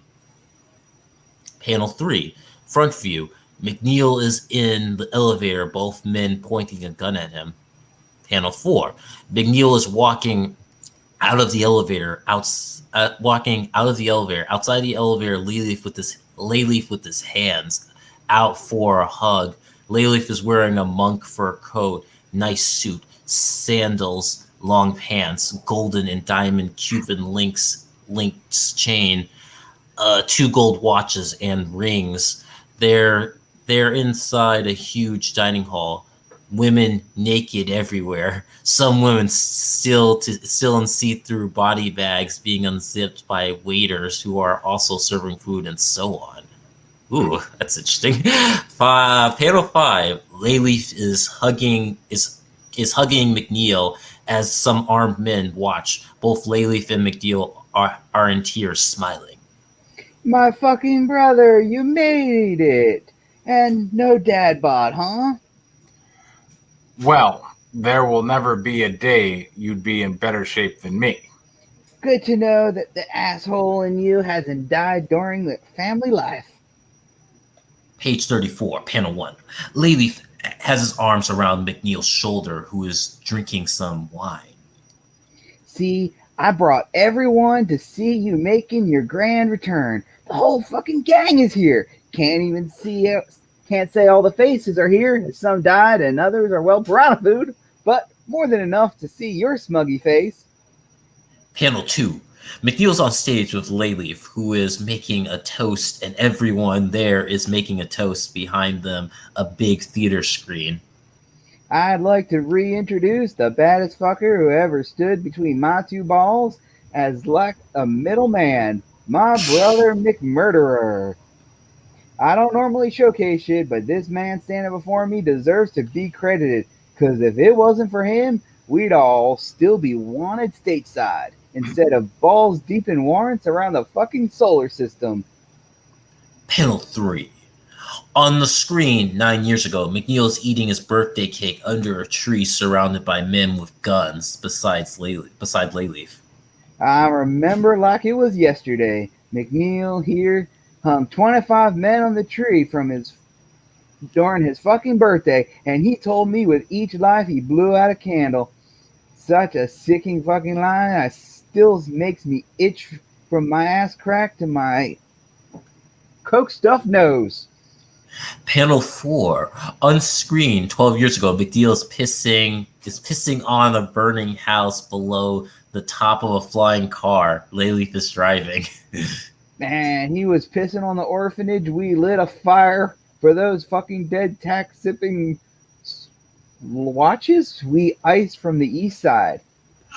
Panel 3. Front view. McNeil is in the elevator, both men pointing a gun at him. Panel 4. McNeil is walking out of the elevator. Outside the elevator, Layleaf with his hands out for a hug. Layleaf is wearing a monk fur coat, nice suit, sandals, long pants, golden and diamond Cuban links chain, 2 gold watches and rings. They're inside a huge dining hall. Women naked everywhere. Some women still in see-through body bags being unzipped by waiters who are also serving food and so on. Ooh, that's interesting. Panel 5. Layleaf is hugging McNeil as some armed men watch. Both Layleaf and McNeil are in tears, smiling. My fucking brother, you made it. And no dad bod, huh? Well, there will never be a day you'd be in better shape than me. Good to know that the asshole in you hasn't died during the family life. Page 34, panel 1. Layleaf has his arms around McNeil's shoulder, who is drinking some wine. See, I brought everyone to see you making your grand return. The whole fucking gang is here. Can't say all the faces are here. Some died and others are well proud of food, but more than enough to see your smuggy face. Panel 2. McNeil's on stage with Layleaf, who is making a toast, and everyone there is making a toast behind them, a big theater screen. I'd like to reintroduce the baddest fucker who ever stood between my two balls as like a middleman, my brother McMurderer. I don't normally showcase shit, but this man standing before me deserves to be credited, because if it wasn't for him, we'd all still be wanted stateside, instead of balls deep in warrants around the fucking solar system. Panel 3. On the screen 9 years ago, McNeil is eating his birthday cake under a tree surrounded by men with guns beside Layleaf. I remember like it was yesterday. McNeil here hung 25 men on the tree during his fucking birthday, and he told me with each life he blew out a candle. Such a sicking fucking line. I still makes me itch from my ass crack to my coke stuffed nose. Panel 4. Unscreened 12 years ago, McNeil is pissing on a burning house below the top of a flying car. Layleaf is driving. Man, he was pissing on the orphanage. We lit a fire for those fucking dead tax-sipping watches. We iced from the east side.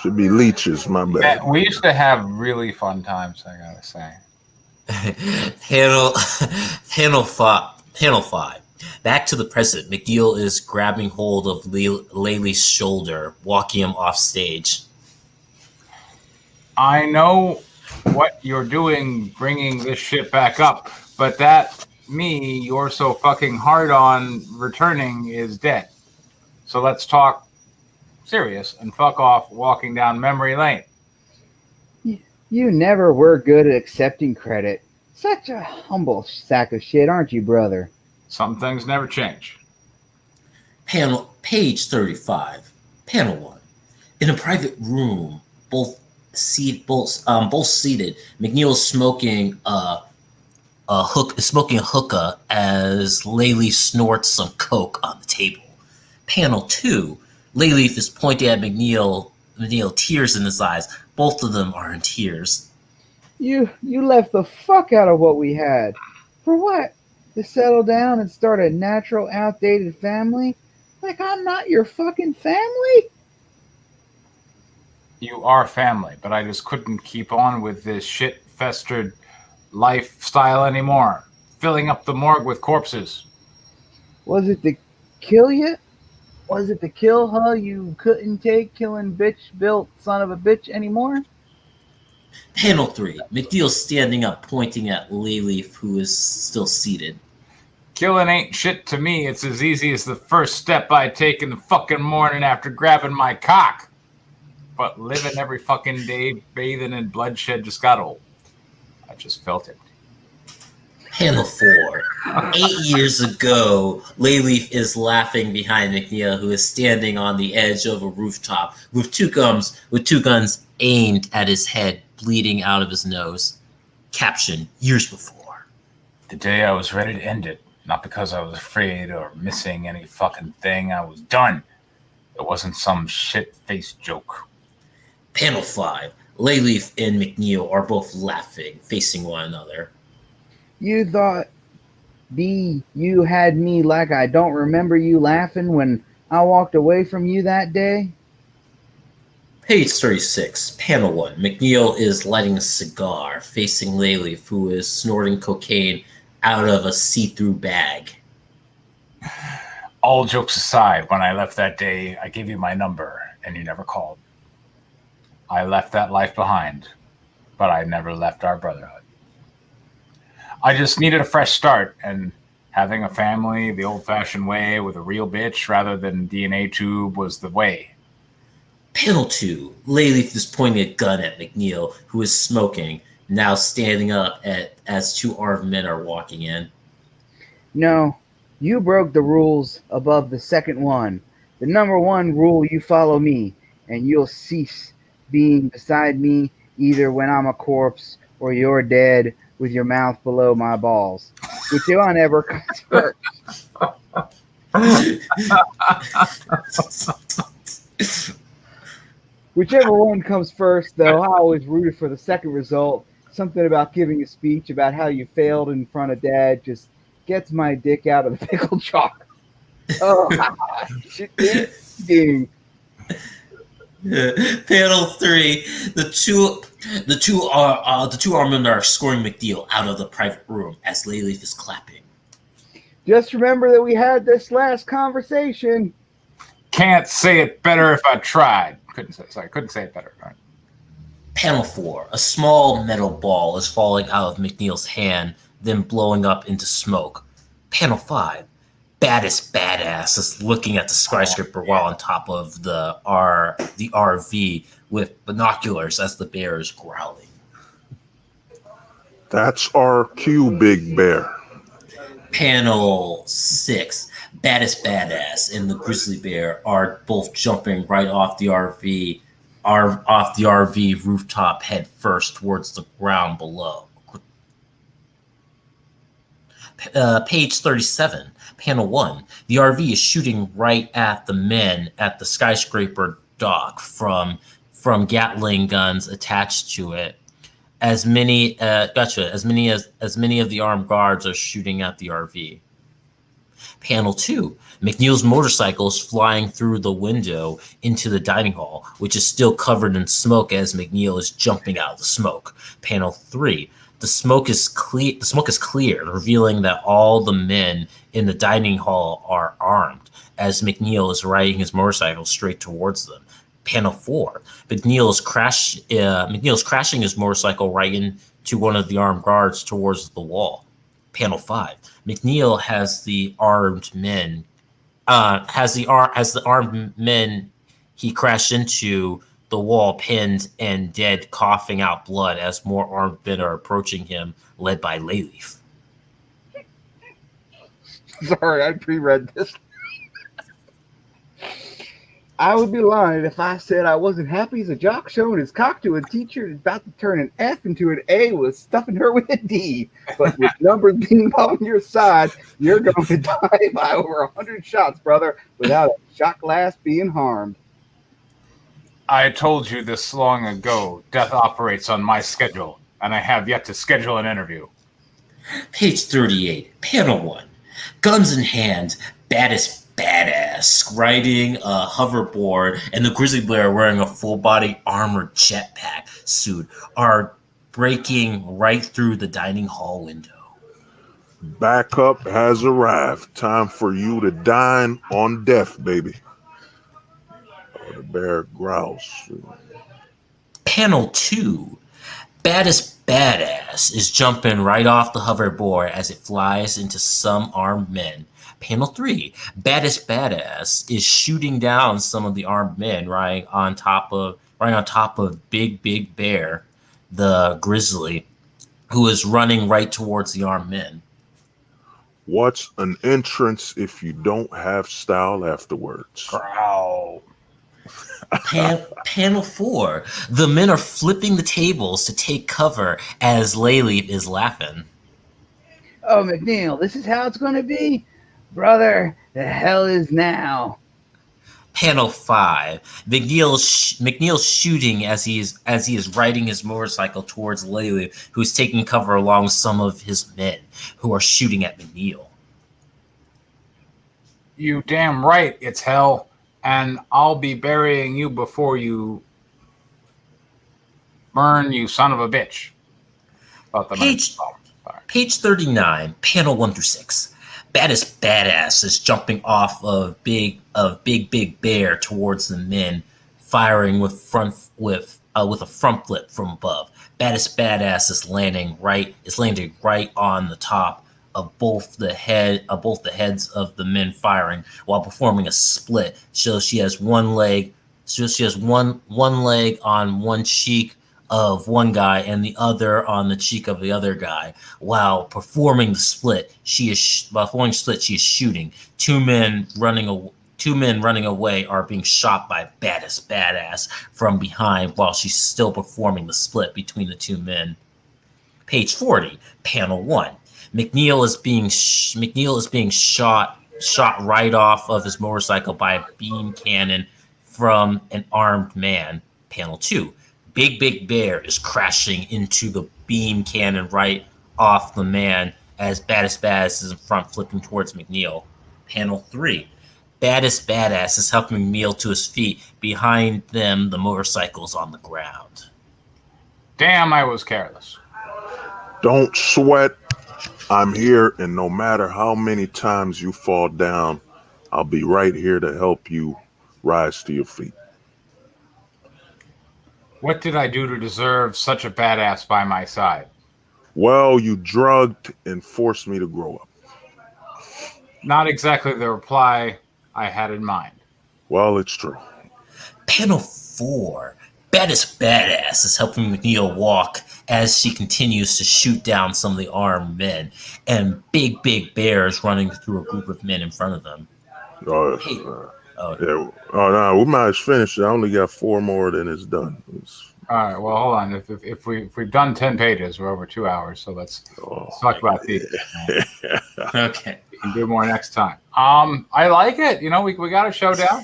Should be leeches, my bad. Yeah, we used to have really fun times, I gotta say. Panel 5. Back to the present. McNeil is grabbing hold of Laylee's shoulder, walking him off stage. I know what you're doing bringing this shit back up, but that me you're so fucking hard on returning is dead. So let's talk serious and fuck off walking down memory lane. You never were good at accepting credit. Such a humble sack of shit, aren't you, brother? Some things never change. Page 35. Panel 1. In a private room, both seated. McNeil is smoking a hookah as Layleaf snorts some coke on the table. Panel 2. Layleaf is pointing at McNeil, tears in his eyes. Both of them are in tears. You left the fuck out of what we had. For what? To settle down and start a natural, outdated family? Like I'm not your fucking family? You are family, but I just couldn't keep on with this shit-festered lifestyle anymore. Filling up the morgue with corpses. Was it to kill you? Was it to kill her you couldn't take killing bitch-built son of a bitch anymore? Panel 3. McNeil standing up, pointing at Layleaf, who is still seated. Killing ain't shit to me. It's as easy as the first step I take in the fucking morning after grabbing my cock. But living every fucking day, bathing in bloodshed just got old. I just felt it. Panel 4. 8 years ago, Layleaf is laughing behind McNeil, who is standing on the edge of a rooftop with two guns aimed at his head, bleeding out of his nose. Caption: years before. The day I was ready to end it, not because I was afraid or missing any fucking thing. I was done. It wasn't some shit-faced joke. Panel 5. Layleaf and McNeil are both laughing, facing one another. You thought, you had me like I don't remember you laughing when I walked away from you that day? Page 36, Panel 1. McNeil is lighting a cigar, facing Layleaf, who is snorting cocaine out of a see-through bag. All jokes aside, when I left that day, I gave you my number, and you never called. I left that life behind, but I never left our brotherhood. I just needed a fresh start, and having a family the old-fashioned way with a real bitch rather than DNA tube was the way. Panel 2. Layleaf is pointing a gun at McNeil, who is smoking, now standing up as two armed men are walking in. No, you broke the rules above the second one. The number one rule, you follow me, and you'll cease being beside me either when I'm a corpse or you're dead with your mouth below my balls. Which one ever comes first? Whichever one comes first, though, I always rooted for the second result. Something about giving a speech about how you failed in front of Dad just gets my dick out of the pickle jar. Oh, shit, ding. Panel 3. The two armed men are escorting McNeil out of the private room as Layleaf is clapping. Just remember that we had this last conversation. Can't say it better if I tried. Couldn't say it better. Right. Panel 4. A small metal ball is falling out of McNeil's hand, then blowing up into smoke. Panel 5. Baddest badass is looking at the skyscraper while on top of the RV with binoculars as the bear is growling. That's our cue, Big Bear. Panel 6. Baddest badass and the grizzly bear are both jumping right off the RV rooftop head first towards the ground below. Page 37, panel 1. The RV is shooting right at the men at the skyscraper dock from Gatling guns attached to it. As many of the armed guards are shooting at the RV. Panel 2. McNeil's motorcycle is flying through the window into the dining hall, which is still covered in smoke as McNeil is jumping out of the smoke. Panel 3. The smoke is cleared, revealing that all the men in the dining hall are armed as McNeil is riding his motorcycle straight towards them. Panel 4. McNeil is crashing his motorcycle right into one of the armed guards towards the wall. Panel 5. McNeil has the armed men he crashed into the wall, pinned and dead, coughing out blood as more armed men are approaching him, led by Layleaf. Sorry, I pre-read this. I would be lying if I said I wasn't happy as a jock showing his cock to a teacher who's about to turn an F into an A with stuffing her with a D. But with numbers being on your side, you're going to die by over 100 shots, brother, without a shot glass being harmed. I told you this long ago. Death operates on my schedule, and I have yet to schedule an interview. Page 38, panel 1. Guns in hand, baddest badass riding a hoverboard and the grizzly bear wearing a full-body armored jetpack suit are breaking right through the dining hall window. Backup has arrived. Time for you to dine on death, baby. The bear growls. Panel 2. Baddest badass is jumping right off the hoverboard as it flies into some armed men. Panel 3. Baddest badass is shooting down some of the armed men riding on top of Big Bear, the grizzly, who is running right towards the armed men. What's an entrance if you don't have style afterwards? Growl. Panel 4. The men are flipping the tables to take cover as Layleaf is laughing. Oh, McNeil, this is how it's going to be? Brother, the hell is now. Panel 5. McNeil's shooting as he is riding his motorcycle towards Layleaf, who is taking cover along some of his men who are shooting at McNeil. You damn right it's hell, and I'll be burying you before you burn, you son of a bitch. Page 39, panel 1 through 6. Baddest badass is jumping off of Big Bear towards the men, firing with a front flip from above. Baddest badass is landing right on the top of both the heads of the men firing while performing a split. So she has one leg on one cheek of one guy and the other on the cheek of the other guy. While performing the split, she is shooting. Two men running away are being shot by baddest badass from behind while she's still performing the split between the two men. Page 40, panel 1. McNeil is being shot right off of his motorcycle by a beam cannon from an armed man. Panel 2. Big Bear is crashing into the beam cannon right off the man as Baddest Badass is in front flipping towards McNeil. Panel 3. Baddest Badass is helping McNeil to his feet. Behind them, the motorcycle's on the ground. Damn, I was careless. Don't sweat. I'm here, and no matter how many times you fall down, I'll be right here to help you rise to your feet. What did I do to deserve such a badass by my side? Well, you drugged and forced me to grow up. Not exactly the reply I had in mind. Well, it's true. Panel 4. Baddest Badass is helping McNeil walk as she continues to shoot down some of the armed men. And Big Bear is running through a group of men in front of them. No, we might finish. I only got 4 more, then it's done. All right, well, hold on. If we've done 10 pages, we're over 2 hours, so let's talk about these. Okay. We can do more next time. I like it. You know, we got a showdown.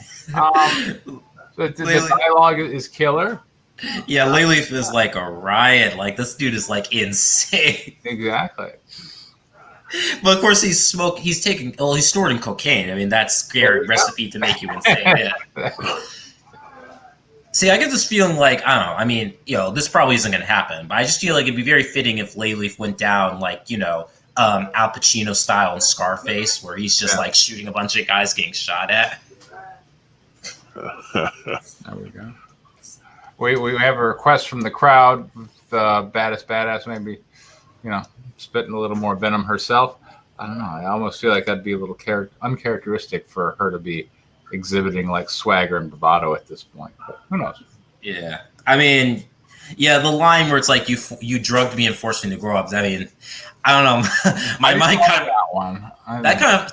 The dialogue is killer. Yeah, Layleaf is like a riot. Like, this dude is like insane. Exactly. But of course, he's snorting cocaine. I mean, that's scary recipe to make you insane. Yeah. See, I get this feeling like, I don't know. I mean, this probably isn't going to happen, but I just feel like it'd be very fitting if Layleaf went down like, Al Pacino style in Scarface, where he's just like shooting a bunch of guys getting shot at. There we go. We have a request from the crowd. The baddest badass, maybe, spitting a little more venom herself. I don't know. I almost feel like that'd be a little uncharacteristic for her to be exhibiting like swagger and bravado at this point. But who knows? Yeah. I mean, the line where it's like you drugged me and forced me to grow up. I mean, I don't know. My mind kind of that one.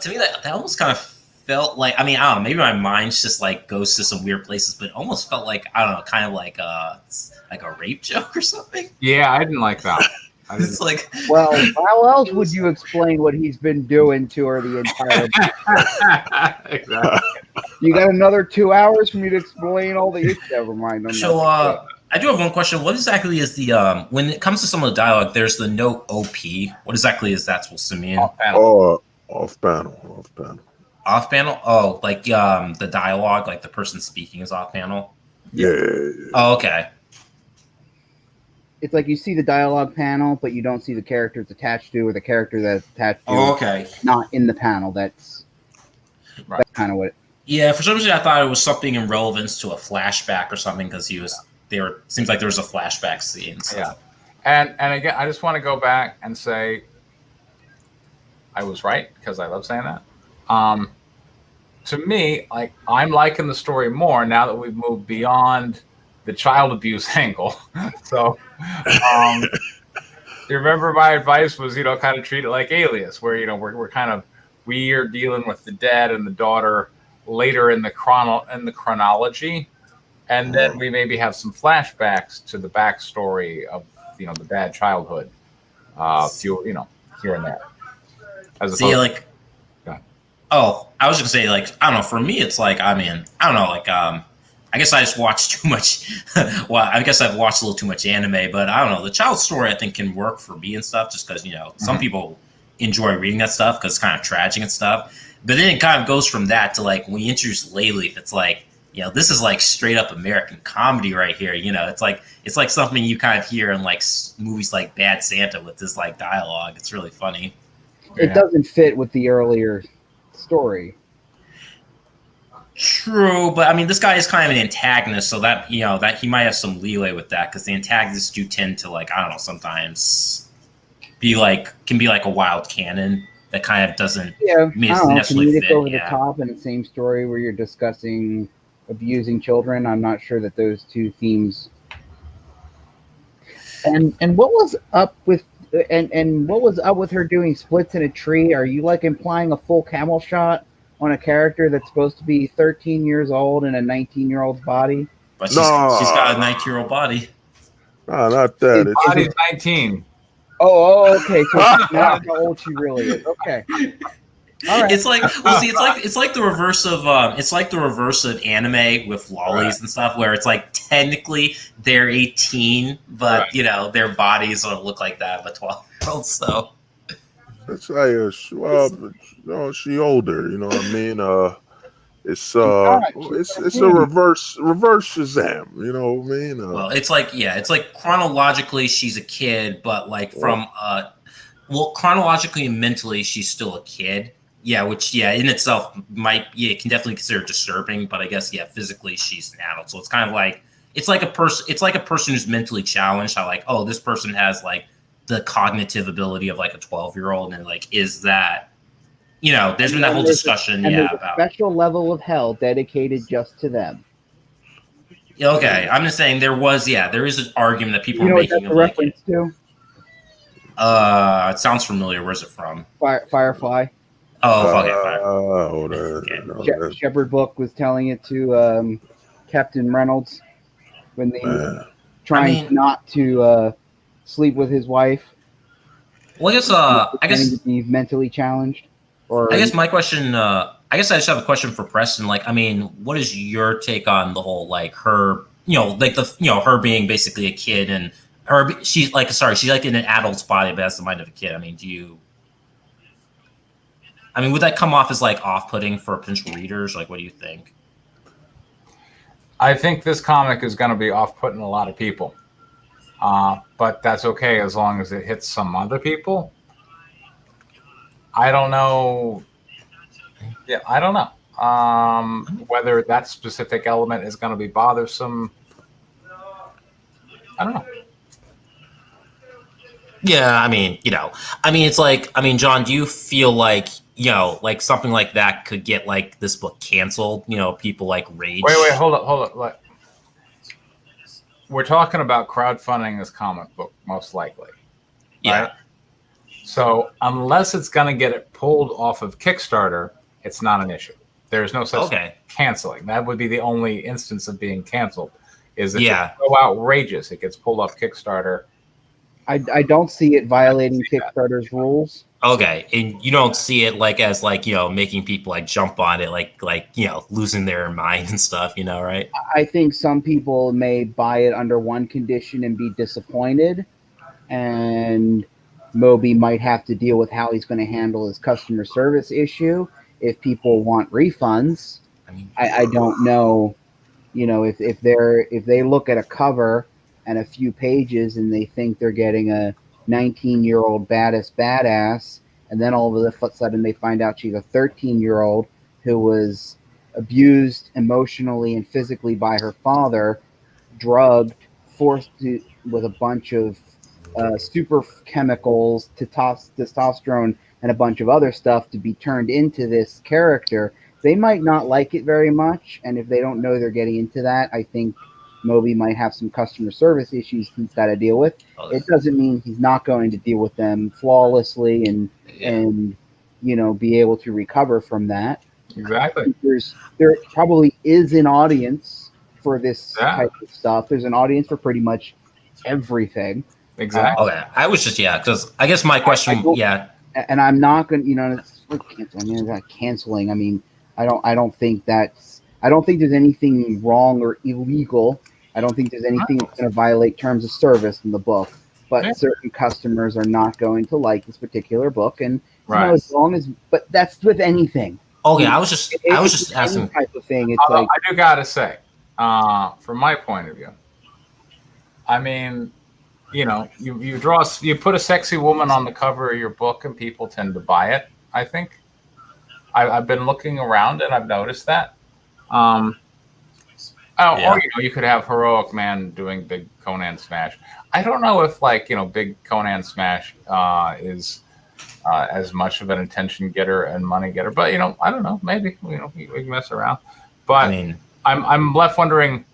To me that almost kind of felt like, I mean, I don't know, maybe my mind's just like goes to some weird places, but it almost felt like, I don't know, kind of like a rape joke or something. Yeah, I didn't like that. It's like, well, how else would you explain what he's been doing to her the entire Exactly. You got another 2 hours for me to explain all the Never mind. So, I do have one question. What exactly is the when it comes to some of the dialogue? There's the note OP. What exactly is that supposed to mean? Off panel. Off panel. Oh, like the dialogue, like the person speaking is off panel. Yeah. Oh, okay. It's like you see the dialogue panel, but you don't see the characters attached to, or the character that's attached to. Oh, okay. Not in the panel. That's kind of what. Yeah, for some reason I thought it was something in relevance to a flashback or something, because seems like there was a flashback scene. So. Yeah, and again, I just want to go back and say I was right, because I love saying that. To me, like, I'm liking the story more now that we've moved beyond the child abuse angle. So, you remember my advice was, kind of treat it like Alias, where we're dealing with the dad and the daughter later in the chronology, and then we maybe have some flashbacks to the backstory of the bad childhood, here and there. I was gonna say, like, I don't know. For me, it's like, I mean, I don't know, like, I guess I just watched too much. Well, I guess I've watched a little too much anime, but I don't know. The child story, I think, can work for me and stuff, just because some people enjoy reading that stuff because it's kind of tragic and stuff. But then it kind of goes from that to, like, when you introduce Layleaf, it's like, this is like straight up American comedy right here. It's like something you kind of hear in like movies like Bad Santa with this like dialogue. It's really funny. It doesn't fit with the earlier story. True, but I mean, this guy is kind of an antagonist, so that that he might have some leeway with that, because the antagonists do tend to, like, I don't know, sometimes can be like a wild cannon that kind of doesn't necessarily fit. Over the top in the same story where you're discussing abusing children. I'm not sure that those two themes. And what was up with her doing splits in a tree? Are you like implying a full camel shot on a character that's supposed to be 13 years old in a 19-year-old's body? But she's got a 19-year-old body. No, not that. His body's 19. Oh, okay. So that's not how old she really is. Okay. All right. It's like, well, see, it's like the reverse of anime with lollies and stuff, where it's like technically they're 18, but their bodies don't look like that of a 12-year-old. So that's like she older. You know what I mean? It's a reverse Shazam. You know what I mean? Well, it's like chronologically she's a kid, but like chronologically and mentally she's still a kid. Yeah, which in itself can definitely consider disturbing, but I guess physically she's an adult. So it's kind of like it's like a person who's mentally challenged. How like, oh, this person has like the cognitive ability of like a 12-year-old, and like, is that there's been that whole discussion about a special level of hell dedicated just to them. Okay, I'm just saying there is an argument that people are making. What that's a reference to? It sounds familiar. Where's it from? Firefly. Oh, okay. Shepherd Book was telling it to Captain Reynolds when they trying not to sleep with his wife. Well, I guess to be mentally challenged, or I guess my question. I guess I just have a question for Preston. Like, I mean, what is your take on the whole like her? Like her being basically a kid and she's like she's like in an adult's body but has the mind of a kid. I mean, would that come off as like off-putting for potential readers? Like, what do you think? I think this comic is going to be off-putting a lot of people. But that's okay as long as it hits some other people. I don't know. Yeah, I don't know whether that specific element is going to be bothersome. I don't know. Yeah, I mean, it's like, John, do you feel like, like something like that could get like this book canceled? People like rage. Wait, hold up. Like, we're talking about crowdfunding this comic book, most likely. Yeah. Right? So unless it's going to get it pulled off of Kickstarter, it's not an issue. There's no such thing as canceling. That would be the only instance of being canceled. Is if it's so outrageous, it gets pulled off Kickstarter. I don't see it violating Kickstarter's rules. Okay, and you don't see it like as like making people like jump on it like losing their mind and stuff, right? I think some people may buy it under one condition and be disappointed, and Moby might have to deal with how he's going to handle his customer service issue if people want refunds. I don't know, if they look at a cover and a few pages and they think they're getting a 19-year-old baddest badass, and then all of a sudden they find out she's a 13-year-old who was abused emotionally and physically by her father, drugged, forced to with a bunch of super chemicals, testosterone, and a bunch of other stuff to be turned into this character. They might not like it very much, and if they don't know they're getting into that, I think Moby might have some customer service issues he's got to deal with. It doesn't mean he's not going to deal with them flawlessly and be able to recover from that. Exactly. There probably is an audience for this type of stuff. There's an audience for pretty much everything. Exactly. Okay. I was just because I guess my question and I'm not going to it's not canceling. I mean, I don't think there's anything wrong or illegal. I don't think there's anything that's going to violate terms of service in the book. But certain customers are not going to like this particular book, and as long as, but that's with anything. Okay, I was just asking type of thing. It's I do gotta say, from my point of view, I mean, you put a sexy woman on the cover of your book, and people tend to buy it. I think I've been looking around and I've noticed that. Or you could have Heroic Man doing Big Conan Smash. I don't know if Big Conan Smash is as much of an attention getter and money getter, but I don't know. Maybe we can mess around. But I'm left wondering: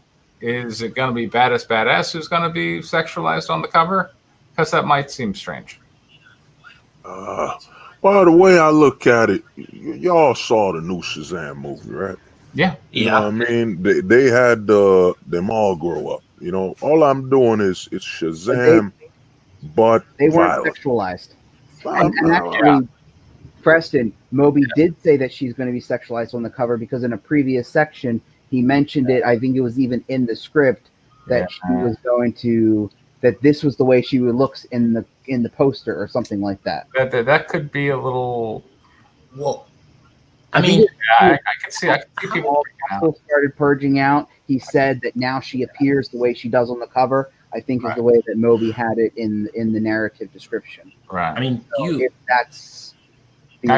is it going to be Baddest Badass who's going to be sexualized on the cover? Because that might seem strange. By the way I look at it, y'all saw the new Shazam movie, right? Yeah. You know what I mean? They had them all grow up. All I'm doing is it's Shazam, but they weren't sexualized. And actually, Preston, Moby did say that she's going to be sexualized on the cover because in a previous section he mentioned it. I think it was even in the script that she was going to, that this was the way she would look in the poster or something like that. That could be a little. Well, I can see people started purging out. He said that now she appears the way she does on the cover. I think is the way that Moby had it in the narrative description. Right. I mean, if that's do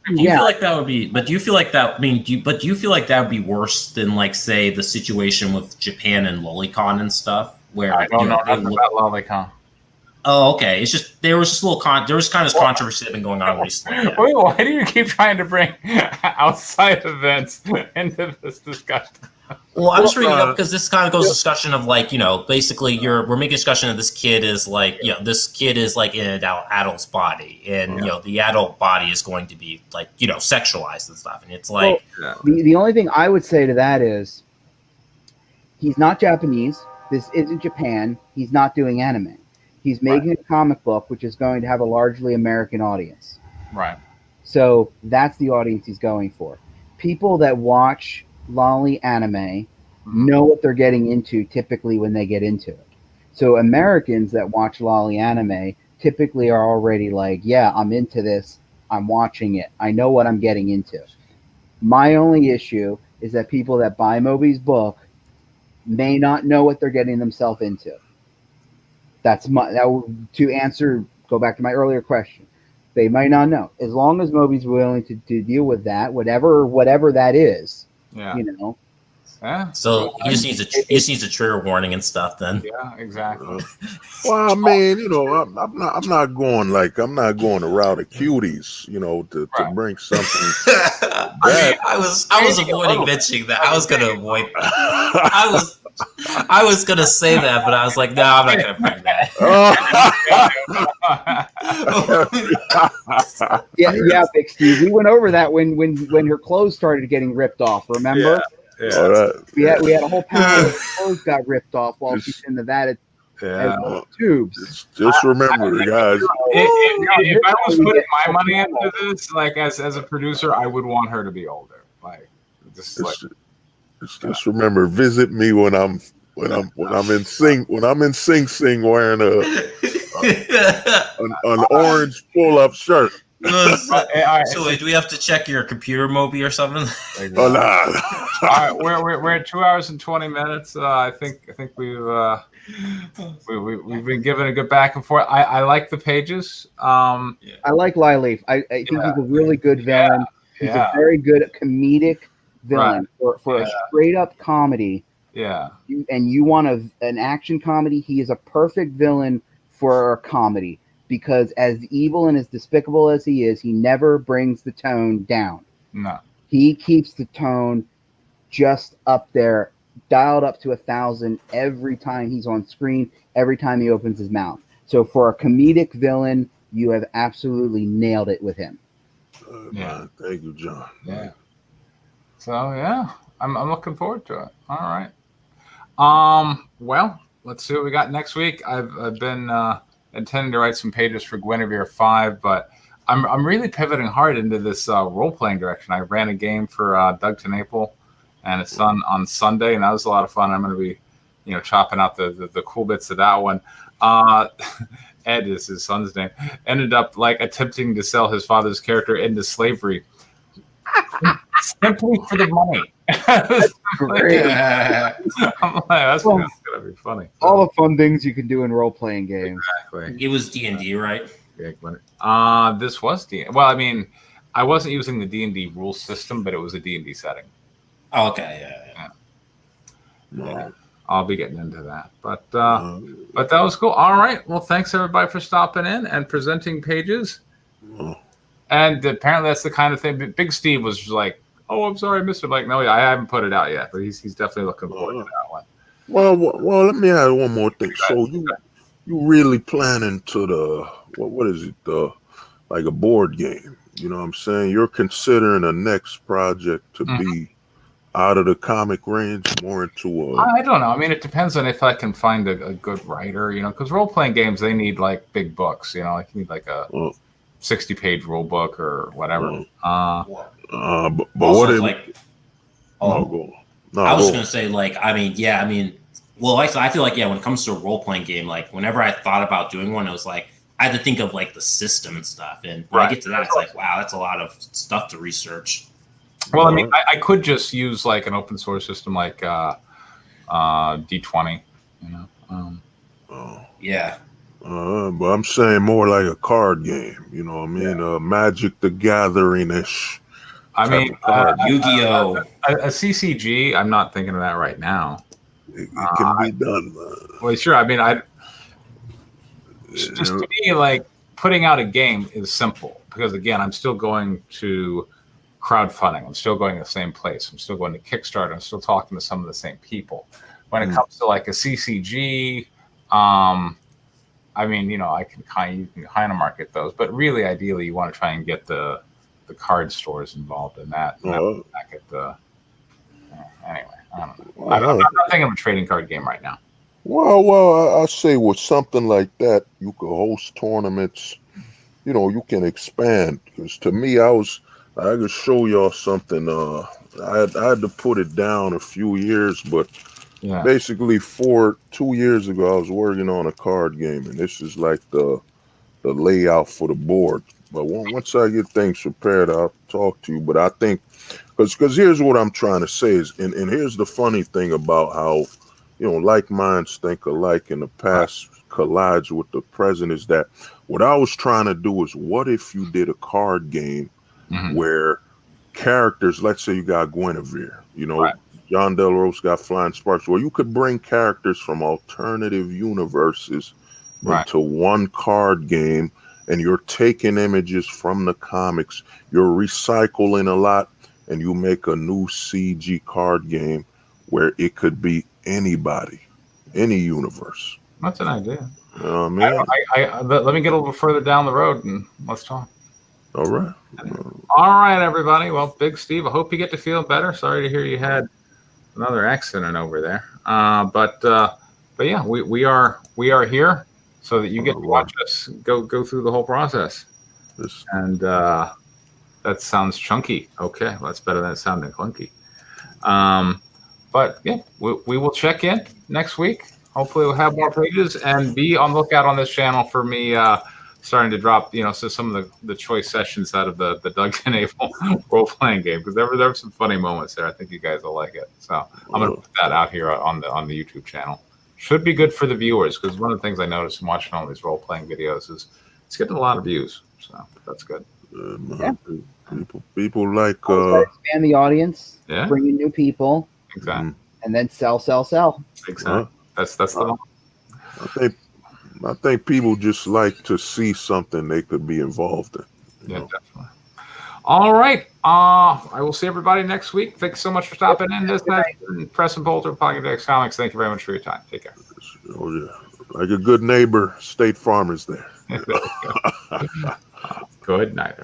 you feel like that would be? But do you feel like that? Do you feel like that would be worse than like say the situation with Japan and Lolicon and stuff? Where I don't know nothing about Lolicon. Oh, okay. It's just there was just a little there was kind of controversy that been going on recently. Wait, why do you keep trying to bring outside events into this discussion? Well, I'm just bringing it up because this kind of goes discussion of like basically we're making discussion of this kid is like this kid is like in an adult's body, and the adult body is going to be like sexualized and stuff, and it's like the only thing I would say to that is he's not Japanese. This isn't Japan. He's not doing anime. He's making a comic book which is going to have a largely American audience. Right. So that's the audience he's going for. People that watch lolly anime know what they're getting into typically when they get into it. So Americans that watch lolly anime typically are already like, yeah, I'm into this. I'm watching it. I know what I'm getting into. My only issue is that people that buy Moby's book may not know what they're getting themselves into. To answer, go back to my earlier question. They might not know. As long as Moby's willing to deal with that, whatever that is, Yeah. you know. Yeah. So he just needs a trigger warning and stuff. Then. Yeah, exactly. Well, I mean, you know, I'm not going the route of cuties, you know, to bring something. I was avoiding mentioning that. I was gonna avoid. I was gonna say that, but I was like, no, I'm not gonna bring that. yeah, Big Steve. We went over that when her clothes started getting ripped off. Remember? Yeah. We had a whole panel of clothes got ripped off while she's in the vat as tubes. Just remember, guys. If I was putting my money into this, like as a producer, I would want her to be older. Like, just remember, visit me when I'm in Sing Sing wearing an orange pull up shirt. So wait, do we have to check your computer, Moby, or something? Oh, nah. All right, we're at 2 hours and 20 minutes. I think we've been given a good back and forth. I like the pages. I like Lileaf. I think he's a really good villain. He's a very good comedic villain for a straight up comedy. Yeah. And you want an action comedy? He is a perfect villain for a comedy. Because as evil and as despicable as he is, he never brings the tone down. No. He keeps the tone just up there, dialed up to 1,000 every time he's on screen, every time he opens his mouth. So for a comedic villain, you have absolutely nailed it with him. Thank you, John. Yeah. So I'm looking forward to it. All right. Well, let's see what we got next week. I've been intending to write some pages for Guinevere 5, but I'm really pivoting hard into this role-playing direction. I ran a game for Doug TeNapel and his son on Sunday, and that was a lot of fun. I'm going to be, chopping out the cool bits of that one. Ed is his son's name. Ended up attempting to sell his father's character into slavery simply for the money. That's great. I'm like, that's gonna be funny. All the fun things you can do in role-playing games. Exactly. It was D&D, right? This was D&D. Well, I mean, I wasn't using the D&D rule system, but it was a D&D setting. Oh, okay. Yeah. I'll be getting into that. But that was cool. All right. Well, thanks everybody for stopping in and presenting pages. And apparently that's the kind of thing. Big Steve was like, "Oh, I'm sorry, I missed it." Like, no, I haven't put it out yet, but he's definitely looking forward to that one. Well, let me add one more thing. So you really planning to what is it? Like a board game? You know what I'm saying? You're considering a next project to be out of the comic range, more into I don't know. I mean, it depends on if I can find a good writer. Because role playing games, they need big books. You need a 60-page rule book or whatever. But also, what if I was going to say, well, I feel like, when it comes to a role-playing game, whenever I thought about doing one, it was I had to think of the system and stuff. And when I get to that, it's wow, that's a lot of stuff to research. Well, I mean, I could just use an open source system like D20, Yeah. But I'm saying more like a card game, you know what I mean? Magic the Gathering-ish. I mean, Yu-Gi-Oh! A CCG, I'm not thinking of that right now. It can be done. Well, sure. I mean, just to me, putting out a game is simple because, again, I'm still going to crowdfunding. I'm still going to the same place. I'm still going to Kickstarter. I'm still talking to some of the same people. When it comes to a CCG, I mean, you can kind of market those, but really, ideally, you want to try and get the card stores involved in that. Back at the anyway, I don't know. I'm not thinking of a trading card game right now. Well, I say with something like that, you could host tournaments. You know, you can expand. Because to me, I could show y'all something. I had to put it down a few years, but basically 2 years ago, I was working on a card game, and this is like the layout for the board. But once I get things prepared, I'll talk to you. But I think, because here's what I'm trying to say is, and here's the funny thing about how, like minds think alike in the past collides with the present is that what I was trying to do is, what if you did a card game where characters, let's say you got Guinevere, John Del Rose got Flying Sparks, where you could bring characters from alternative universes into one card game, and you're taking images from the comics, you're recycling a lot, and you make a new CG card game where it could be anybody, any universe. That's an idea. You know what I mean? Let me get a little further down the road and let's talk. All right. All right, everybody. Well, Big Steve, I hope you get to feel better. Sorry to hear you had another accident over there. But yeah, we are here so that you get to watch us go through the whole process. And that sounds chunky. Okay, well, that's better than it sounding clunky. But yeah, we will check in next week. Hopefully we'll have more pages, and be on the lookout on this channel for me starting to drop, so some of the choice sessions out of the Doug and Abel role-playing game, because there were some funny moments there. I think you guys will like it. So I'm going to put that out here on the YouTube channel. Should be good for the viewers, because one of the things I noticed in watching all these role-playing videos is it's getting a lot of views. So that's good. People like expand the audience, bring in new people, exactly, and then sell. Exactly. That's the one. I think people just like to see something they could be involved in. Yeah, definitely. All right. I will see everybody next week. Thanks so much for stopping in this night. Press and Bolter, Pocket X Comics. Thank you very much for your time. Take care. Oh yeah, like a good neighbor, State Farm is there. Good night.